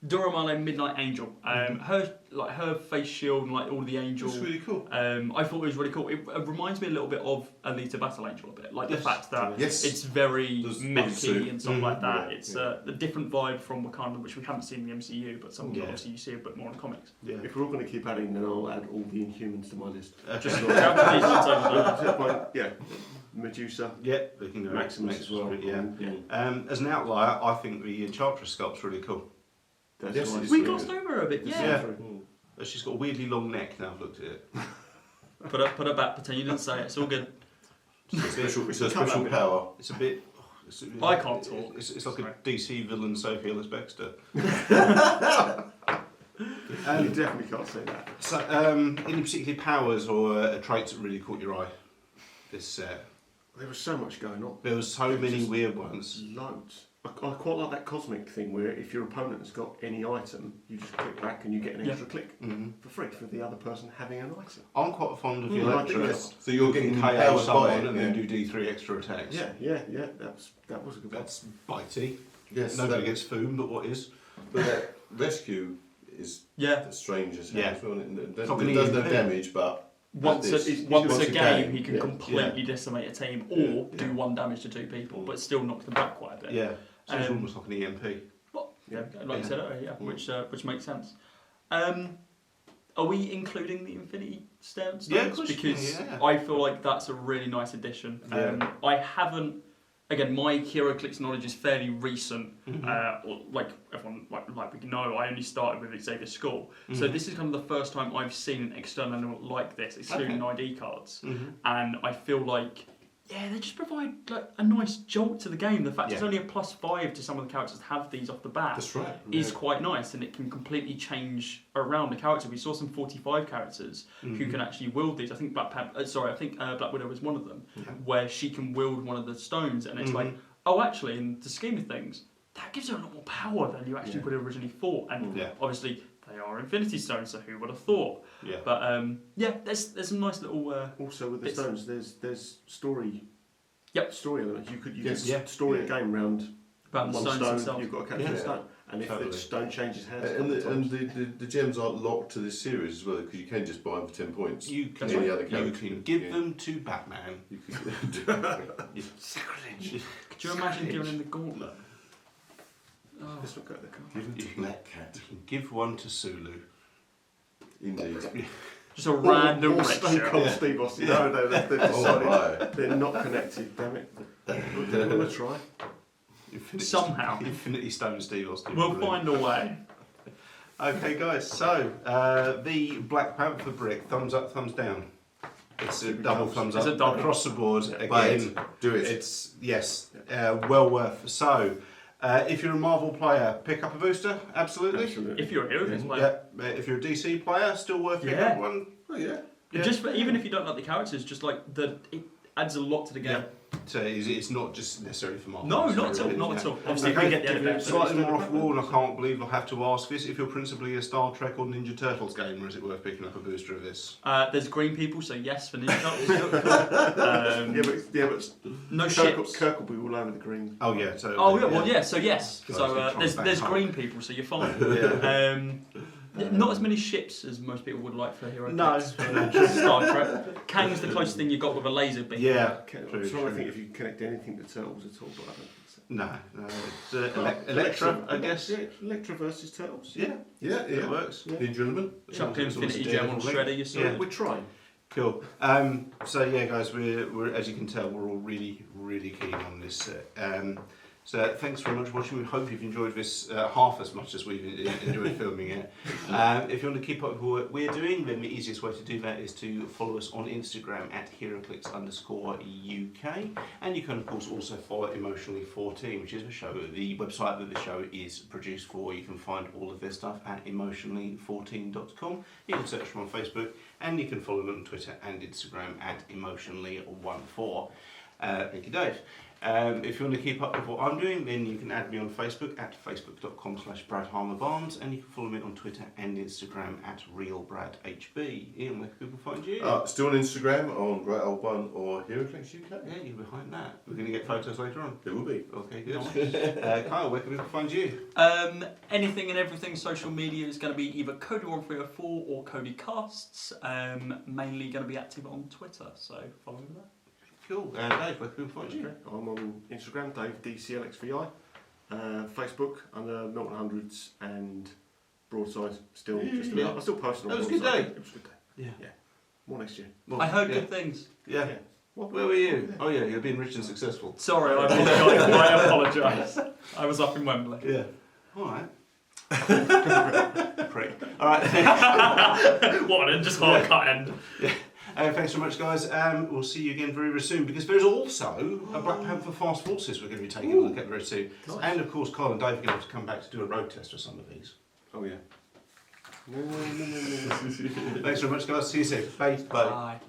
Speaker 3: Doramale Midnight Angel. Her face shield and like all the angel.
Speaker 4: It's really cool.
Speaker 3: I thought it was really cool. It reminds me a little bit of Alita Battle Angel a bit, like the fact that it's very messy and stuff like that. It's a different vibe from Wakanda, which we haven't seen in the MCU, but some obviously you see a bit more in the comics.
Speaker 5: Yeah. If we're all going to keep adding, then I'll add all the Inhumans to my list.
Speaker 3: Just
Speaker 5: Medusa.
Speaker 1: Yeah, we can go
Speaker 5: Maximus as well.
Speaker 1: As an outlier, I think the Enchantress sculpt's really cool.
Speaker 3: We glossed over her a bit.
Speaker 1: She's got a weirdly long neck now. I've looked at it.
Speaker 3: Put her back. Pretend you didn't say it. It's all good.
Speaker 4: It's a special power.
Speaker 1: It's a bit.
Speaker 3: I can't talk.
Speaker 1: It's like a DC villain, Sophie Ellis-Bextor.
Speaker 5: You definitely can't say that.
Speaker 1: So, any particular powers or traits that really caught your eye? This set.
Speaker 5: There was so much going on.
Speaker 1: There was so many weird ones.
Speaker 5: Loads. I quite like that cosmic thing where if your opponent has got any item, you just click back and you get an extra click for free for the other person having an item.
Speaker 1: I'm quite fond of the Electros.
Speaker 4: So you're getting
Speaker 1: KO
Speaker 4: powered by
Speaker 1: someone
Speaker 4: it,
Speaker 1: and then do D3 extra attacks.
Speaker 5: That was a good one.
Speaker 1: That's bitey.
Speaker 4: Yes,
Speaker 1: Nobody gets food, but what is?
Speaker 4: But that rescue is strange as hell.
Speaker 1: Yeah.
Speaker 4: As well. It does no damage, but
Speaker 3: once a game, he can completely decimate a team or do 1 damage to 2 people, but still knocks them back quite a bit.
Speaker 1: Yeah, so it's almost like an EMP.
Speaker 3: Like you said earlier, which makes sense. Are we including the Infinity Stones?
Speaker 1: Yeah, of course.
Speaker 3: Because I feel like that's a really nice addition. I haven't. Again, my Heroclix knowledge is fairly recent. Like everyone, like we know, I only started with Xavier School, so this is kind of the first time I've seen an external element like this, excluding ID cards, and I feel like they just provide like a nice jolt to the game. The fact it's only a +5 to some of the characters that have these off the bat is quite nice, and it can completely change around the character. We saw some 45 characters who can actually wield these. I think Black Widow was one of them, where she can wield one of the stones, and it's like, oh, actually, in the scheme of things, that gives her a lot more power than you actually would have originally thought. And obviously, they are Infinity Stones, so who would have thought? But there's some nice little.
Speaker 5: Also with the stones, there's story. Story elements. You could story a game around
Speaker 3: one stone.
Speaker 5: Themselves. You've got to capture a stone, and if the stone changes hands,
Speaker 4: and the gems aren't locked to this series as well, because you can just buy them for 10 points.
Speaker 1: You can give them to Batman.
Speaker 3: Sacrilege. Could you imagine giving him the gauntlet?
Speaker 5: Let's not go there.
Speaker 4: Give them to Black Cat.
Speaker 1: You can give one to Sulu.
Speaker 4: Indeed.
Speaker 3: Just a random
Speaker 5: or Stone Cold Steve Austin. No, they've decided they're not connected. Damn it! They're going to try.
Speaker 3: Somehow.
Speaker 1: Infinity Stone Steve Austin.
Speaker 3: We'll find a way.
Speaker 1: Okay, guys. So the Black Panther brick. Thumbs up, thumbs down. It's a double thumbs up across the board. Again,
Speaker 4: do it.
Speaker 1: It's well worth. So. If you're a Marvel player, pick up a booster, absolutely.
Speaker 3: If you're a Heroclix player.
Speaker 1: If you're a DC player, still worth picking up one.
Speaker 4: Oh yeah.
Speaker 3: Just even if you don't like the characters, just like it adds a lot to the game.
Speaker 1: So it's not just necessarily for Marvel.
Speaker 3: No, not at all. Obviously, we get the benefit.
Speaker 1: Slightly more off wall, and I can't believe I have to ask this. If you're principally a Star Trek or Ninja Turtles gamer, is it worth picking up a booster of this?
Speaker 3: There's green people, so yes for Ninja Turtles.
Speaker 5: but
Speaker 3: no ships.
Speaker 5: Kirk will be all over the green.
Speaker 1: Oh yeah. So.
Speaker 3: So yes. So there's green people, so you're fine. Not as many ships as most people would like for Heroclix.
Speaker 1: No.
Speaker 3: Star Trek. Kang's the closest thing you got with a laser beam.
Speaker 5: Yeah. I'm trying to think if you can connect anything to Turtles at all, but I don't think so.
Speaker 1: No. It's Electra, I guess.
Speaker 5: Yeah, Electra versus Turtles.
Speaker 1: Yeah, it works.
Speaker 4: Ninja element.
Speaker 3: Chuck Infinity Gem on Shredder, you saw.
Speaker 5: We're trying.
Speaker 1: Cool. So yeah, guys, we're as you can tell, we're all really, really keen on this set. So thanks very much for watching. We hope you've enjoyed this half as much as we've enjoyed filming it. If you want to keep up with what we're doing, then the easiest way to do that is to follow us on Instagram at Heroclix_UK. And you can of course also follow Emotionally 14, which is the website that the show is produced for. You can find all of their stuff at emotionally14.com. You can search them on Facebook, and you can follow them on Twitter and Instagram at emotionally14. Thank you, Dave. If you want to keep up with what I'm doing, then you can add me on Facebook at facebook.com/BradHarmerBarnes, and you can follow me on Twitter and Instagram at RealBradHB. Ian, where can people find you?
Speaker 4: Still on Instagram on Great Old Bun or Heroclix UK.
Speaker 1: Yeah, you're behind that. We're going to get photos later on.
Speaker 4: It will be.
Speaker 1: Okay, good. Kyle, where can people find you?
Speaker 3: Anything and everything social media is going to be either Cody1304 or CodyCasts. Mainly going to be active on Twitter, so follow me there.
Speaker 1: Cool. Dave, where can people find you?
Speaker 5: Okay. I'm on Instagram, Dave DCLXVI. Facebook under Milton Hundreds and Broadside. Still just about. I'm still posting on
Speaker 1: That was a good
Speaker 5: Broadside.
Speaker 1: day.
Speaker 5: It was a good day.
Speaker 1: Yeah.
Speaker 5: More next year.
Speaker 1: Well,
Speaker 3: I heard good things.
Speaker 1: Yeah. Where were you? Oh yeah, you're being rich and successful.
Speaker 3: Sorry, I apologise. I was up in Wembley.
Speaker 1: Yeah. All right. Prick. All right.
Speaker 3: What, and just hard cut end.
Speaker 1: Yeah. Thanks so much, guys. We'll see you again very, very soon, because there's also a Black Panther Fast Forces we're going to be taking a look at very soon. Nice. And of course, Kyle and Dave are going to have to come back to do a road test for some of these.
Speaker 5: Oh yeah.
Speaker 1: Thanks very much, guys. See you soon. Bye.
Speaker 3: Bye.